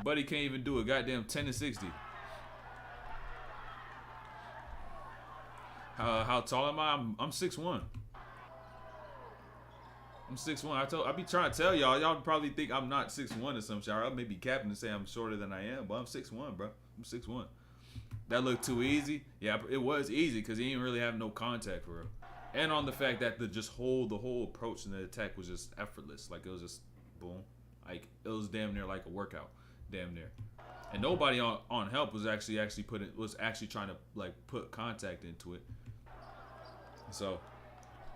Buddy can't even do a goddamn 10 to 60. How tall am I? I'm 6'1". I'm 6'1". I be trying to tell y'all. Y'all probably think I'm not 6'1" or some shit. I may be capping to say I'm shorter than I am, but I'm 6'1", bro. I'm 6'1". That looked too easy. Yeah, it was easy because he didn't really have no contact for real. And on the fact that the whole approach and the attack was just effortless. Like, it was just boom. Like, it was damn near like a workout. Damn near. And nobody on help was actually trying to like put contact into it. So,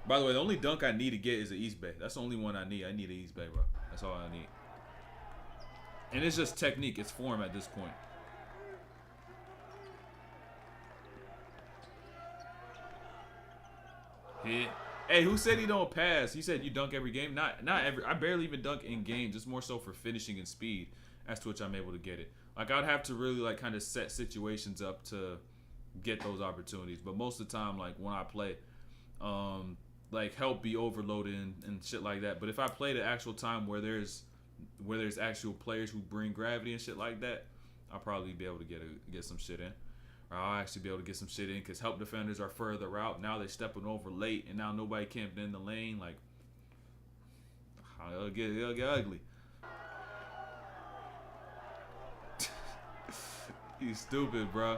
by the way, the only dunk I need to get is an East Bay. That's the only one I need. I need an East Bay, bro. That's all I need. And it's just technique. It's form at this point. Yeah. Hey, who said he don't pass? He said you dunk every game. Not every. I barely even dunk in game. Just more so for finishing and speed, as to which I'm able to get it. Like, I'd have to really like kind of set situations up to get those opportunities. But most of the time, like when I play, like help be overloaded and shit like that. But if I play the actual time where there's actual players who bring gravity and shit like that, I'll probably be able to get some shit in. Or I'll actually be able to get some shit in because help defenders are further out. Now they're stepping over late, and now nobody camped in the lane. Like, it'll get ugly. You stupid, bro.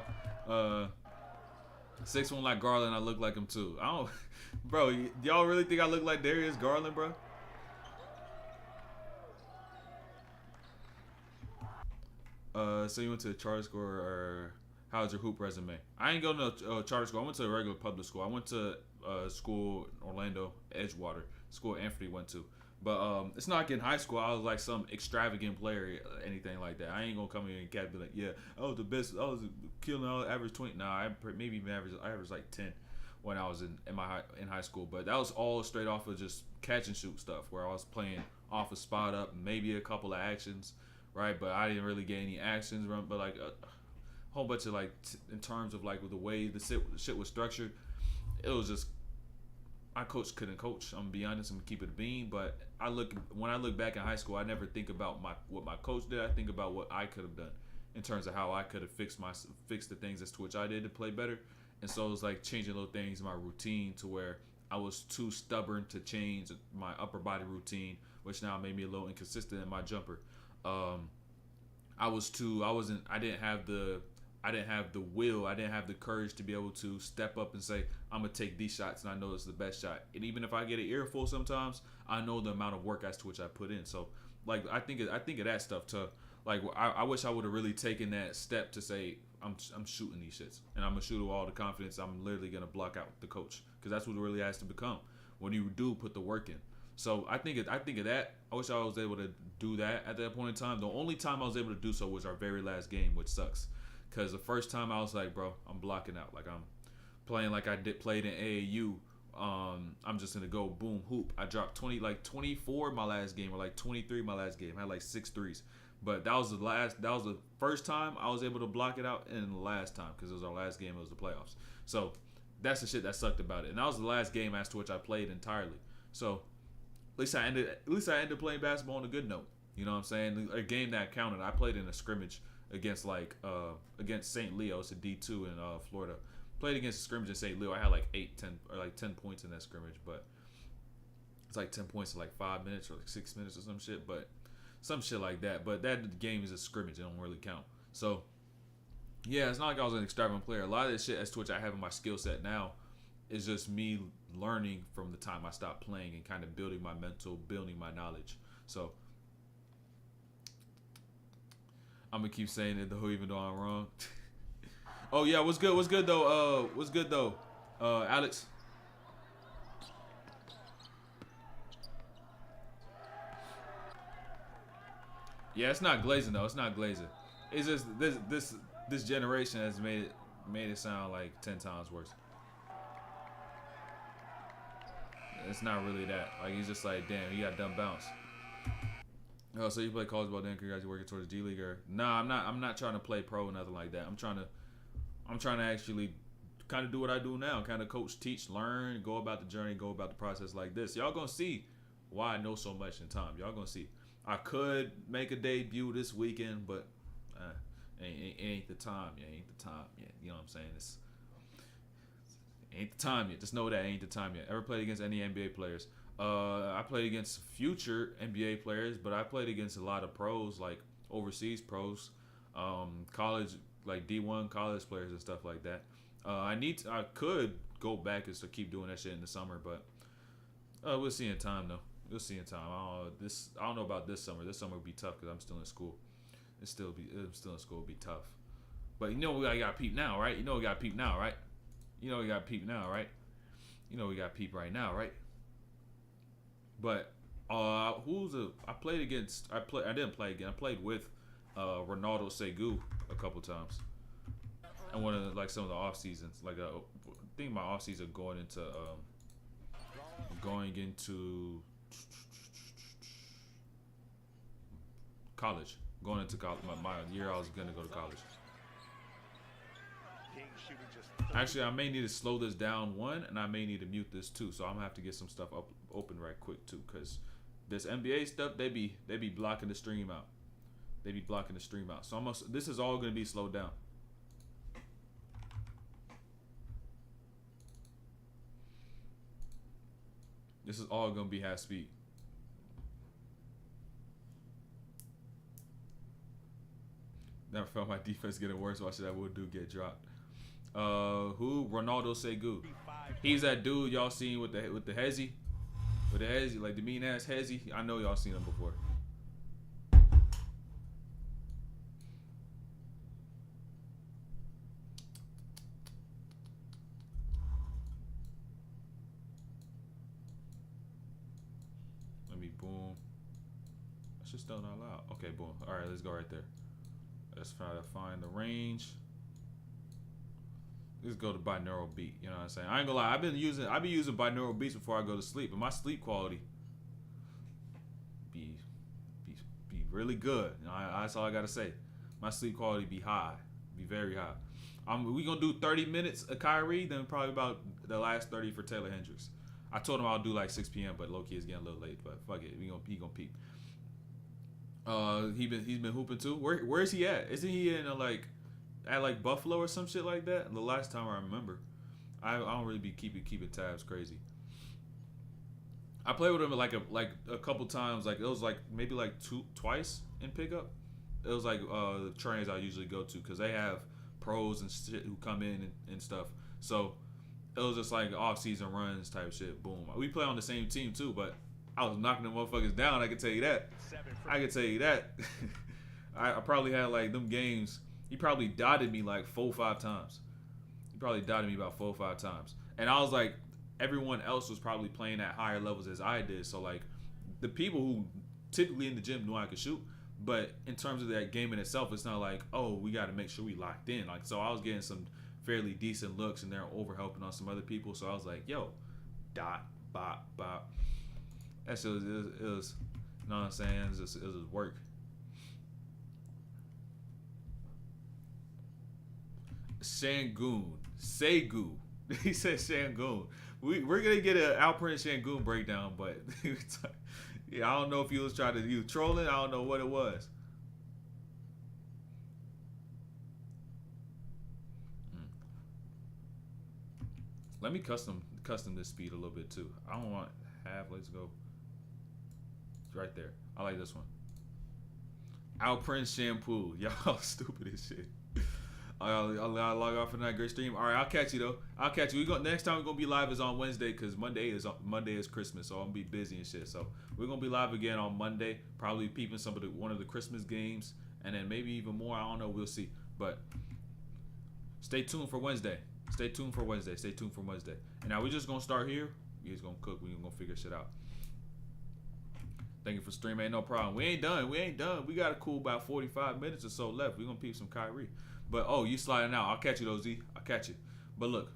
6'1" like Garland, I look like him too. I don't, bro. Y'all really think I look like Darius Garland, bro? So you went to a charter school, or how's your hoop resume? I ain't go to charter school. I went to a regular public school. I went to school in Orlando, Edgewater, school Anthony went to. But it's not like in high school I was like some extravagant player, anything like that. I ain't gonna come here and be like, yeah, I was the best. I was killing. I average 20. Nah, I maybe even averaged like 10 when I was in high school. But that was all straight off of just catch and shoot stuff, where I was playing off a spot up, maybe a couple of actions, right? But I didn't really get any actions run. But like a whole bunch of like in terms of like with the way the shit was structured, it was just. My coach couldn't coach. I'm gonna be honest. I'm gonna keep it a bean. But when I look back in high school, I never think about what my coach did. I think about what I could have done in terms of how I could have fixed the things as to which I did to play better. And so it was like changing little things in my routine to where I was too stubborn to change my upper body routine, which now made me a little inconsistent in my jumper. I didn't have the will, I didn't have the courage to be able to step up and say, I'm gonna take these shots and I know it's the best shot. And even if I get an earful sometimes, I know the amount of work as to which I put in. So like I think of that stuff too. Like I wish I would have really taken that step to say I'm shooting these shits and I'm gonna shoot with all the confidence. I'm literally gonna block out the coach because that's what it really has to become when you do put the work in. So I think of that. I wish I was able to do that at that point in time. The only time I was able to do so was our very last game, which sucks. Because the first time I was like, bro, I'm blocking out. Like I'm playing like I played in AAU. I'm just gonna go boom hoop. I dropped 24 my last game, or like 23 my last game. I had like 6 threes. But that was the first time I was able to block it out, and the last time because it was our last game. It was the playoffs. So that's the shit that sucked about it. And that was the last game as to which I played entirely. So at least I ended playing basketball on a good note. You know what I'm saying? A game that counted. I played in a scrimmage against St. Leo. It's a D2 in Florida. Played against a scrimmage in St. Leo. I had like 10 points in that scrimmage, but it's like 10 points in like 5 minutes or like 6 minutes or some shit, but some shit like that. But that game is a scrimmage. It don't really count. So yeah, it's not like I was an extravagant player. A lot of the shit as to which I have in my skill set now is just me learning from the time I stopped playing and kind of building my mental, building my knowledge. So I'm gonna keep saying it though, even though I'm wrong. Oh yeah, what's good though, Alex? Yeah, it's not glazing though. It's not glazing. It's just this generation has made it sound like 10 times worse. It's not really that. Like he's just like, damn, he got dumb bounce. Oh, so you play college ball then? Congrats, you working towards G League or? Nah, I'm not trying to play pro or nothing like that. I'm trying to actually kind of do what I do now. Kind of coach, teach, learn, go about the journey, go about the process like this. Y'all gonna see why I know so much in time. Y'all gonna see. I could make a debut this weekend, but it ain't the time yet. Ain't the time yet. You know what I'm saying? Ain't the time yet. Just know that ain't the time yet. Ever played against any NBA players? I played against future NBA players, but I played against a lot of pros, like overseas pros, college, like D1 college players and stuff like that. I could go back and keep doing that shit in the summer, but we'll see in time though. We'll see in time. I don't know about this summer. This summer will be tough because I'm still in school. I'm still in school. It'll be tough. But you know we got peep now, right? You know we got peep now, right? You know we got peep now, right? You know we got peep right now, right? But I didn't play again. I played with Ronaldo Segu a couple times. And one of some of the off seasons. I think my off season going into college. Going into college. My year I was gonna go to college. Actually, I may need to slow this down one, and I may need to mute this too. So I'm gonna have to get some stuff open right quick too, cause this NBA stuff they be blocking the stream out. They be blocking the stream out. So this is all gonna be slowed down. This is all gonna be half speed. Never felt my defense getting worse. Why should I would do get dropped? Who? Ronaldo Segu. He's that dude y'all seen with the hezzy, like the mean ass hezzy. I know y'all seen him before. Let me boom. That's just still not loud. Okay, boom. All right, let's go right there. Let's try to find the range. Let's go to binaural beat. You know what I'm saying? I ain't gonna lie. I've been using binaural beats before I go to sleep, and my sleep quality be really good. You know, that's all I gotta say. My sleep quality be high, be very high. We gonna do 30 minutes of Kyrie, then probably about the last 30 for Taylor Hendricks. I told him I'll do like 6 p.m., but low key is getting a little late. But fuck it, he gonna peep. He's been hooping too. Where is he at? Isn't he in at Buffalo or some shit like that? The last time I remember. I don't really be keeping tabs crazy. I played with him like a couple times. Like it was like maybe like twice in pickup. It was like the trains I usually go to because they have pros and shit who come in and stuff. So it was just like off-season runs type shit. Boom. We play on the same team too, but I was knocking them motherfuckers down. I can tell you that. I probably had like them games. He probably dotted me like 4 or 5 times. He probably dotted me about 4 or 5 times. And I was like, everyone else was probably playing at higher levels as I did. So like the people who typically in the gym knew I could shoot. But in terms of that game in itself, it's not like, oh, we got to make sure we locked in. Like, so I was getting some fairly decent looks, and they're over helping on some other people. So I was like, yo, dot, bop, bop. That shit was, it was, you know what I'm saying? It was work. Shangoon. Segu. He said Shangoon. We're going to get an Outprint Shangoon breakdown, but yeah, I don't know if he was trying to, he was trolling. I don't know what it was. Let me custom this speed a little bit too. I don't want half. Let's go right there. I like this one. Outprint shampoo. Y'all stupid as shit. I'll log off for that great stream. All right, I'll catch you though. I'll catch you. Next time we're gonna be live is on Wednesday because Monday is Christmas, so I'm gonna be busy and shit. So we're gonna be live again on Monday. Probably peeping one of the Christmas games, and then maybe even more. I don't know. We'll see. But stay tuned for Wednesday. Stay tuned for Wednesday. And now we're just gonna start here. We're just gonna cook. We're gonna figure shit out. Thank you for streaming. Ain't no problem. We ain't done. We got a cool about 45 minutes or so left. We're gonna peep some Kyrie. But oh, you sliding out. I'll catch you though, Z. I'll catch you. But look,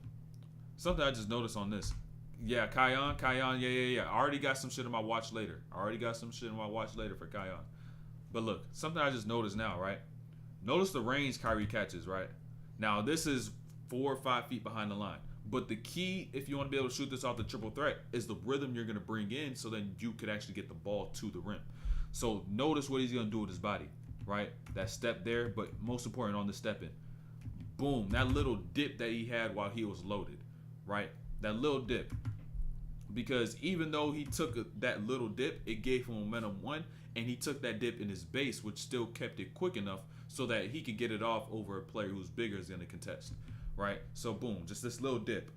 something I just noticed on this. Yeah, Kion, yeah. I already got some shit on my watch later. For Kion. But look, something I just noticed now, right? Notice the range Kyrie catches, right? Now this is 4 or 5 feet behind the line. But the key, if you want to be able to shoot this off the triple threat, is the rhythm you're going to bring in so then you could actually get the ball to the rim. So notice what he's going to do with his body, right? That step there, but most important on the step in. Boom, that little dip that he had while he was loaded, right? That little dip. Because even though he took that little dip, it gave him momentum one, and he took that dip in his base, which still kept it quick enough so that he could get it off over a player who's bigger is going to contest. Right, so boom, just this little dip,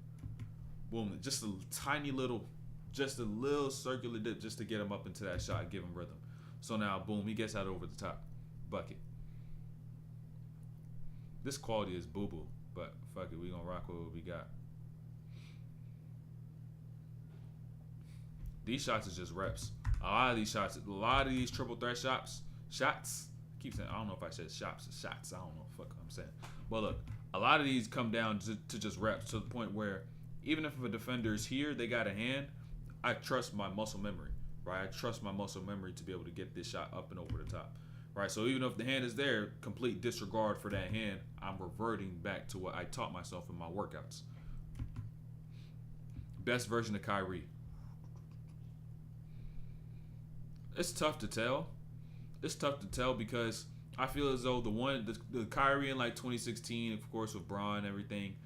boom, just a tiny little, just a little circular dip just to get him up into that shot, give him rhythm. So now, boom, he gets out over the top, bucket. This quality is boo-boo, but fuck it, we gonna rock with what we got. These shots is just reps. A lot of these triple threat shots. I keep saying, I don't know if I said shots or shots. I don't know what the fuck I'm saying. But look. A lot of these come down to just reps to the point where even if a defender is here, they got a hand, I trust my muscle memory, right? I trust my muscle memory to be able to get this shot up and over the top, right? So even if the hand is there, complete disregard for that hand, I'm reverting back to what I taught myself in my workouts. Best version of Kyrie. It's tough to tell. Because I feel as though the Kyrie in like 2016, of course, with Bron and everything,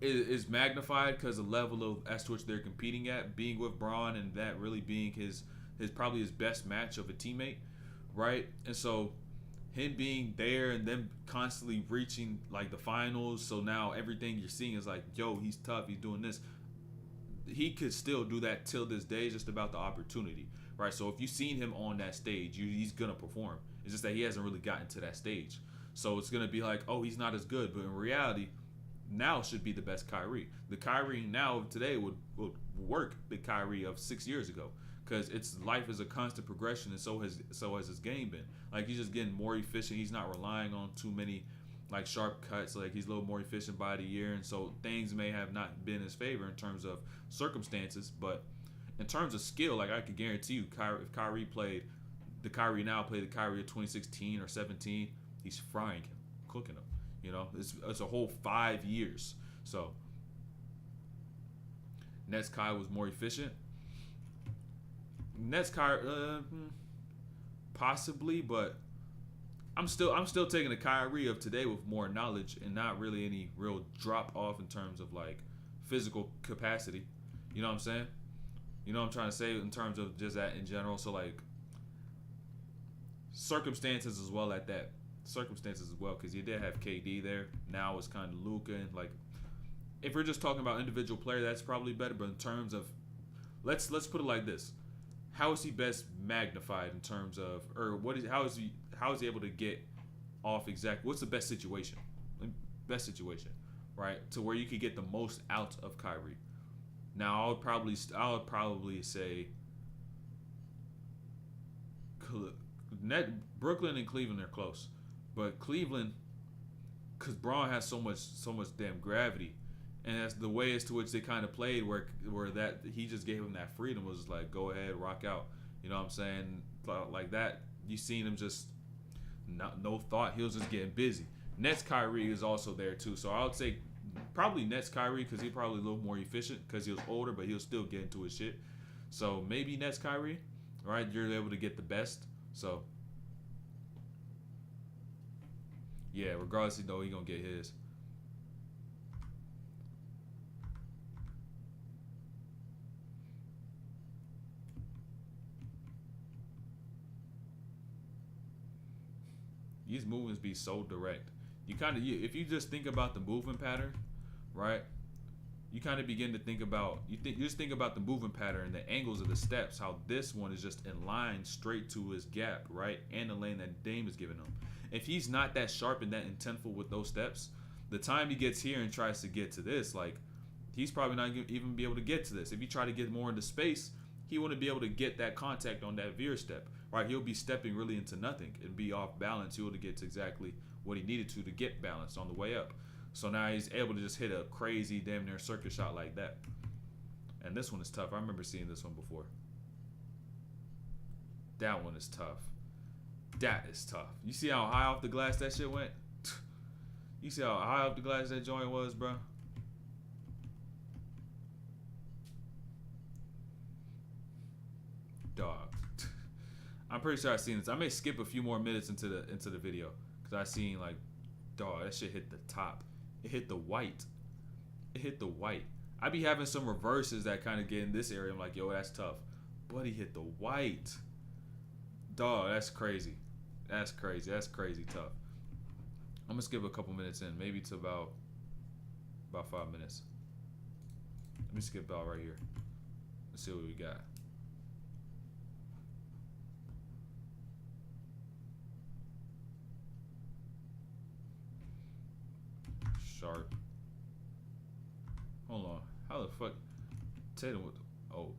is magnified because the level of as to which they're competing at, being with Bron and that really being his probably his best match of a teammate, right? And so him being there and them constantly reaching like the finals, so now everything you're seeing is like, yo, he's tough, he's doing this. He could still do that till this day, it's just about the opportunity. Right, so if you've seen him on that stage, he's going to perform. It's just that he hasn't really gotten to that stage. So it's going to be like, oh, he's not as good. But in reality, now should be the best Kyrie. The Kyrie now of today would work the Kyrie of 6 years ago. Because its life is a constant progression, and so has his game been. Like, he's just getting more efficient. He's not relying on too many, like, sharp cuts. Like, he's a little more efficient by the year. And so things may have not been in his favor in terms of circumstances, but in terms of skill, like I can guarantee you, if Kyrie played the Kyrie now, played the Kyrie of 2016 or 17, he's frying him, cooking him. You know, it's a whole 5 years. So Nets Kai was more efficient. Nets Kai, possibly, but I'm still taking the Kyrie of today with more knowledge and not really any real drop off in terms of like physical capacity. You know what I'm saying? You know what I'm trying to say in terms of just that in general. So like circumstances as well at that. Circumstances as well, because you did have KD there. Now it's kind of Luka, and like if we're just talking about individual player, that's probably better. But in terms of let's put it like this: how is he best magnified in terms of, or how is he able to get off exact? What's the best situation? Best situation, right? To where you could get the most out of Kyrie. Now I would probably say Brooklyn and Cleveland are close, but Cleveland, because Braun has so much damn gravity, and that's the way as to which they kind of played, where that he just gave him that freedom, was like go ahead, rock out. You know what I'm saying? Like that, you seen him just no thought. He was just getting busy. Nets Kyrie is also there too, so I would say probably Nets Kyrie because he's probably a little more efficient because he was older, but he'll still get into his shit. So maybe Nets Kyrie, right? You're able to get the best. So yeah, regardless, you know he's gonna get his. These movements be so direct. If you just think about the movement pattern, right? You kind of begin to think about you just think about the movement pattern and the angles of the steps. How this one is just in line straight to his gap, right, and the lane that Dame is giving him. If he's not that sharp and that intentful with those steps, the time he gets here and tries to get to this, like he's probably not gonna even be able to get to this. If he try to get more into space, he wouldn't be able to get that contact on that veer step, right? He'll be stepping really into nothing and be off balance. He would get to exactly what he needed to get balanced on the way up. So now he's able to just hit a crazy damn near circuit shot like that. And this one is tough. I remember seeing this one before. That one is tough. That is tough. You see how high off the glass that shit went? You see how high off the glass that joint was, bro? Dog. I'm pretty sure I've seen this. I may skip a few more minutes into the video because I seen like, dog, that shit hit the top. It hit the white. It hit the white. I be having some reverses that kind of get in this area. I'm like, yo, that's tough. But he hit the white. Dog, that's crazy. That's crazy. That's crazy tough. I'm gonna skip a couple minutes in, maybe to about 5 minutes. Let me skip out right here. Let's see what we got. Sharp. Hold on. How the fuck? Tatum with. Oh.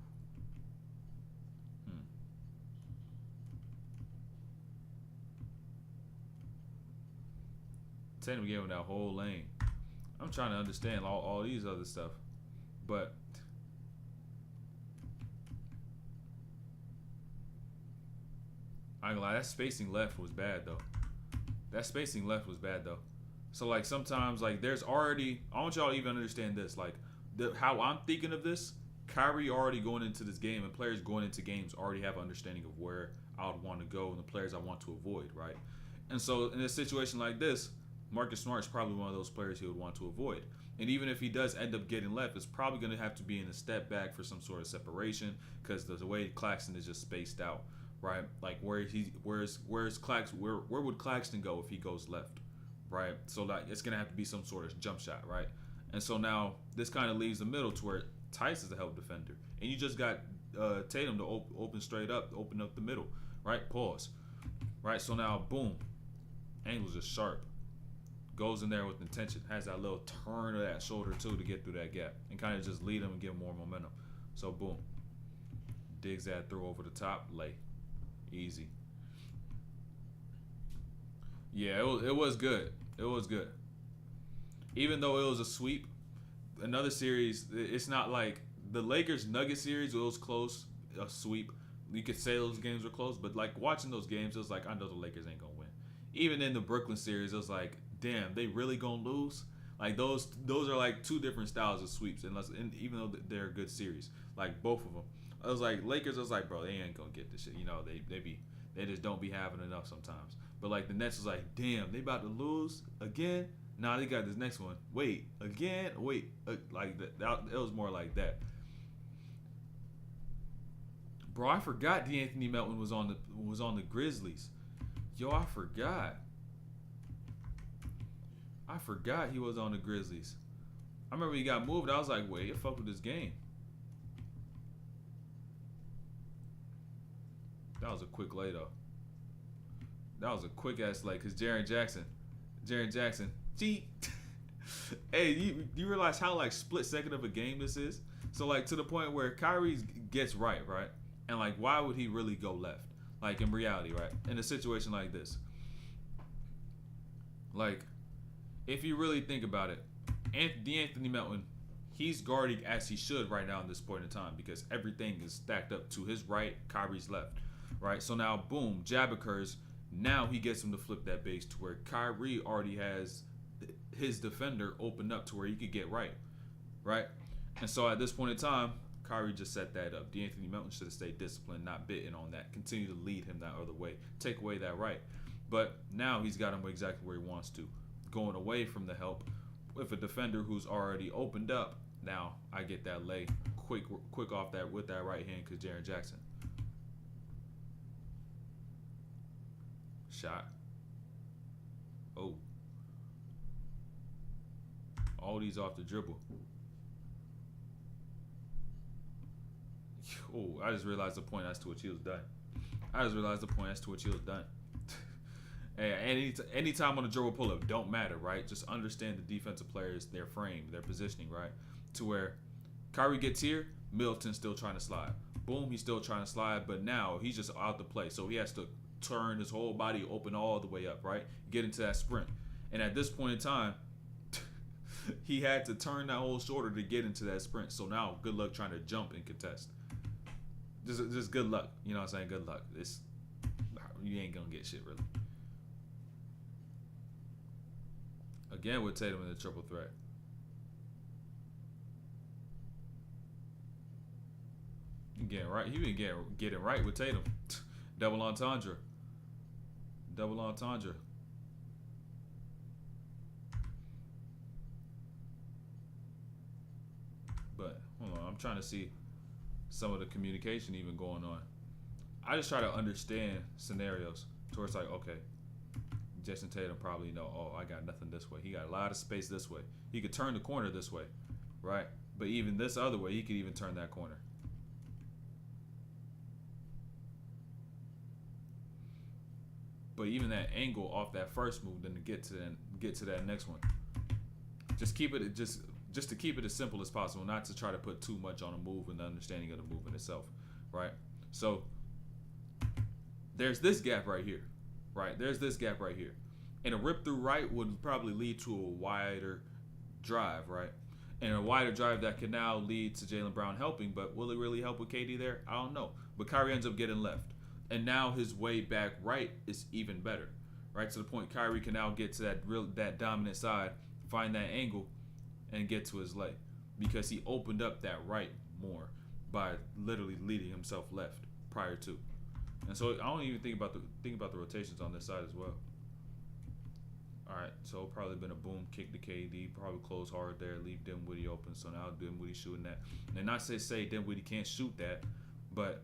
Tatum gave him that whole lane. I'm trying to understand all these other stuff, but I ain't gonna lie. That spacing left was bad though. So like sometimes like there's already, I want y'all to even understand this, like how I'm thinking of this. Kyrie already going into this game, and players going into games already have an understanding of where I would want to go and the players I want to avoid, right? And so in a situation like this, Marcus Smart's probably one of those players he would want to avoid. And even if he does end up getting left, it's probably going to have to be in a step back for some sort of separation because the way Claxton is just spaced out, right? Like where's Claxton? Where would Claxton go if he goes left? Right, so like it's gonna have to be some sort of jump shot, right? And so now this kind of leaves the middle to where Tice is the help defender, and you just got Tatum to open straight up, open up the middle, right? Pause, right? So now boom, angle's just sharp, goes in there with intention, has that little turn of that shoulder too to get through that gap, and kind of just lead him and give him more momentum. So boom, digs that through over the top, lay, easy. Yeah, it was good. It was good. Even though it was a sweep, another series, it's not like the Lakers-Nuggets series, it was close, a sweep. You could say those games were close, but like watching those games, it was like, I know the Lakers ain't going to win. Even in the Brooklyn series, it was like, damn, they really going to lose? Like those are like two different styles of sweeps, and even though they're a good series, like both of them. I was like, Lakers, I was like, bro, they ain't going to get this shit. You know, They just don't be having enough sometimes. But like the Nets was like, damn, they about to lose again. Nah, they got this next one. Wait, again? Wait, like that. It was more like that. Bro, I forgot D'Anthony Melton was on the Grizzlies. Yo, I forgot. I forgot he was on the Grizzlies. I remember he got moved. I was like, wait, you fuck with this game. That was a quick lay though. That was a quick ass lay because Jaren Jackson, gee. Hey, you realize how like split second of a game this is? So like to the point where Kyrie gets right? And like why would he really go left? Like in reality, right? In a situation like this. Like if you really think about it, D'Anthony Melton, he's guarding as he should right now in this point in time because everything is stacked up to his right, Kyrie's left. Right, so now, boom, jab occurs. Now he gets him to flip that base to where Kyrie already has his defender opened up to where he could get right? And so at this point in time, Kyrie just set that up. D'Anthony Melton should have stayed disciplined, not bitten on that. Continue to lead him that other way. Take away that right. But now he's got him exactly where he wants to. Going away from the help with a defender who's already opened up. Now I get that lay quick off that with that right hand because Jaren Jackson. Shot. Oh. All these off the dribble. Oh, I just realized the point as to which he was done. Hey, anytime on a dribble pull-up, don't matter, right? Just understand the defensive players, their frame, their positioning, right? To where Kyrie gets here, Middleton's still trying to slide. Boom, he's still trying to slide, but now he's just out the play. So he has to turn his whole body open all the way up, right? Get into that sprint. And at this point in time, he had to turn that whole shoulder to get into that sprint. So now, good luck trying to jump and contest. Just good luck. You know what I'm saying? Good luck. You ain't going to get shit, really. Again with Tatum in the triple threat. Again, right? He been getting right with Tatum. Double entendre. But hold on, I'm trying to see some of the communication even going on. I just try to understand scenarios towards like, okay, Jason Tatum probably know, oh, I got nothing this way. He got a lot of space this way. He could turn the corner this way, right? But even this other way, he could even turn that corner. But even that angle off that first move, then to get to that next one. Just keep it just to keep it as simple as possible, not to try to put too much on a move and the understanding of the move in itself, right? So there's this gap right here, right? And a rip through right would probably lead to a wider drive, right? And a wider drive that could now lead to Jaylen Brown helping, but will it really help with KD there? I don't know. But Kyrie ends up getting left. And now his way back right is even better, right? To the point Kyrie can now get to that dominant side, find that angle, and get to his leg because he opened up that right more by literally leading himself left prior to. And so I don't even think about the rotations on this side as well. All right, so probably been a boom kick to KD, probably close hard there, leave Dinwiddie open. So now Dinwiddie shooting that, and not say Dinwiddie can't shoot that, but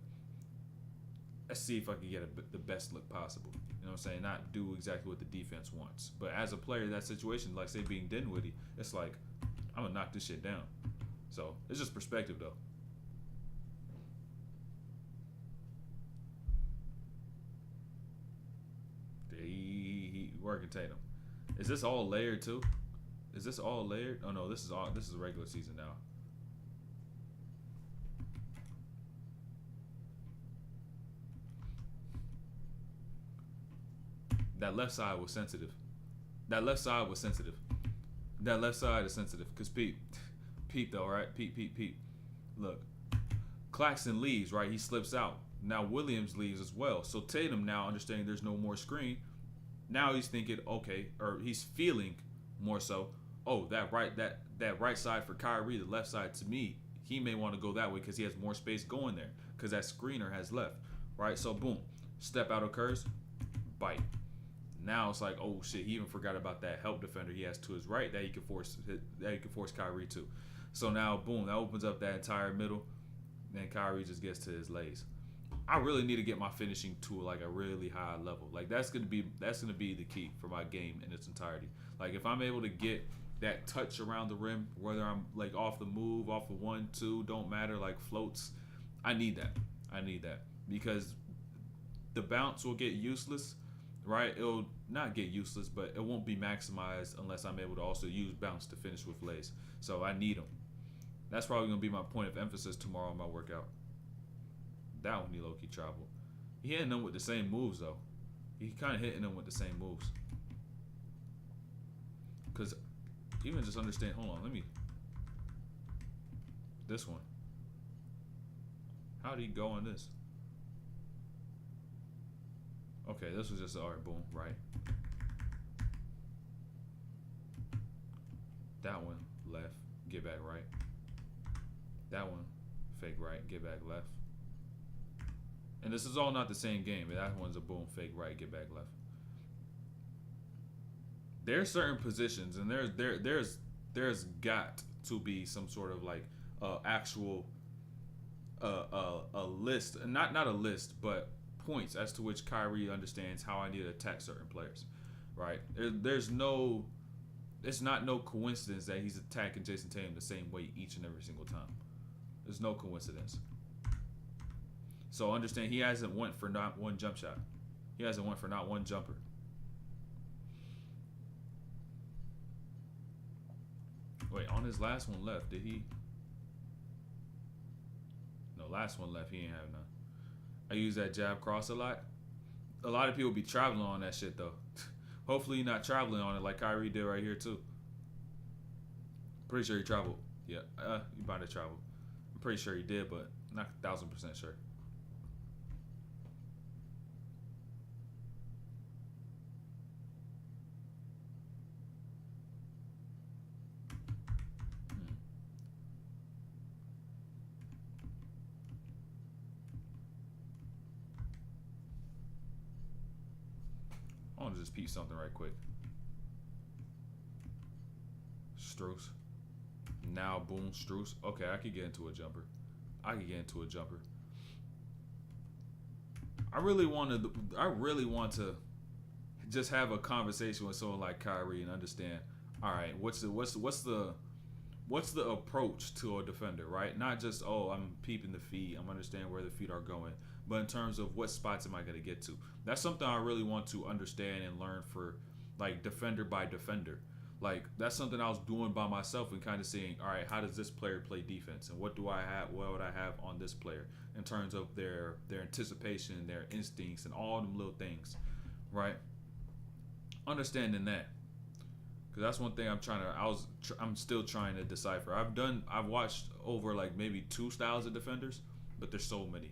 let's see if I can get the best look possible. You know what I'm saying? Not do exactly what the defense wants. But as a player in that situation, like say being Dinwiddie, it's like, I'm going to knock this shit down. So it's just perspective though. He working Tatum. Is this all layered too? Is this all layered? Oh no, this is regular season now. That left side was sensitive. That left side is sensitive. Cause peep though, right? Peep. Look, Claxton leaves, right? He slips out. Now Williams leaves as well. So Tatum now understanding there's no more screen. Now he's thinking, okay, or he's feeling more so, oh, that right side for Kyrie, the left side to me, he may want to go that way because he has more space going there because that screener has left, right? So boom, Step out occurs, bite. Now it's like, oh shit, he even forgot about that help defender he has to his right that he can force Kyrie to. So now, boom, that opens up that entire middle. Then Kyrie just gets to his lays. I really need to get my finishing to like a really high level. Like that's gonna be the key for my game in its entirety. Like if I'm able to get that touch around the rim, whether I'm like off the move, off of 1, 2, don't matter, like floats, I need that. Because the bounce will get useless, right? It'll not get useless, but it won't be maximized unless I'm able to also use bounce to finish with lays. So I need them. That's probably gonna be my point of emphasis tomorrow in my workout. That one he low-key traveled. He hitting them with the same moves though. He kind of hitting them with the same moves. Cause even just understand. Hold on, let me. This one. How did he go on this? Okay, this was just alright. Boom, right. That one left, get back right. That one fake right, get back left. And this is all not the same game. That one's a boom, fake right, get back left. There's certain positions, and there's got to be some sort of like actual a list, not a list, but points as to which Kyrie understands how I need to attack certain players, right? It's not no coincidence that he's attacking Jason Tatum the same way each and every single time. There's no coincidence. So understand he hasn't went for not one jump shot. He hasn't went for not one jumper. Wait, on his last one left, did he? No, last one left, he ain't have none. I use that jab cross a lot. A lot of people be traveling on that shit though. Hopefully you're not traveling on it like Kyrie did right here too. Pretty sure he traveled. Yeah, he might have traveled. I'm pretty sure he did, but not 1,000% sure. I want to just peep something right quick. Strus. Now, boom, Strus. Okay, I could get into a jumper. I really want to just have a conversation with someone like Kyrie and understand. All right, what's the approach to a defender, right? Not just, oh, I'm peeping the feet. I'm understanding where the feet are going. But in terms of what spots am I going to get to? That's something I really want to understand and learn for, like, defender by defender. Like, that's something I was doing by myself and kind of seeing, all right, how does this player play defense? And what would I have on this player in terms of their anticipation, their instincts, and all them little things, right? Understanding that. Because that's one thing I'm still trying to decipher. I've watched over, like, maybe 2 styles of defenders, but there's so many.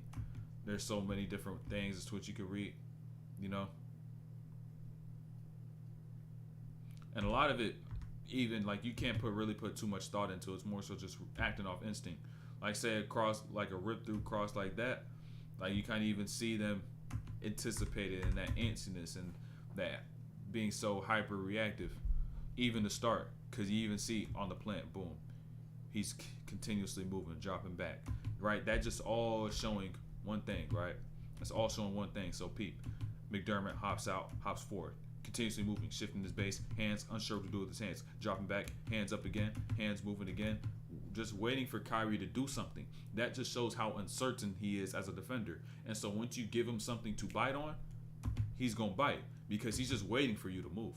There's so many different things as to what you can read, you know? And a lot of it, even, like, you can't really put too much thought into it. It's more so just acting off instinct. Like, say, a cross, like a rip-through cross like that, like, you kind of even see them anticipated in that antsiness and that being so hyper-reactive, even to start. Because you even see on the plant, boom, he's continuously moving, dropping back, right? That just all showing one thing, right? That's all showing one thing. So peep. McDermott hops out, hops forward, continuously moving, shifting his base, hands unsure what to do with his hands, dropping back, hands up again, hands moving again, just waiting for Kyrie to do something. That just shows how uncertain he is as a defender. And so once you give him something to bite on, he's gonna bite because he's just waiting for you to move,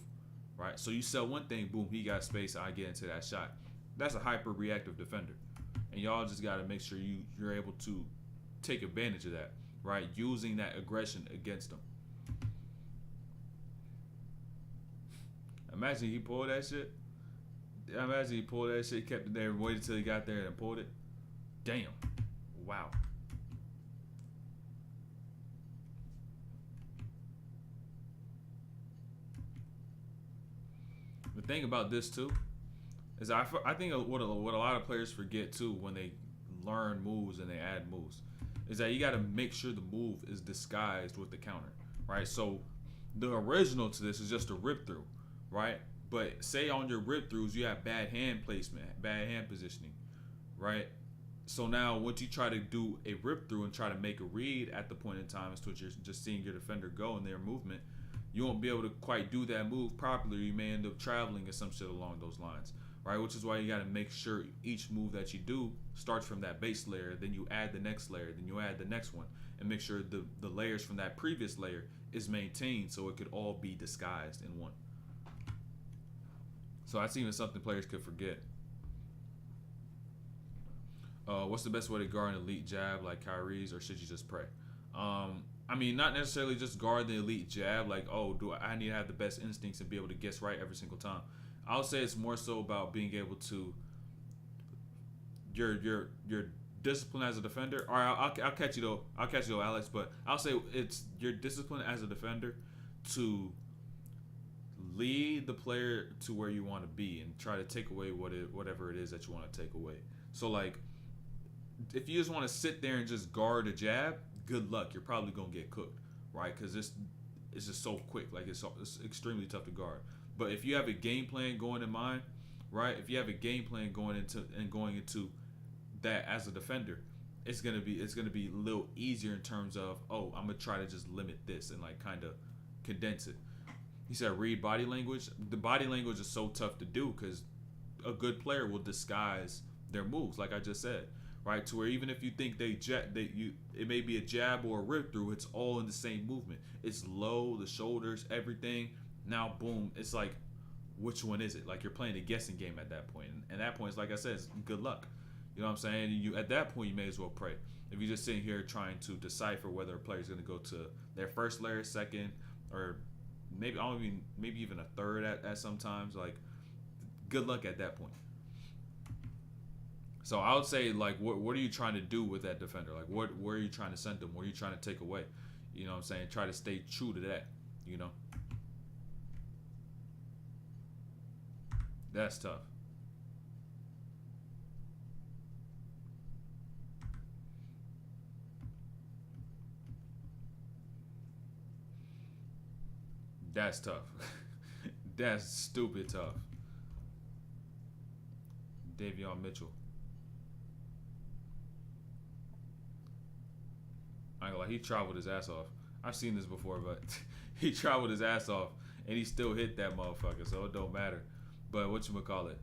right? So you sell one thing, boom, he got space, I get into that shot. That's a hyper-reactive defender. And y'all just gotta make sure you're able to take advantage of that, right? Using that aggression against them. Imagine he pulled that shit. Imagine he pulled that shit, kept it there, waited till he got there and pulled it. Damn. Wow. The thing about this too is I think what a lot of players forget too when they learn moves and they add moves is that you got to make sure the move is disguised with the counter, right? So the original to this is just a rip through, right? But say on your rip throughs you have bad hand placement, bad hand positioning, right? So now once you try to do a rip through and try to make a read at the point in time as to which you're just seeing your defender go in their movement, you won't be able to quite do that move properly. You may end up traveling or some shit along those lines, right? Which is why you got to make sure each move that you do starts from that base layer, then you add the next layer, then you add the next one, and make sure the layers from that previous layer is maintained so it could all be disguised in one. So that's even something players could forget. What's the best way to guard an elite jab like Kyrie's, or should you just pray? I mean, not necessarily just guard the elite jab, like, oh, do I need to have the best instincts and be able to guess right every single time. I would say it's more so about being able to your discipline as a defender. All right, I'll catch you though, Alex. But I'll say it's your discipline as a defender to lead the player to where you want to be and try to take away whatever it is that you want to take away. So like, if you just want to sit there and just guard a jab, good luck. You're probably gonna get cooked, right? Because it's just so quick. Like it's extremely tough to guard. But if you have a game plan going in mind, right? If you have a game plan going into that as a defender, it's gonna be a little easier in terms of, oh, I'm gonna try to just limit this and like kind of condense it. He said read body language. The body language is so tough to do because a good player will disguise their moves, like I just said. Right, to where even if you think it may be a jab or a rip through, it's all in the same movement. It's low, the shoulders, everything. Now, boom, it's like, which one is it? Like you're playing a guessing game at that point. And at that point, it's like I said, it's good luck. You know what I'm saying? You at that point, you may as well pray. If you're just sitting here trying to decipher whether a player is going to go to their first layer, second, or maybe even a third at sometimes, like good luck at that point. So I would say, like, what are you trying to do with that defender? Like, where are you trying to send them? Where are you trying to take away? You know what I'm saying? Try to stay true to that, you know? That's tough. That's tough. That's stupid tough. Davion Mitchell. I ain't gonna lie, he traveled his ass off. I've seen this before, but he traveled his ass off and he still hit that motherfucker, so it don't matter. But whatchamacallit?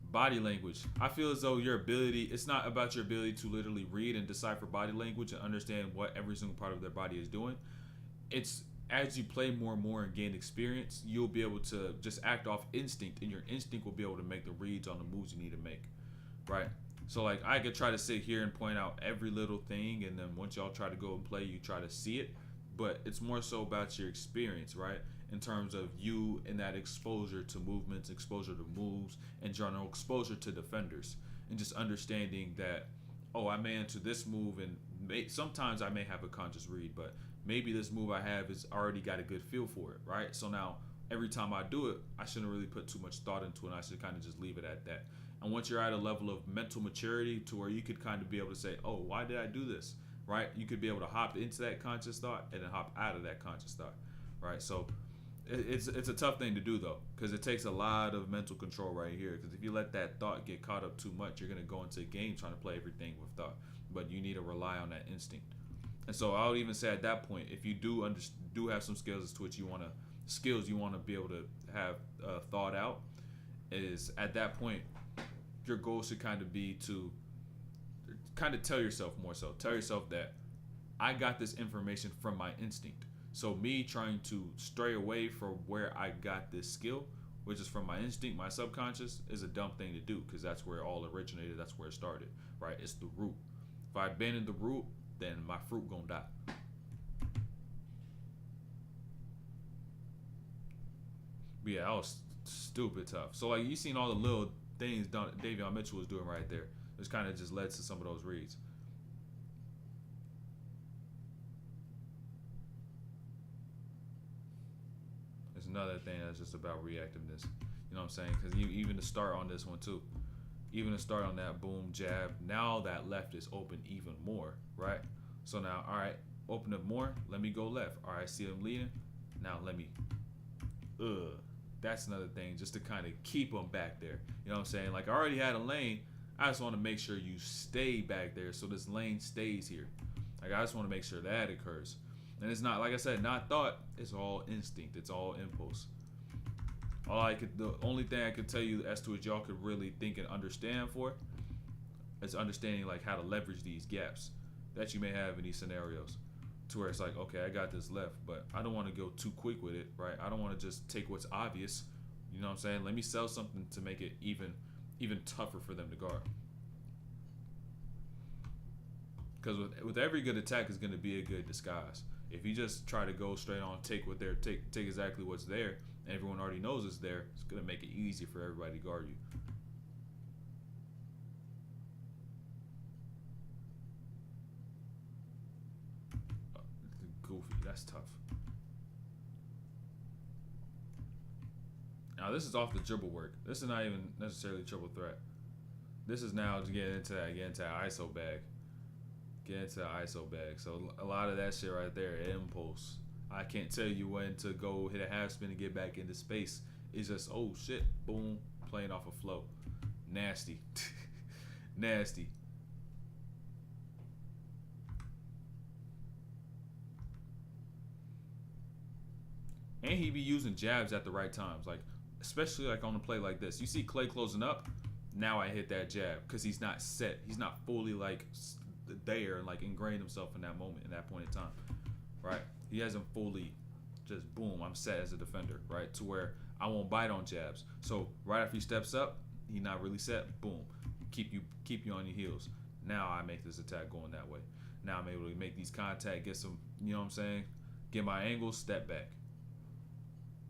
Body language. I feel as though it's not about your ability to literally read and decipher body language and understand what every single part of their body is doing. It's as you play more and more and gain experience, you'll be able to just act off instinct, and your instinct will be able to make the reads on the moves you need to make, right? So like I could try to sit here and point out every little thing, and then once y'all try to go and play, you try to see it. But it's more so about your experience, right? In terms of you and that exposure to movements, exposure to moves, and general exposure to defenders, and just understanding that, oh, I may enter this move, and sometimes I may have a conscious read, but maybe this move I have is already got a good feel for it, right? So now every time I do it, I shouldn't really put too much thought into it. I should kind of just leave it at that. And once you're at a level of mental maturity to where you could kind of be able to say, oh, why did I do this, right? You could be able to hop into that conscious thought and then hop out of that conscious thought, right? So it's a tough thing to do, though, because it takes a lot of mental control right here. Because if you let that thought get caught up too much, you're going to go into a game trying to play everything with thought. But you need to rely on that instinct. And so I would even say at that point, if you do have some skills as to which you want to be able to have thought out, is at that point, your goal should kind of be to kind of tell yourself that I got this information from my instinct. So me trying to stray away from where I got this skill, which is from my instinct, my subconscious, is a dumb thing to do, because that's where it all originated. That's where it started, right? It's the root. If I abandon the root, then my fruit gonna die. But yeah, that was stupid tough. So like you seen all the little things Davion Mitchell was doing right there, which kind of just led to some of those reads. There's another thing that's just about reactiveness. You know what I'm saying? Because even to start on this one too, Even to start on that boom jab. Now that left is open even more, right? So now, all right, open up more. Let me go left. All right, see him leading. Now let me. That's another thing, just to kind of keep them back there. You know what I'm saying? Like I already had a lane. I just want to make sure you stay back there so this lane stays here. Like I just want to make sure that occurs. And it's not, like I said, not thought. It's all instinct. It's all impulse. The only thing I could tell you as to what y'all could really think and understand for is understanding like how to leverage these gaps that you may have in these scenarios, to where it's like, okay, I got this left, but I don't want to go too quick with it, right? I don't want to just take what's obvious. You know what I'm saying? Let me sell something to make it even tougher for them to guard. Because with every good attack is going to be a good disguise. If you just try to go straight on, take exactly what's there, and everyone already knows it's there, it's going to make it easy for everybody to guard you. Goofy, that's tough. Now this is off the dribble work. This is not even necessarily triple threat. This is now to get into that ISO bag. Get into the ISO bag. So a lot of that shit right there, impulse. I can't tell you when to go hit a half spin and get back into space. It's just, oh shit, boom, playing off a flow. Nasty. Nasty. And he be using jabs at the right times, like especially like on a play like this. You see Clay closing up, now I hit that jab because he's not set. He's not fully like there and like ingrained himself in that moment, in that point in time, right? He hasn't fully just boom, I'm set as a defender, right? To where I won't bite on jabs. So right after he steps up, he not really set, boom, keep you on your heels. Now I make this attack going that way. Now I'm able to make these contact, get some, you know what I'm saying? Get my angles, step back.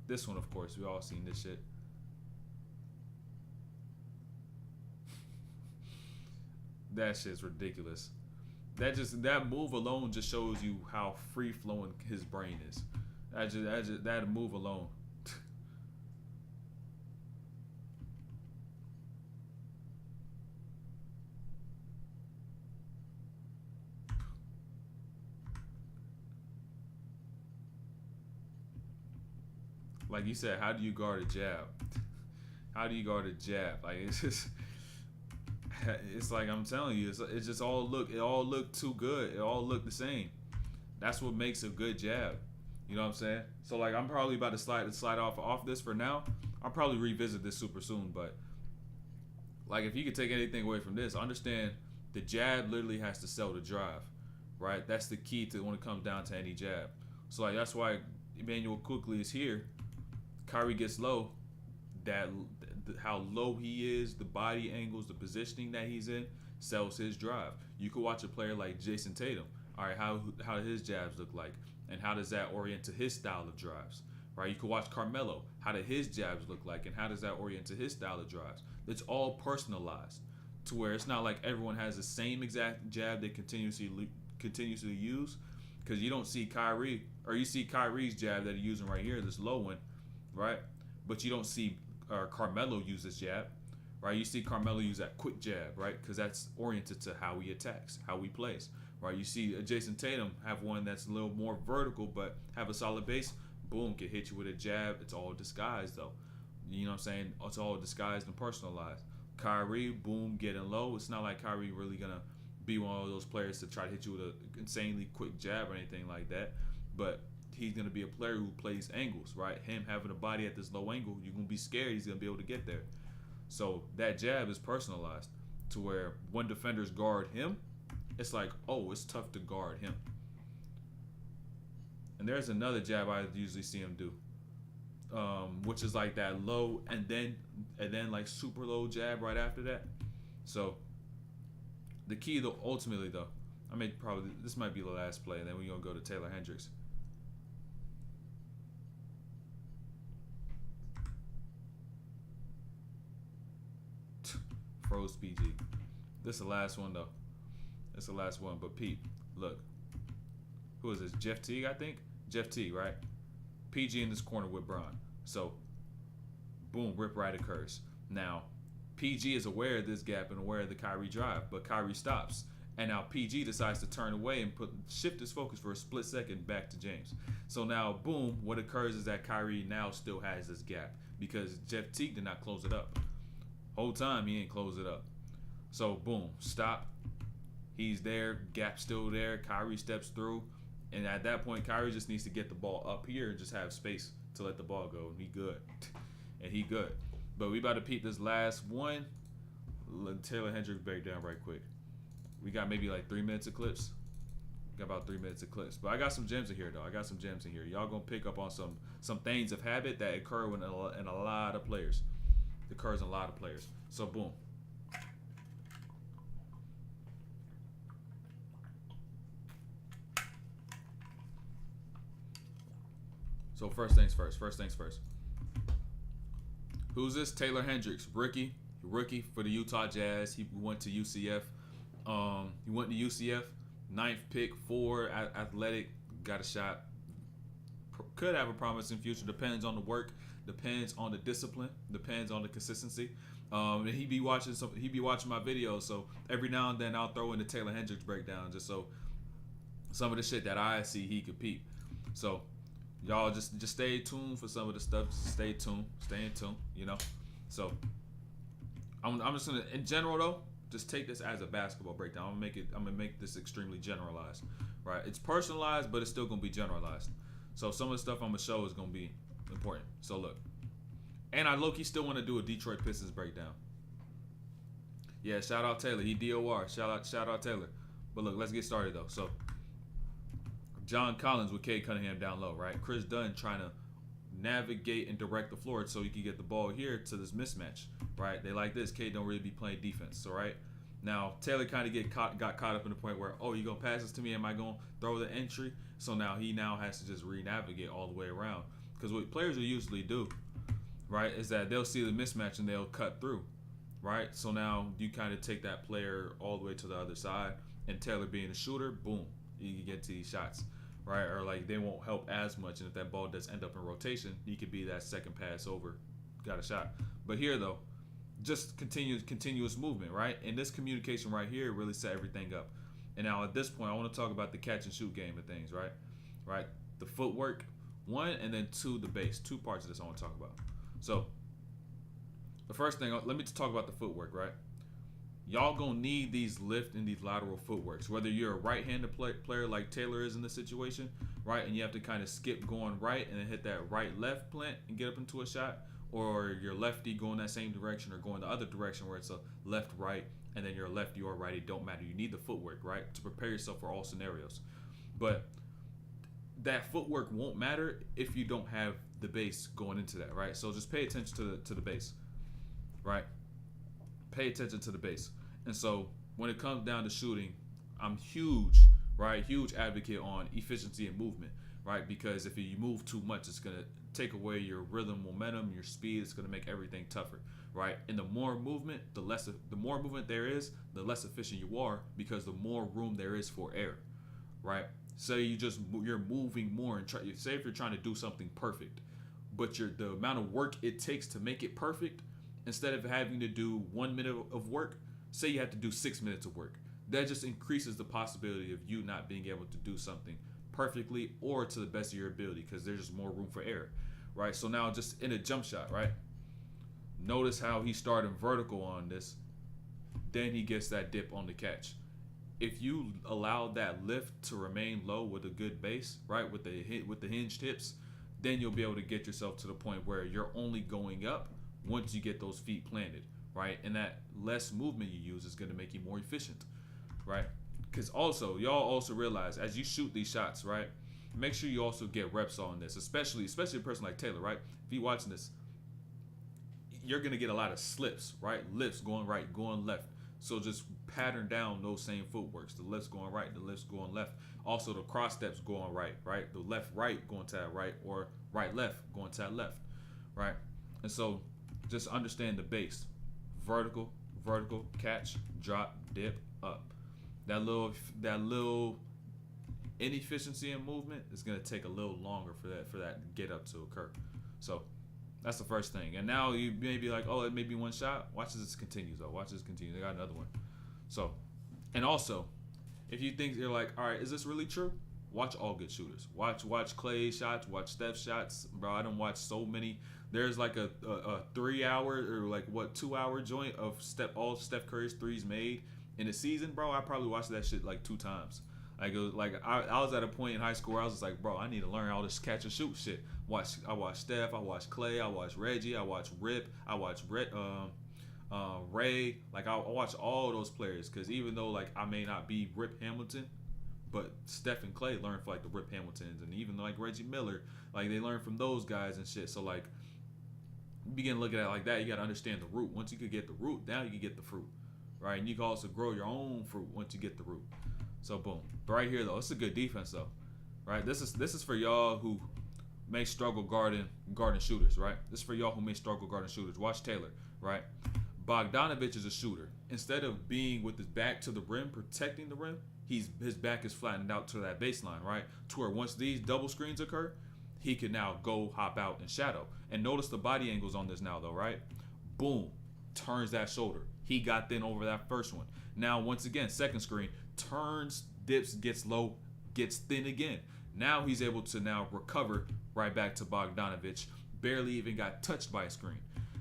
This one, of course, we all seen this shit. That shit's ridiculous. That move alone just shows you how free flowing his brain is. That move alone. Like you said, how do you guard a jab? How do you guard a jab? Like it's just, it's like I'm telling you, it just all looked too good. It all looked the same. That's what makes a good jab. You know what I'm saying? So like I'm probably about to slide off this for now. I'll probably revisit this super soon, but like if you could take anything away from this, understand the jab literally has to sell the drive, right? That's the key to when it comes down to any jab. So like that's why Emmanuel quickly is here. Kyrie gets low, how low he is, the body angles, the positioning that he's in, sells his drive. You could watch a player like Jason Tatum. All right, how do his jabs look like? And how does that orient to his style of drives? Right? You could watch Carmelo. How do his jabs look like? And how does that orient to his style of drives? It's all personalized to where it's not like everyone has the same exact jab they continuously use, because you don't see Kyrie, or you see Kyrie's jab that he's using right here, this low one, right? But you don't see Carmelo use this jab, right? You see Carmelo use that quick jab, right? Because that's oriented to how he attacks, how he plays, right? You see Jason Tatum have one that's a little more vertical, but have a solid base. Boom, can hit you with a jab. It's all disguised, though. You know what I'm saying? It's all disguised and personalized. Kyrie, boom, getting low. It's not like Kyrie really going to be one of those players to try to hit you with an insanely quick jab or anything like that. But he's going to be a player who plays angles, right? Him having a body at this low angle, you're going to be scared he's going to be able to get there. So that jab is personalized to where when defenders guard him, it's like, oh, it's tough to guard him. And there's another jab I usually see him do, which is like that low and then like super low jab right after that. So the key, though, ultimately, though, this might be the last play, and then we're going to go to Taylor Hendricks. Froze PG. This is the last one, though. This is the last one. But Pete, look. Who is this? Jeff Teague, I think? Jeff Teague, right? PG in this corner with Bron. So, boom, rip right occurs. Now, PG is aware of this gap and aware of the Kyrie drive, but Kyrie stops. And now PG decides to turn away and shift his focus for a split second back to James. So now, boom, what occurs is that Kyrie now still has this gap because Jeff Teague did not close it up. Whole time, he ain't close it up. So, boom, stop. He's there, gap still there. Kyrie steps through. And at that point, Kyrie just needs to get the ball up here and just have space to let the ball go. And he good. And he good. But we about to peep this last one. Let Taylor Hendricks break down right quick. We got maybe like 3 minutes of clips. Got about 3 minutes of clips. But I got some gems in here, though. I got some gems in here. Y'all gonna pick up on some things of habit that occur in a lot of players. It occurs in a lot of players. So, boom. So, first things first. Who's this? Taylor Hendricks, rookie for the Utah Jazz. He went to UCF. He went to UCF, 9th pick, 4, athletic, got a shot. Could have a promising future. Depends on the work, depends on the discipline, depends on the consistency. And he be watching my videos. So every now and then I'll throw in the Taylor Hendricks breakdown just so some of the shit that I see he could peep. So y'all just stay tuned for some of the stuff. Stay in tune, you know. So I'm just gonna, in general though, just take this as a basketball breakdown. I'm gonna make this extremely generalized, right? It's personalized, but it's still gonna be generalized. So some of the stuff I'm gonna show is gonna be important. So look, and I low-key still want to do a Detroit Pistons breakdown. Yeah, shout out Taylor. He DOR. Shout out Taylor. But look, let's get started though. So John Collins with Cade Cunningham down low, right? Chris Dunn trying to navigate and direct the floor so he can get the ball here to this mismatch, right? They like this. Cade don't really be playing defense, all right? Now, Taylor kind of got caught up in the point where, oh, you going to pass this to me? Am I going to throw the entry? So now he has to just re-navigate all the way around. Because what players will usually do, right, is that they'll see the mismatch and they'll cut through, right? So now you kind of take that player all the way to the other side, and Taylor being a shooter, boom, you can get to these shots. Right, or like they won't help as much, and if that ball does end up in rotation, he could be that second pass over, got a shot. But here though, just continuous movement, right? And this communication right here really set everything up. And now at this point, I want to talk about the catch and shoot game of things, right? Right, the footwork, 1, and then 2, the base. 2 parts of this I want to talk about. So the first thing, let me just talk about the footwork, right? Y'all gonna need these lift and these lateral footworks. Whether you're a right-handed player like Taylor is in this situation, right, and you have to kind of skip going right and then hit that right-left plant and get up into a shot, or you're lefty going that same direction or going the other direction where it's a left-right and then you're a lefty or righty, don't matter. You need the footwork, right, to prepare yourself for all scenarios. But that footwork won't matter if you don't have the base going into that, right? So just pay attention to the base, right? Pay attention to the base. And so when it comes down to shooting, I'm huge advocate on efficiency and movement, right? Because if you move too much, it's going to take away your rhythm, momentum, your speed. It's going to make everything tougher, right? And the more movement, the more movement there is, the less efficient you are, because the more room there is for error, right? So you're moving more, and say if you're trying to do something perfect, but the amount of work it takes to make it perfect, instead of having to do 1 minute of work, say you have to do 6 minutes of work. That just increases the possibility of you not being able to do something perfectly or to the best of your ability, because there's just more room for error, right? So now just in a jump shot, right? Notice how he started vertical on this. Then he gets that dip on the catch. If you allow that lift to remain low with a good base, right, with the hinged hips, then you'll be able to get yourself to the point where you're only going up once you get those feet planted, right? And that less movement you use is going to make you more efficient, right? Because also, y'all also realize as you shoot these shots, right, make sure you also get reps on this, especially a person like Taylor, right? If you're watching this, you're going to get a lot of slips, right? Lifts going right, going left. So just pattern down those same footworks. The lifts going right, the lifts going left. Also the cross steps going right, right? The left-right going to that right, or right-left going to that left, right? And so just understand the base. Vertical, catch, drop, dip, up. That little inefficiency in movement is going to take a little longer for that get up to occur. So That's the first thing. And now you may be like, oh, it may be one shot. Watch this continue, though. Watch this continue. They got another one. So, and also, if you think you're like, all right, is this really true? Watch all good shooters. Watch Clay's shots. Watch Steph's shots. Bro, I don't watch so many. There's like a 3 hour or like 2 hour joint of all Steph Curry's threes made in a season, bro. I probably watched that shit like 2 times. I was at a point in high school where I was just like, bro, I need to learn all this catch and shoot shit. I watched Steph, I watched Clay, I watched Reggie, I watched Rip, I watched Ray. Like I watch all those players because even though like I may not be Rip Hamilton, but Steph and Clay learn from like the Rip Hamiltons, and even like Reggie Miller, like they learn from those guys and shit. So like you begin looking at it like that, you gotta understand the root. Once you could get the root, now you can get the fruit, right? And you can also grow your own fruit once you get the root. So boom. But right here though, it's a good defense though, right? This is for y'all who may struggle guarding shooters, right? This is for y'all who may struggle guarding shooters. Watch Taylor, right? Bogdanovich is a shooter. Instead of being with his back to the rim, protecting the rim, his back is flattened out to that baseline, right? To where once these double screens occur, he can now go hop out and shadow. And notice the body angles on this now though, right? Boom, turns that shoulder. He got thin over that first one. Now once again, second screen, turns, dips, gets low, gets thin again. Now he's able to now recover right back to Bogdanovich. Barely even got touched by a screen,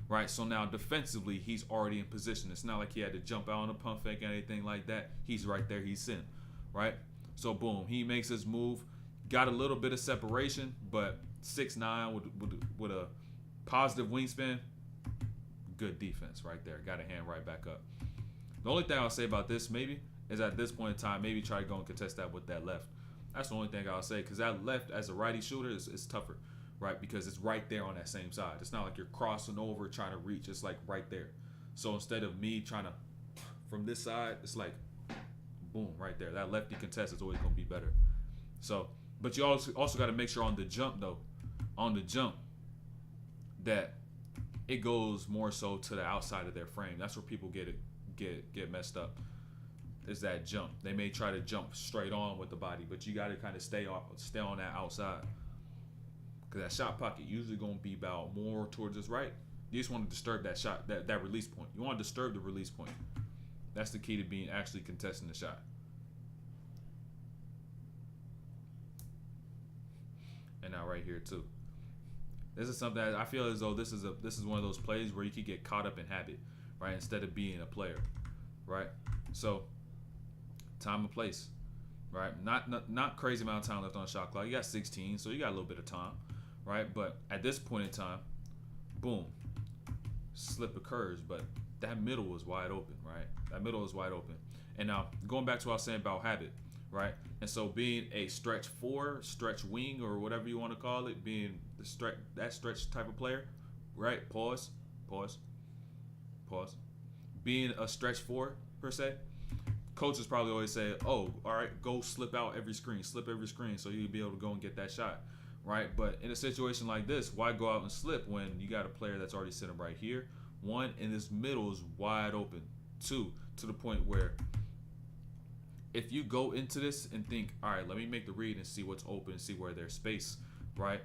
right? So now defensively, he's already in position. It's not like he had to jump out on a pump fake or anything like that. He's right there. He's in, right? So boom, he makes his move. Got a little bit of separation, but 6'9" with a positive wingspan. Good defense right there. Got a hand right back up. The only thing I'll say about this maybe is at this point in time, maybe try to go and contest that with that left. That's the only thing I'll say, because that left as a righty shooter is tougher, right? Because it's right there on that same side. It's not like you're crossing over trying to reach. It's like right there. So instead of me trying to from this side, it's like boom right there. That lefty contest is always going to be better. So, but you also got to make sure on the jump though, that it goes more so to the outside of their frame. That's where people get messed up. Is that jump? They may try to jump straight on with the body, but you got to kind of stay on that outside, because that shot pocket usually gonna be about more towards his right. You just want to disturb that shot, that release point. You want to disturb the release point. That's the key to being actually contesting the shot. And now right here too. This is something that I feel as though this is one of those plays where you could get caught up in habit, right? Instead of being a player, right? So time and place, right? Not crazy amount of time left on the shot clock. You got 16, so you got a little bit of time, right? But at this point in time, boom, slip occurs, but that middle was wide open, right? That middle is wide open. And now going back to what I was saying about habit, right? And so being a stretch 4, stretch wing, or whatever you want to call it, being that stretch type of player, right? Pause. Being a stretch 4 per se, coaches probably always say, oh, all right, go slip every screen so you'll be able to go and get that shot, right? But in a situation like this, why go out and slip when you got a player that's already sitting right here? 1, and this middle is wide open. 2, to the point where if you go into this and think, all right, let me make the read and see what's open, see where there's space, right?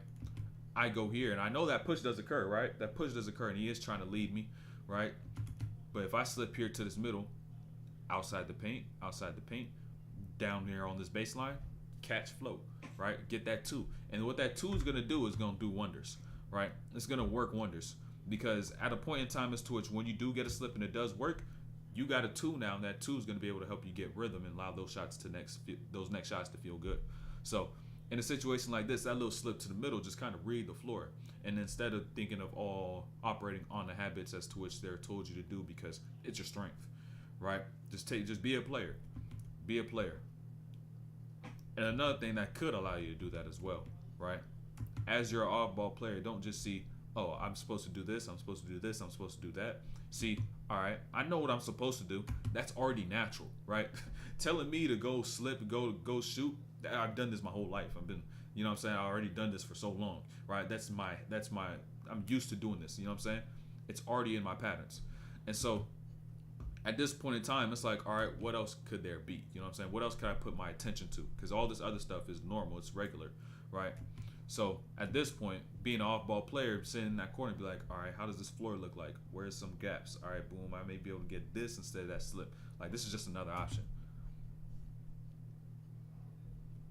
I go here, and I know that push does occur, right? That push does occur, and he is trying to lead me, right? But if I slip here to this middle, outside the paint, down here on this baseline, catch, float, right? Get that 2. And what that 2 is going to do is going to do wonders, right? It's going to work wonders, because at a point in time as to which when you do get a slip and it does work, you got a 2 now, and that 2 is going to be able to help you get rhythm and allow those next shots to feel good. So in a situation like this, that little slip to the middle, just kind of read the floor. And instead of thinking of all operating on the habits as to which they're told you to do because it's your strength, right? Just be a player. Be a player. And another thing that could allow you to do that as well, right? As you're an off-ball player, don't just see, oh, I'm supposed to do this, I'm supposed to do this, I'm supposed to do that. See, all right, I know what I'm supposed to do. That's already natural, right? Telling me to go slip, go shoot, I've done this my whole life. I've been, you know what I'm saying? I've already done this for so long, right? That's my, I'm used to doing this, you know what I'm saying? It's already in my patterns. And so at this point in time, it's like, all right, what else could there be? You know what I'm saying? What else could I put my attention to? Because all this other stuff is normal, it's regular, right? So at this point, being an off-ball player, sitting in that corner, be like, all right, how does this floor look like? Where's some gaps? All right, boom, I may be able to get this instead of that slip. Like, this is just another option.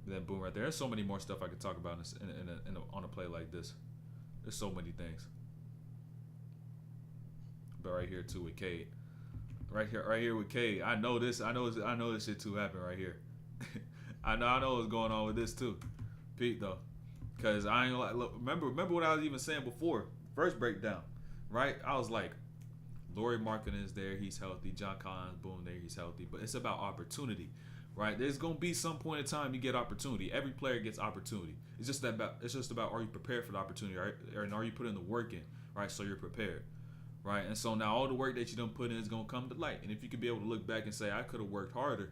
And then boom, right there. There's so many more stuff I could talk about on a play like this. There's so many things. But right here too with Cade. Right here with Cade. I know this shit too happened right here. I know what's going on with this too. Pete though. Cause I ain't like remember what I was even saying before. First breakdown. Right? I was like, Lauri Markkanen is there, he's healthy. John Collins, boom, there, he's healthy. But it's about opportunity. Right? There's gonna be some point in time you get opportunity. Every player gets opportunity. It's just about are you prepared for the opportunity, right? And are you putting the work in, right? So you're prepared. Right? And so now all the work that you done put in is gonna come to light. And if you could be able to look back and say, I could have worked harder,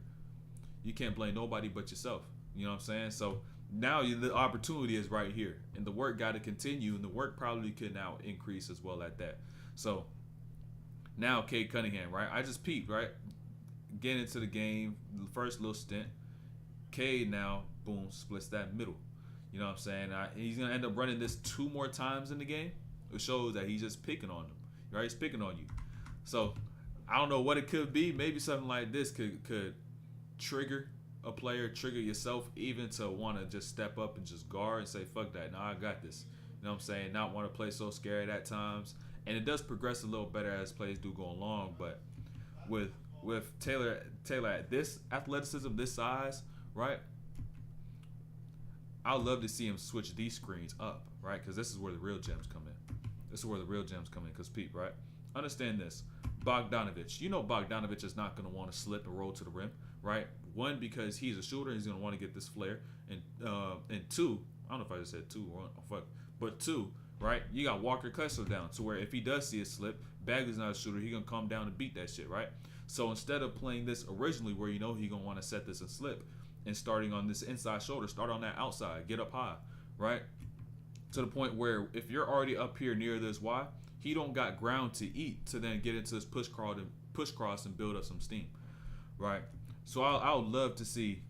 you can't blame nobody but yourself. You know what I'm saying? So now the opportunity is right here. And the work gotta continue, and the work probably could now increase as well at that. So now Cade Cunningham, right? I just peeped, right? Getting into the game, the first little stint. Cade now, boom, splits that middle. You know what I'm saying? He's going to end up running this 2 more times in the game. It shows that he's just picking on them. Right? He's picking on you. So, I don't know what it could be. Maybe something like this could trigger a player, trigger yourself, even to want to just step up and just guard and say, fuck that. Nah, I got this. You know what I'm saying? Not want to play so scared at times. And it does progress a little better as plays do go along. But with Taylor at this athleticism, this size, right? I would love to see him switch these screens up, right? Because this is where the real gems come in. Because Pete, right? Understand this. Bogdanovic. You know Bogdanovic is not going to want to slip and roll to the rim, right? 1, because he's a shooter. He's going to want to get this flare. And 2, I don't know if I just said 2 or fuck. But 2, right? You got Walker Kessler down to where if he does see a slip, Bagley's not a shooter. He's going to come down and beat that shit, right? So instead of playing this originally where you know he's going to want to set this and slip and starting on this inside shoulder, start on that outside, get up high, right? To the point where if you're already up here near this Y, he don't got ground to eat to then get into this push cross and build up some steam, right? So I would love to see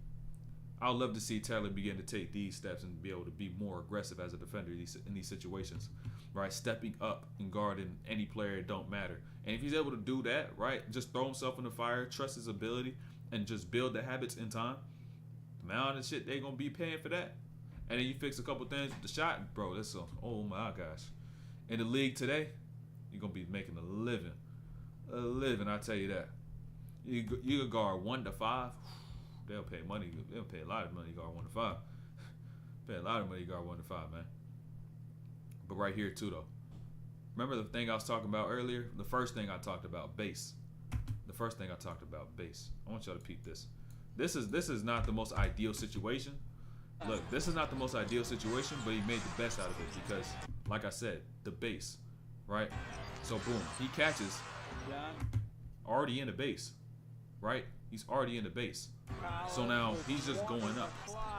Taylor begin to take these steps and be able to be more aggressive as a defender in these situations, right? Stepping up and guarding any player, it don't matter. And if he's able to do that, right, just throw himself in the fire, trust his ability, and just build the habits in time, the amount of shit they're going to be paying for that. And then you fix a couple things with the shot, bro, oh my gosh. In the league today, you're going to be making a living. I tell you that. You could guard 1 to 5. They'll pay money. They'll pay a lot of money to guard 1 to 5. Pay a lot of money to guard 1 to 5, man. But right here too, though. Remember the thing I was talking about earlier? The first thing I talked about, base. I want y'all to peep this. This is not the most ideal situation. Look, this is not the most ideal situation, but he made the best out of it because, like I said, the base, right? So boom, he catches already in the base, right? He's already in the base. So now he's just going up.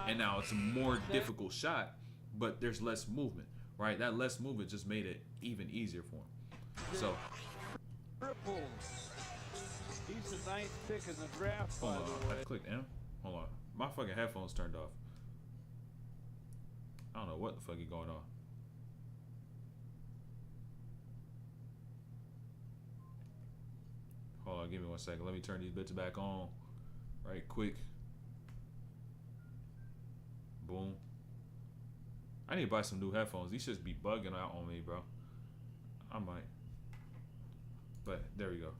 And now it's a more difficult shot, but there's less movement, right? That less movement just made it even easier for him. So he's the 9th pick in the draft. Hold on, I clicked M. Hold on. My fucking headphones turned off. I don't know what the fuck is going on. Hold on, give me 1 second. Let me turn these bitches back on right quick. Boom. I need to buy some new headphones. These should be bugging out on me, bro. I might. But there we go.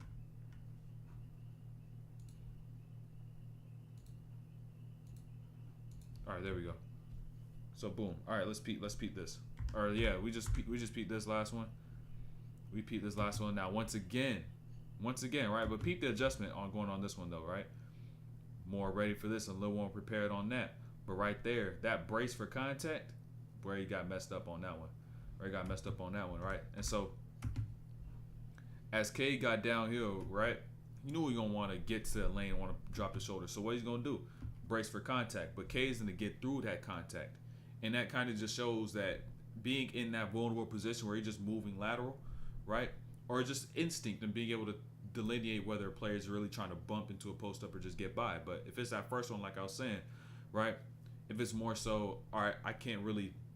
All right, there we go. So boom. All right, let's peep this. Or yeah, we just peeped this last one. We peeped this last one. Now once again, right? But peep the adjustment on going on this one though, right? More ready for this and a little more prepared on that. But right there, that brace for contact, where he got messed up on that one. Right? And so as Cade got downhill, right? You knew he gonna want to get to the lane and want to drop the shoulder. So what he's gonna do? Brace for contact. But Cade's gonna get through that contact. And that kind of just shows that being in that vulnerable position where you're just moving lateral, right? Or just instinct and being able to delineate whether a player is really trying to bump into a post-up or just get by. But if it's that first one, like I was saying, right? If it's more so, all right, I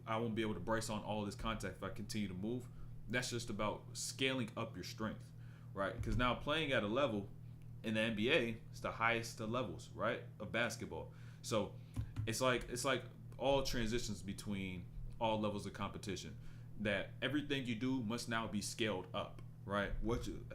I won't be able to brace on all this contact if I continue to move. That's just about scaling up your strength, right? Because now playing at a level in the NBA, it's the highest of levels, right, of basketball. So it's like all transitions between all levels of competition. That everything you do must now be scaled up, right?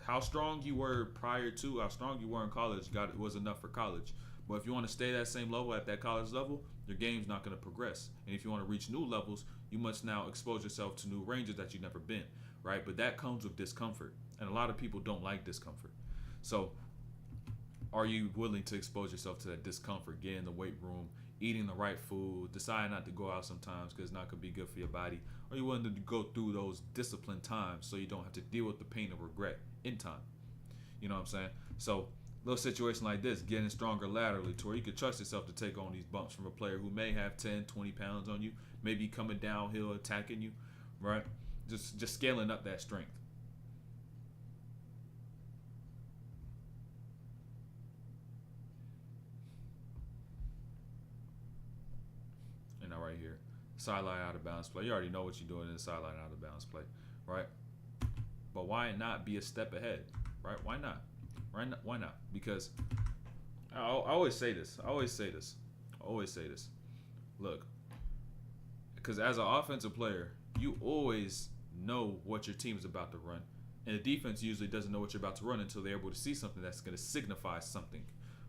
How strong you were prior to, how strong you were in college, was enough for college. But if you want to stay that same level at that college level, your game's not going to progress. And if you want to reach new levels, you must now expose yourself to new ranges that you've never been, right? But that comes with discomfort, and a lot of people don't like discomfort. So are you willing to expose yourself to that discomfort, get in the weight room, eating the right food, decide not to go out sometimes because it's not going to be good for your body? Are you willing to go through those disciplined times so you don't have to deal with the pain of regret in time? You know what I'm saying? So little situation like this, getting stronger laterally to where you can trust yourself to take on these bumps from a player who may have 10, 20 pounds on you, maybe coming downhill, attacking you, right? Just scaling up that strength. And now right here, sideline out of bounds play. You already know what you're doing in the sideline out of bounds play, right? But why not be a step ahead, right? Why not? Why not? Because I always say this. Look, because as an offensive player, you always know what your team is about to run. And the defense usually doesn't know what you're about to run until they're able to see something that's going to signify something,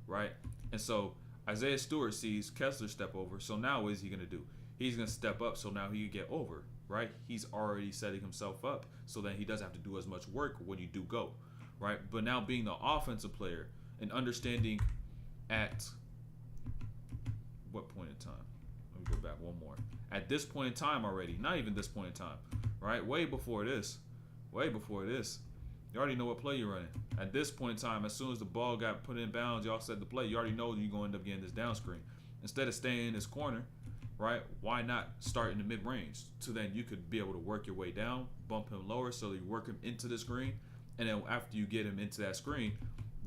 right? And so Isaiah Stewart sees Kessler step over. So now what is he going to do? He's going to step up so now he can get over, right? He's already setting himself up so that he doesn't have to do as much work when you do go, right? But now being the offensive player and understanding at what point in time? Let me go back one more. At this point in time already, not even this point in time, right? Way before this. You already know what play you're running. At this point in time, as soon as the ball got put in bounds, y'all set the play, you already know you're going to end up getting this down screen. Instead of staying in this corner, right, why not start in the mid-range? So then you could be able to work your way down, bump him lower so you work him into the screen, and then after you get him into that screen,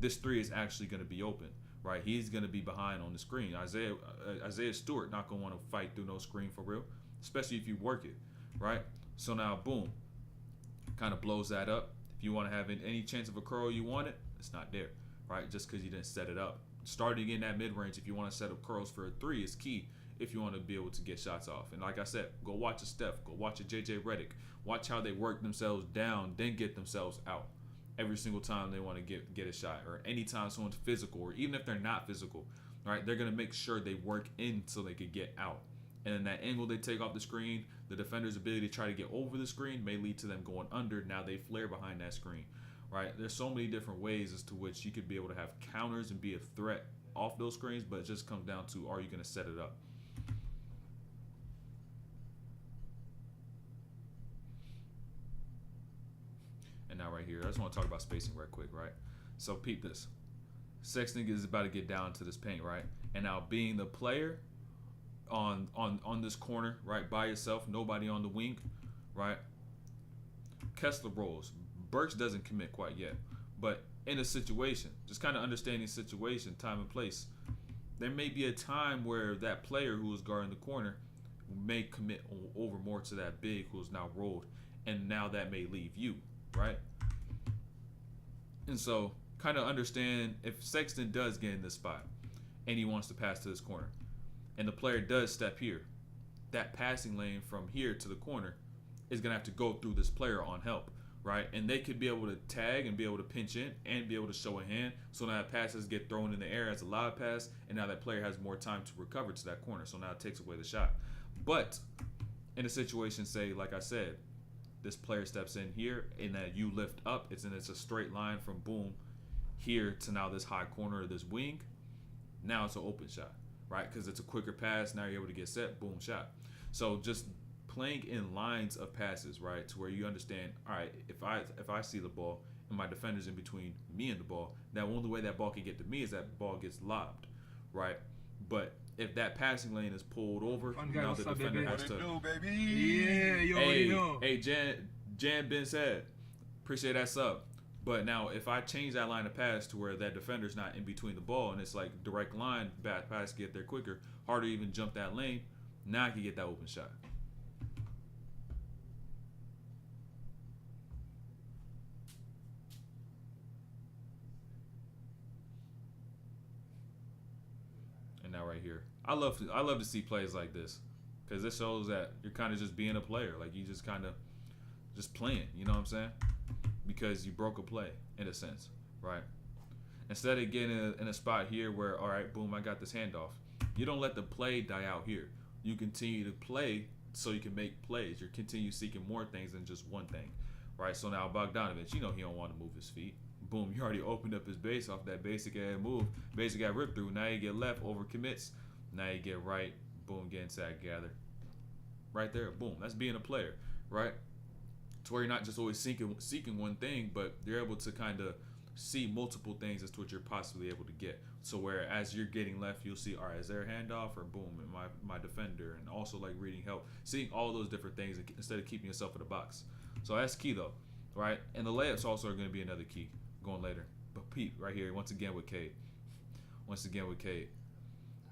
this three is actually going to be open, right? He's going to be behind on the screen. Isaiah Stewart not going to want to fight through no screen for real, especially if you work it, right? So now, boom, kind of blows that up. If you want to have any chance of a curl you want it, it's not there, right? Just because you didn't set it up. Starting in that mid-range, if you want to set up curls for a three, is key if you want to be able to get shots off. And like I said, go watch a Steph, go watch a JJ Redick. Watch how they work themselves down, then get themselves out every single time they want to get a shot, or anytime someone's physical, or even if they're not physical, right? They're going to make sure they work in so they could get out. And then that angle they take off the screen, the defender's ability to try to get over the screen may lead to them going under. Now they flare behind that screen, right? There's so many different ways as to which you could be able to have counters and be a threat off those screens, but it just comes down to, are you going to set it up? And now right here, I just want to talk about spacing right quick, right? So peep this. Sexton is about to get down to this paint, right? And now being the player on this corner, right, by yourself, nobody on the wing, right? Kessler rolls. Burks doesn't commit quite yet. But in a situation, just kind of understanding situation, time and place, there may be a time where that player who is guarding the corner may commit over more to that big who's now rolled, and now that may leave you, right? And so kind of understand if Sexton does get in this spot and he wants to pass to this corner, and the player does step here, that passing lane from here to the corner is going to have to go through this player on help, right? And they could be able to tag and be able to pinch in and be able to show a hand. So now passes get thrown in the air as a live pass, and now that player has more time to recover to that corner. So now it takes away the shot. But in a situation, say, like I said, this player steps in here and that you lift up, it's a straight line from boom here to now this high corner of this wing. Now it's an open shot, right? Because it's a quicker pass. Now you're able to get set, boom, shot. So just playing in lines of passes, right, to where you understand, all right, if I see the ball and my defender's in between me and the ball, the only way that ball can get to me is that ball gets lobbed, right? But if that passing lane is pulled over, now the defender has to. Hey, Jan Ben said, appreciate that sub. But now if I change that line of pass to where that defender's not in between the ball and it's like direct line, bad pass, get there quicker, harder to even jump that lane, now I can get that open shot. And now right here, I love to see plays like this, because this shows that you're kind of just being a player. Like you just kind of just playing. You know what I'm saying? Because you broke a play in a sense, right? Instead of getting in a spot here where, all right, boom, I got this handoff. You don't let the play die out here. You continue to play so you can make plays. You continue seeking more things than just one thing, right? So now Bogdanovich, you know he don't want to move his feet. Boom, you already opened up his base off that basic ass move. Basic got ripped through. Now you get left, over commits. Now you get right, boom, get inside, gather. Right there, boom. That's being a player, right? To where you're not just always seeking one thing, but you're able to kind of see multiple things as to what you're possibly able to get. So where as you're getting left, you'll see, all right, is there a handoff, or boom, my defender, and also like reading help, seeing all those different things instead of keeping yourself in the box. So that's key though, right? And the layups also are going to be another key going later. But Pete right here once again with Cade.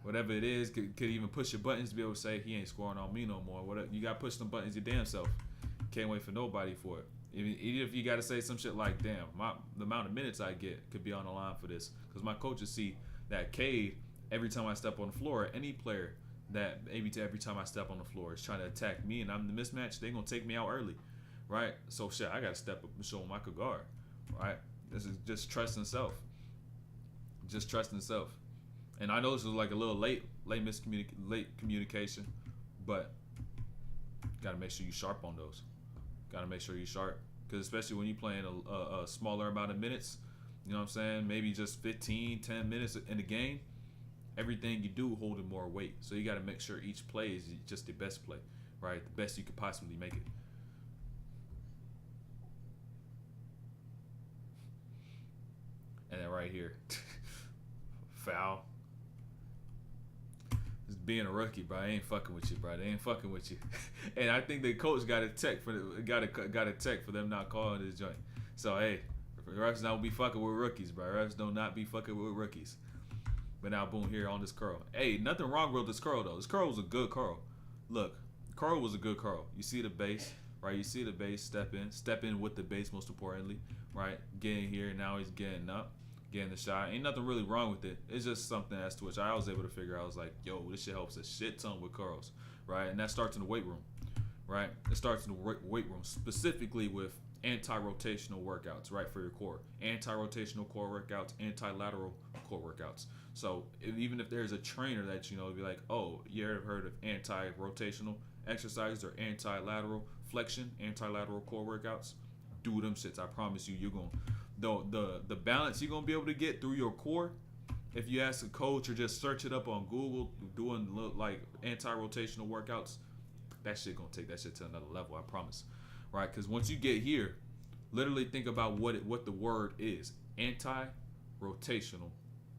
Whatever it is, could even push your buttons to be able to say he ain't scoring on me no more. Whatever, you got to push them buttons your damn self. Can't wait for nobody for it. Even if you got to say some shit like, damn, the amount of minutes I get could be on the line for this. Because my coaches see that Cade, every time I step on the floor, any player that every time I step on the floor is trying to attack me and I'm the mismatch, they're going to take me out early, right? So shit, I got to step up and show them I could guard, right? This is just trusting self. Just trusting self. And I know this was like a little late communication, but got to make sure you sharp on those. Got to make sure you're sharp. Because especially when you're playing a smaller amount of minutes, you know what I'm saying? Maybe just 15, 10 minutes in the game. Everything you do holding more weight. So you got to make sure each play is just the best play, right? The best you could possibly make it. And then right here, foul. Just being a rookie, bro. I ain't fucking with you, bro. They ain't fucking with you. And I think the coach got a tech for them not calling this joint. So hey, refs don't be fucking with rookies, bro. Refs do not be fucking with rookies. But now boom here on this curl. Hey, nothing wrong with this curl though. This curl was a good curl. Look, curl was a good curl. You see the base, right? You see the base. Step in with the base most importantly, right? Getting here now he's getting up. Getting the shot. Ain't nothing really wrong with it. It's just something as to which I was able to figure out. I was like, yo, this shit helps a shit ton with curls, right? And that starts in the weight room, right? It starts in the weight room, specifically with anti-rotational workouts, right, for your core. Anti-rotational core workouts, anti-lateral core workouts. So even if there's a trainer that, you know, be like, oh, you ever heard of anti-rotational exercises or anti-lateral flexion, anti-lateral core workouts? Do them shits. I promise you, you're going to... The balance you're gonna be able to get through your core, if you ask a coach or just search it up on Google, doing like anti-rotational workouts, that shit gonna take that shit to another level. I promise, right? Because once you get here, literally think about what the word is: anti-rotational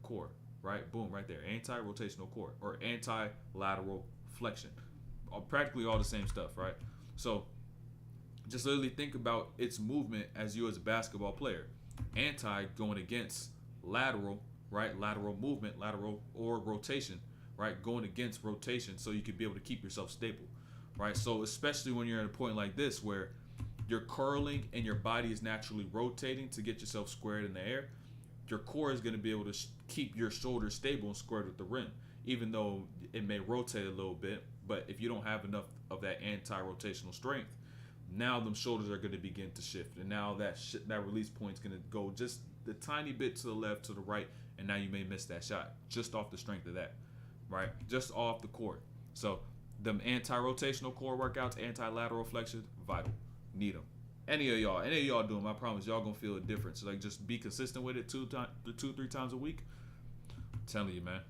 core, right? Boom, right there, anti-rotational core or anti-lateral flexion, practically all the same stuff, right? So just literally think about its movement as you as a basketball player. Anti going against lateral, right? Lateral movement, lateral or rotation, right? Going against rotation so you can be able to keep yourself stable, right? So especially when you're at a point like this where you're curling and your body is naturally rotating to get yourself squared in the air, your core is going to be able to keep your shoulders stable and squared with the rim, even though it may rotate a little bit. But if you don't have enough of that anti-rotational strength, now them shoulders are going to begin to shift, and now that release point's going to go just the tiny bit to the left, to the right, and now you may miss that shot just off the strength of that, right? Just off the court. So them anti-rotational core workouts, anti-lateral flexion, vital. Need them. Any of y'all do them. I promise y'all gonna feel a difference. Like just be consistent with it 2-3 times a week. I'm telling you, man.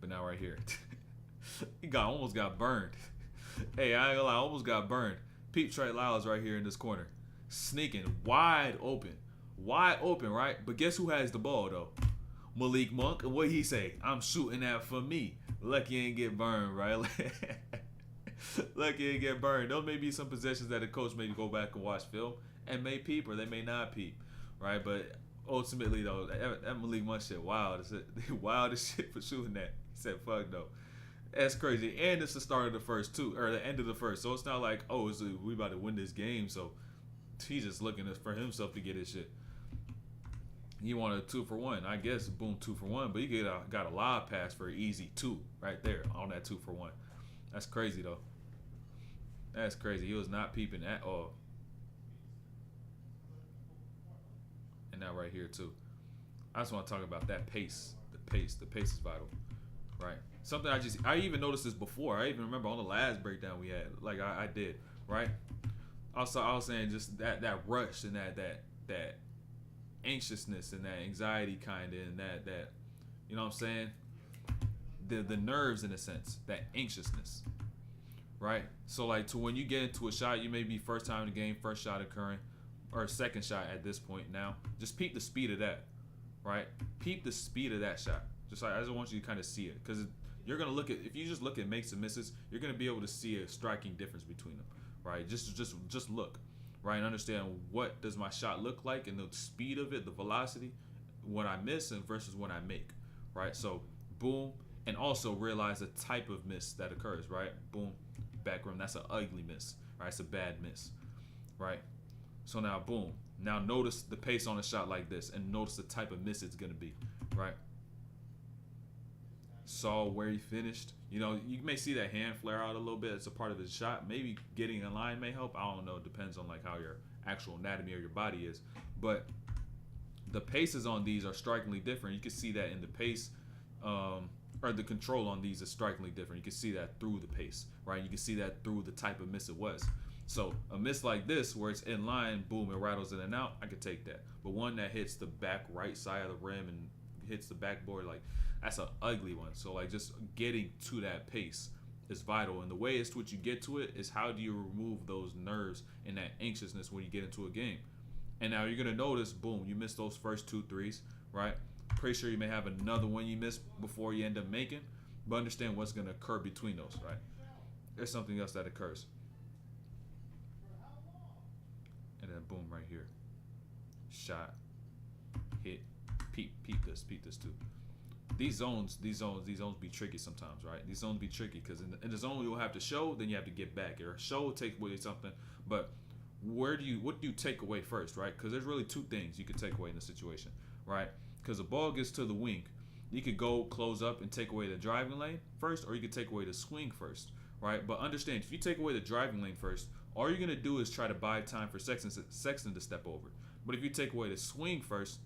But now right here, he almost got burned. Hey, I ain't gonna lie, I almost got burned. Peep Trey Lyles right here in this corner. Sneaking wide open, right? But guess who has the ball, though? Malik Monk. And what he say? I'm shooting that for me. Lucky ain't get burned, right? Lucky ain't get burned. Those may be some possessions that the coach may go back and watch film and may peep or they may not peep, right? But ultimately, though, that Malik Monk shit wild. It's wild as shit for shooting that. He said, fuck, though. That's crazy. And it's the start of the first too, or the end of the first. So it's not like, oh, we about to win this game. So he's just looking for himself to get his shit. He wanted a 2-for-1. I guess, boom, 2-for-1. But he got a lob pass for an easy 2 right there on that 2-for-1. That's crazy, though. That's crazy. He was not peeping at all. And now right here, too. I just want to talk about that pace. The pace is vital, right? Something I even noticed this before. I even remember on the last breakdown we had, like I did, right? Also, I was saying just that rush and that anxiousness and that anxiety kind of, and that you know what I'm saying, the nerves in a sense, that anxiousness, right? So like, to when you get into a shot, you may be first time in the game, first shot occurring, or second shot at this point now. Just peep the speed of that, right? Peep the speed of that shot. Just like, I just want you to kind of see it, because you're gonna look at, if you just look at makes and misses, you're gonna be able to see a striking difference between them, right? Just look. Right, and understand what does my shot look like and the speed of it, the velocity, when I miss and versus when I make, right? So, boom, and also realize the type of miss that occurs, right? Boom, back rim, that's an ugly miss, right? It's a bad miss, right? So now, boom, now notice the pace on a shot like this and notice the type of miss it's gonna be, right? Saw where he finished. You know, you may see that hand flare out a little bit. It's a part of his shot. Maybe getting in line may help. I don't know. It depends on like how your actual anatomy of your body is. But the paces on these are strikingly different. You can see that in the pace, or the control on these is strikingly different. You can see that through the pace, right? You can see that through the type of miss it was. So a miss like this, where it's in line, boom, it rattles in and out, I could take that. But one that hits the back right side of the rim and hits the backboard, like, that's an ugly one. So like, just getting to that pace is vital, and the way it's what you get to it is how do you remove those nerves and that anxiousness when you get into a game. And now you're gonna notice, boom, you missed those first 2 threes, right? Pretty sure you may have another one you missed before you end up making, but understand what's gonna occur between those, right? There's something else that occurs, and then boom, right here, shot, hit, peep this too. These zones be tricky sometimes, right? These zones be tricky because in the zone you'll have to show, then you have to get back, or show, take away something. But what do you take away first, right? Because there's really 2 things you could take away in the situation, right? Because the ball gets to the wing, you could go close up and take away the driving lane first, or you could take away the swing first, right? But understand, if you take away the driving lane first, all you're gonna do is try to buy time for Sexton to step over. But if you take away the swing first,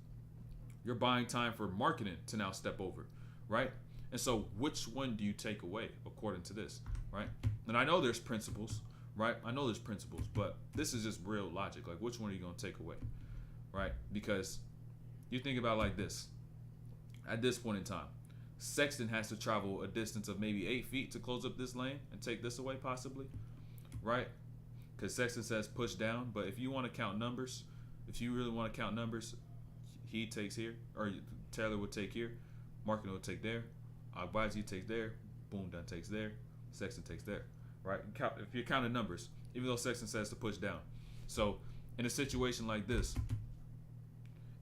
you're buying time for Markkanen to now step over, right? And so which one do you take away according to this, right? And I know there's principles, right? I know there's principles, but this is just real logic. Like, which one are you going to take away, right? Because you think about it like this. At this point in time, Sexton has to travel a distance of maybe 8 feet to close up this lane and take this away possibly, right? Because Sexton says push down, but if you want to count numbers, if you really want to count numbers, he takes here, or Taylor would take here, Markkanen would take there, Agbaji takes there, boom, Dunn takes there, Sexton takes there, right? If you're counting numbers, even though Sexton says to push down. So in a situation like this,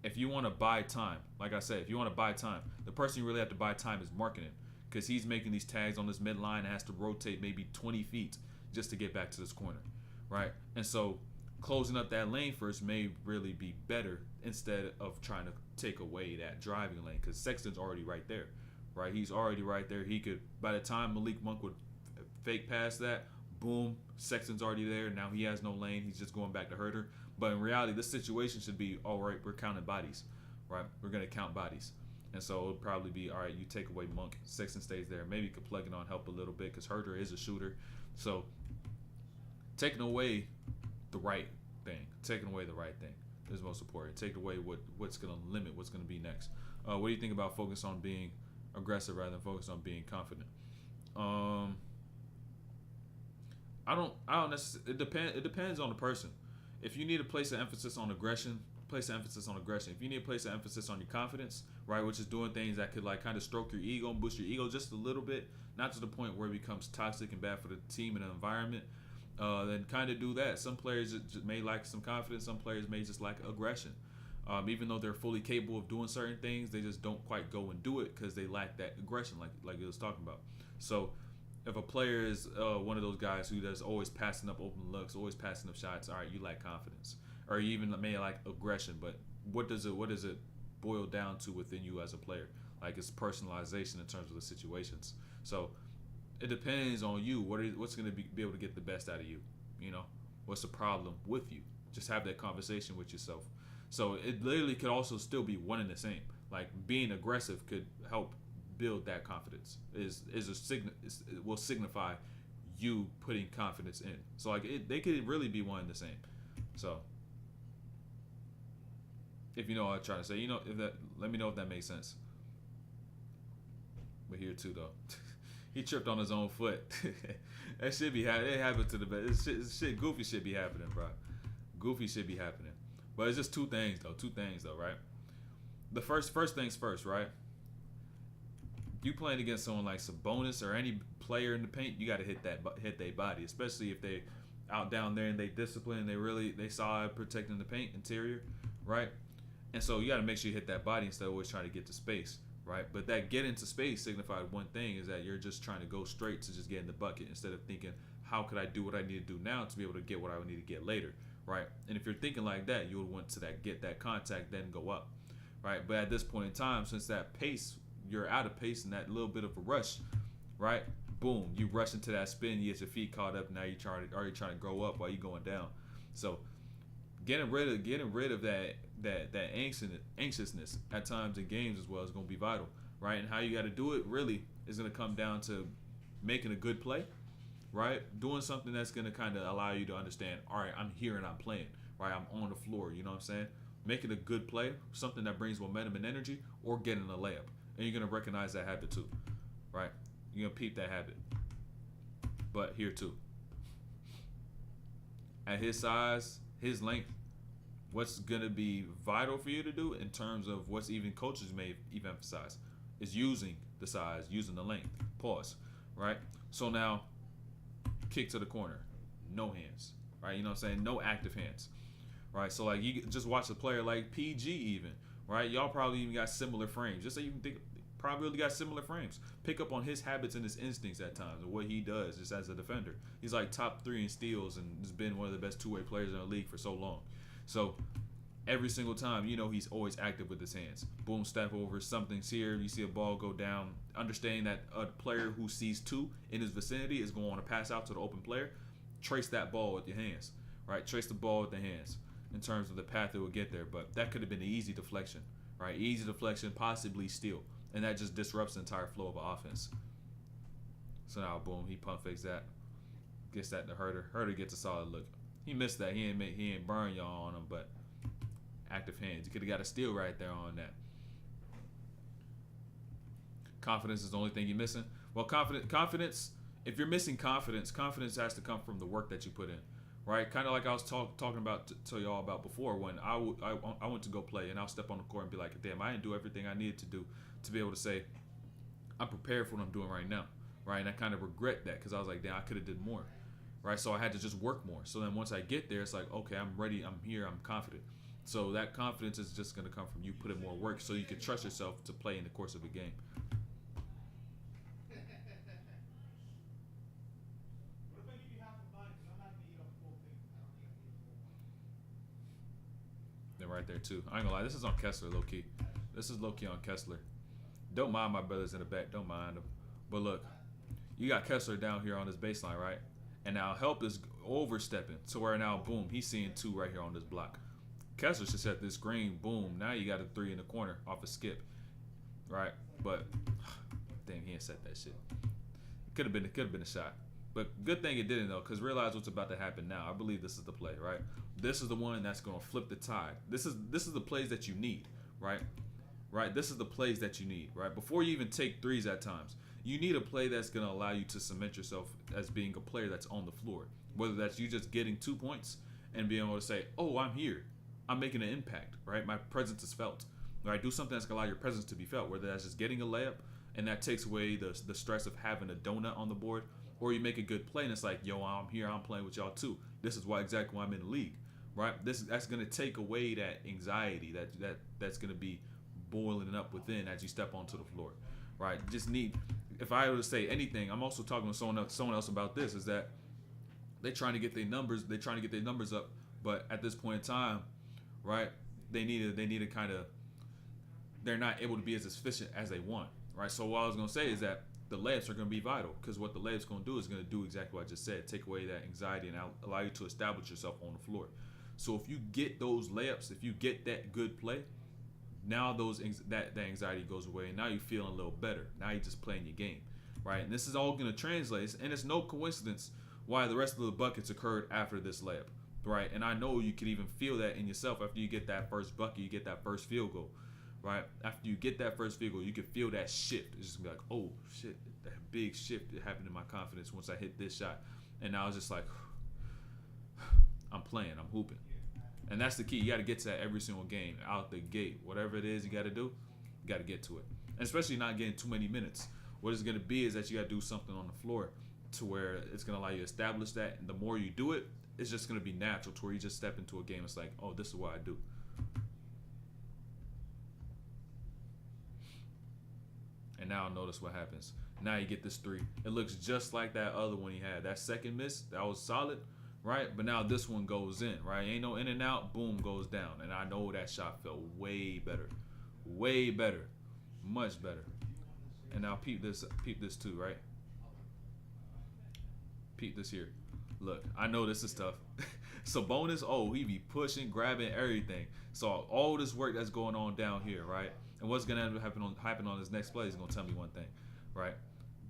if you want to buy time, like I said, if you want to buy time, the person you really have to buy time is Markkanen, because he's making these tags on this midline and has to rotate maybe 20 feet just to get back to this corner, right? And so closing up that lane first may really be better instead of trying to take away that driving lane, because Sexton's already right there, right? He's already right there. He could, by the time Malik Monk would fake past that, boom, Sexton's already there. Now he has no lane. He's just going back to hurt her. But in reality, this situation should be, all right, we're counting bodies, right? We're going to count bodies. And so it'll probably be, all right, you take away Monk, Sexton stays there. Maybe you could plug it on, help a little bit, because Herter is a shooter. So taking away the right thing is most important. Take away what's going to limit what's going to be next. What do you think about focus on being aggressive rather than focus on being confident? I don't necessarily, it depends on the person. If you need to place an emphasis on aggression, place an emphasis on aggression. If you need to place an emphasis on your confidence, right, which is doing things that could like kind of stroke your ego and boost your ego just a little bit, not to the point where it becomes toxic and bad for the team and the environment, then kind of do that. Some players may lack some confidence. Some players may just lack aggression. Even though they're fully capable of doing certain things, they just don't quite go and do it because they lack that aggression, like it was talking about. So if a player is one of those guys who does always passing up open looks, always passing up shots, all right, you lack confidence, or you even may lack aggression. But what does it boil down to within you as a player. Like it's personalization in terms of the situations. So it depends on you. What's going to be able to get the best out of you? You know, what's the problem with you? Just have that conversation with yourself. So it literally could also still be one and the same. Like being aggressive could help build that confidence. It will signify you putting confidence in. So like they could really be one and the same. So if you know what I'm trying to say, let me know if that makes sense. But here too though, he tripped on his own foot. That shit be happening. It happened to the best. Shit, goofy shit be happening, bro. Goofy shit be happening. But it's just two things though, right? The first things first, right? You playing against someone like Sabonis or any player in the paint, you got to hit their body, especially if they out down there and they discipline, they solid protecting the paint interior, right? And so you got to make sure you hit that body instead of always trying to get to space, right? But that get into space signified one thing, is that you're just trying to go straight to just get in the bucket instead of thinking, how could I do what I need to do now to be able to get what I would need to get later, right? And if you're thinking like that, you would want to get that contact, then go up, right? But at this point in time, since that pace, you're out of pace and that little bit of a rush, right? Boom, you rush into that spin, you get your feet caught up. Now you're already trying to grow up while you're going down. So getting rid of that anxiousness at times in games as well is going to be vital, right? And how you got to do it really is going to come down to making a good play, right? Doing something that's going to kind of allow you to understand, all right, I'm here and I'm playing, right? I'm on the floor, you know what I'm saying? Making a good play, something that brings momentum and energy, or getting a layup. And you're going to recognize that habit too, right? You're going to peep that habit. But here too, at his size, his length, what's going to be vital for you to do in terms of what's even coaches may even emphasize is using the size, using the length. Pause, right? So now, kick to the corner, no hands, right? You know what I'm saying? No active hands, right? So like you just watch a player like PG even, right? Y'all probably even got similar frames. Just so you can think, probably really got similar frames. Pick up on his habits and his instincts at times, and what he does just as a defender. He's like top 3 in steals and has been one of the best two-way players in the league for so long. So every single time, he's always active with his hands. Boom, step over, something's here. You see a ball go down. Understanding that a player who sees 2 in his vicinity is going to want to pass out to the open player. Trace that ball with your hands, right? Trace the ball with the hands in terms of the path it will get there. But that could have been an easy deflection, right? Easy deflection, possibly steal. And that just disrupts the entire flow of an offense. So now, boom, he pump fakes that. Gets that to Herder. Herder gets a solid look. He missed that. He ain't burn y'all on him, but active hands. You could have got a steal right there on that. Confidence is the only thing you're missing. Well, confidence. If you're missing confidence has to come from the work that you put in, right? Kind of like I was talking about to y'all about before, when I went to go play and I'll step on the court and be like, damn, I didn't do everything I needed to do to be able to say I'm prepared for what I'm doing right now, right? And I kind of regret that because I was like, damn, I could have did more, right? So I had to just work more. So then once I get there, it's like, okay, I'm ready, I'm here, I'm confident. So that confidence is just going to come from you putting more work so you can trust yourself to play in the course of a game. Then right there too. I ain't gonna lie, this is on Kessler, low key. This is low key on Kessler. Don't mind my brothers in the back, don't mind them. But look, you got Kessler down here on this baseline, right? And now help is overstepping to where now, boom, he's seeing 2 right here on this block. Kessler should set this screen, boom. Now you got a 3 in the corner off a skip, right? But damn, he ain't set that shit. It could have been a shot. But good thing it didn't though, because realize what's about to happen now. I believe this is the play, right? This is the one that's gonna flip the tide. This is the plays that you need, right? Right. This is the plays that you need, right? Before you even take threes at times, you need a play that's gonna allow you to cement yourself as being a player that's on the floor. Whether that's you just getting 2 points and being able to say, "Oh, I'm here. I'm making an impact," right? My presence is felt, right? Do something that's gonna allow your presence to be felt. Whether that's just getting a layup and that takes away the stress of having a donut on the board, or you make a good play and it's like, yo, I'm here, I'm playing with y'all too. This is exactly why I'm in the league, right? That's gonna take away that anxiety that's gonna be boiling up within as you step onto the floor, right? Just need. If I were to say anything, I'm also talking with someone else about this. Is that they're trying to get their numbers, up, but at this point in time, right? They need to kind of they're not able to be as efficient as they want, right? So what I was gonna say is that the layups are gonna be vital, because what the layups gonna do is gonna do exactly what I just said, take away that anxiety and allow you to establish yourself on the floor. So if you get those layups, if you get that good play, now that anxiety goes away, and now you're feeling a little better. Now you're just playing your game, right? And this is all gonna translate, and it's no coincidence why the rest of the buckets occurred after this layup, right? And I know you can even feel that in yourself after you get that first bucket, you get that first field goal, right? After you get that first field goal, you can feel that shift. It's just like, oh shit, that big shift that happened in my confidence once I hit this shot. And now it's just like, I'm playing, I'm hooping. And that's the key. You got to get to that every single game, out the gate. Whatever it is you got to do, you got to get to it. And especially not getting too many minutes. What it's going to be is that you got to do something on the floor to where it's going to allow you to establish that. And the more you do it, it's just going to be natural to where you just step into a game. It's like, oh, this is what I do. And now notice what happens. Now you get this three. It looks just like that other one he had. That second miss, that was solid, right? But now this one goes in, right? Ain't no in and out, boom, goes down. And I know that shot felt way better. Way better. Much better. And now peep this too, right? Peep this here. Look, I know this is tough. Sabonis, he be pushing, grabbing, everything. So all this work that's going on down here, right? And what's gonna end up happening on this next play is gonna tell me one thing, right?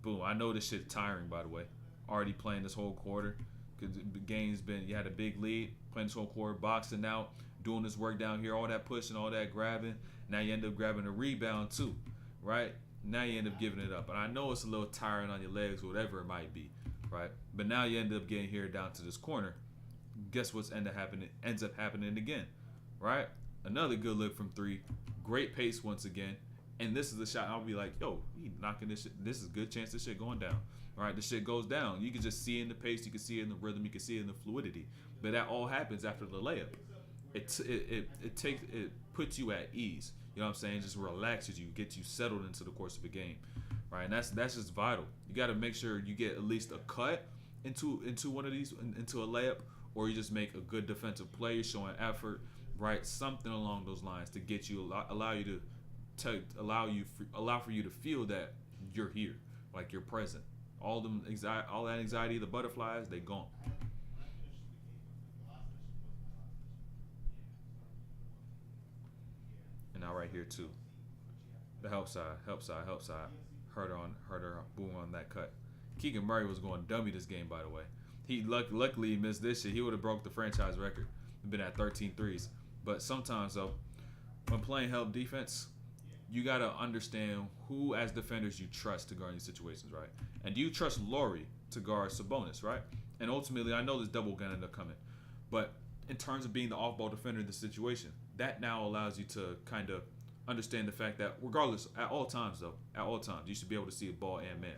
Boom. I know this shit tiring, by the way. Already playing this whole quarter. Cause the game's been, you had a big lead, playing this whole quarter, boxing out, doing this work down here, all that pushing, all that grabbing. Now you end up grabbing a rebound too, right? Now you end up giving it up. And I know it's a little tiring on your legs, whatever it might be, right? But now you end up getting here down to this corner. Guess what's ends up happening again, right? Another good look from three. Great pace once again. And this is the shot I'll be like, yo, he knocking this shit. This is a good chance this shit going down. All right, the shit goes down. You can just see it in the pace. You can see it in the rhythm. You can see it in the fluidity. But that all happens after the layup. It puts you at ease. You know what I'm saying? Just relaxes you, gets you settled into the course of a game, right? And that's just vital. You got to make sure you get at least a cut into one of these, into a layup, or you just make a good defensive play, showing effort, right? Something along those lines to get you, allow for you to feel that you're here, like you're present. All that anxiety, the butterflies, they gone. And now right here too, the help side. Heard her boom on that cut. Keegan Murray was going dummy this game, by the way. He luckily he missed this shit. He would have broke the franchise record. Been at 13 threes. But sometimes though, when playing help defense, you gotta understand who as defenders you trust to guard these situations, right? And do you trust Laurie to guard Sabonis, right? And ultimately, I know this double gonna end up coming, but in terms of being the off-ball defender in the situation, that now allows you to kind of understand the fact that regardless, at all times, you should be able to see a ball and man,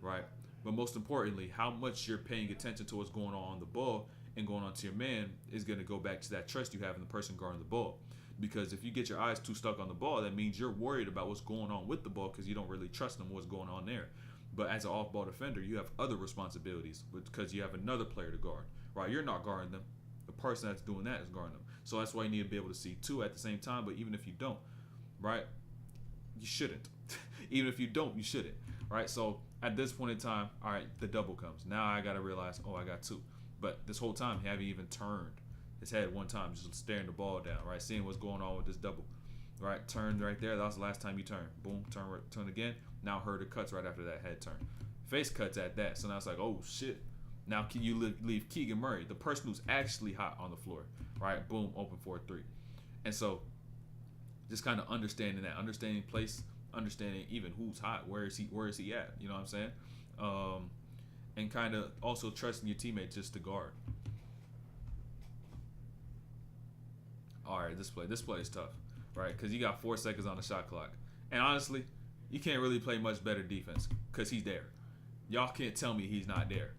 right? But most importantly, how much you're paying attention to what's going on the ball and going on to your man is going to go back to that trust you have in the person guarding the ball. Because if you get your eyes too stuck on the ball, that means you're worried about what's going on with the ball because you don't really trust them what's going on there. But as an off-ball defender, you have other responsibilities because you have another player to guard, right? You're not guarding them. The person that's doing that is guarding them. So that's why you need to be able to see two at the same time. But even if you don't, right, you shouldn't. Even if you don't, you shouldn't, right? So at this point in time, all right, the double comes. Now I got to realize, I got two. But this whole time, he haven't even turned his head one time, just staring the ball down, right? Seeing what's going on with this double, right? Turned right there. That was the last time you turned. Boom, turn again. Now heard the cuts right after that head turn. Face cuts at that. So now it's like, oh, shit. Now can you leave Keegan Murray, the person who's actually hot on the floor, right? Boom, open for a three. And so just kind of understanding that, understanding place, understanding even who's hot, where is he at? You know what I'm saying? And kind of also trusting your teammate just to guard. All right, this play is tough, right? Because you got 4 seconds on the shot clock. And honestly, you can't really play much better defense because he's there. Y'all can't tell me he's not there.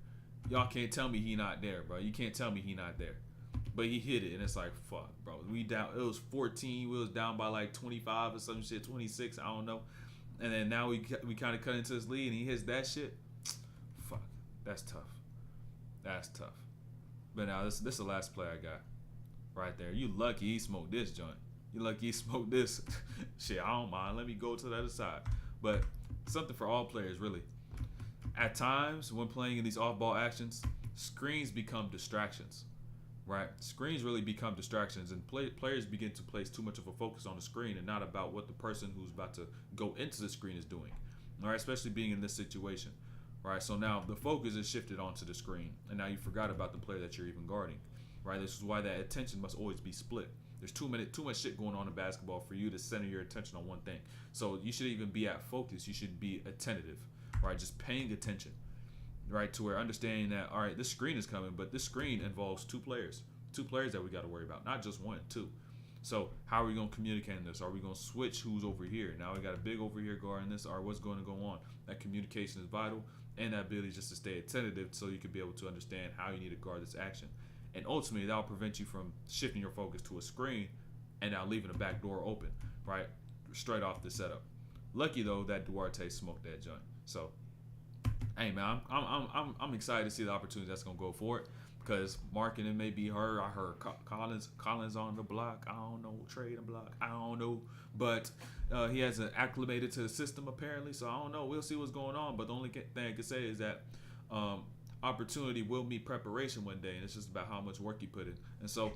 Y'all can't tell me he's not there, bro. You can't tell me he's not there. But he hit it, and it's like, fuck, bro. We down. It was 14. We was down by like 25 or some shit, 26. I don't know. And then now we kind of cut into his lead, and he hits that shit. Fuck, that's tough. That's tough. But now this is the last play I got. Right there. You lucky he smoked this joint. You're lucky you smoked this. Shit, I don't mind. Let me go to the other side. But something for all players, really. At times, when playing in these off-ball actions, screens become distractions, right? Screens really become distractions, and players begin to place too much of a focus on the screen and not about what the person who's about to go into the screen is doing, all right? Especially being in this situation, right? So now the focus is shifted onto the screen, and now you forgot about the player that you're even guarding, right? This is why that attention must always be split. There's too much shit going on in basketball for you to center your attention on one thing. So you should even be at focus. You should be attentive, right? Just paying attention, right? To where understanding that, all right, this screen is coming, but this screen involves two players that we got to worry about, not just one, two. So how are we going to communicate in this? Are we going to switch who's over here? Now we got a big over here guarding this, or what's going to go on? That communication is vital, and that ability just to stay attentive so you can be able to understand how you need to guard this action. And ultimately, that'll prevent you from shifting your focus to a screen and now leaving the back door open, right? Straight off the setup. Lucky though that Duarte smoked that joint. So, hey man, I'm excited to see the opportunity that's gonna go for it, because marketing may be her. I heard Collins on the block. I don't know, trading block. I don't know, but he hasn't acclimated to the system apparently. So I don't know. We'll see what's going on. But the only thing I can say is that opportunity will meet preparation one day, and it's just about how much work you put in. And so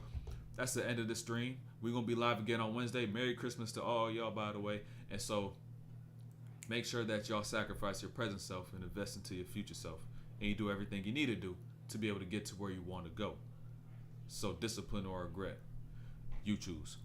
that's the end of the stream. We're gonna be live again on Wednesday. Merry Christmas to all y'all, by the way. And so make sure that y'all sacrifice your present self and invest into your future self, and you do everything you need to do to be able to get to where you want to go. So discipline or regret, you choose.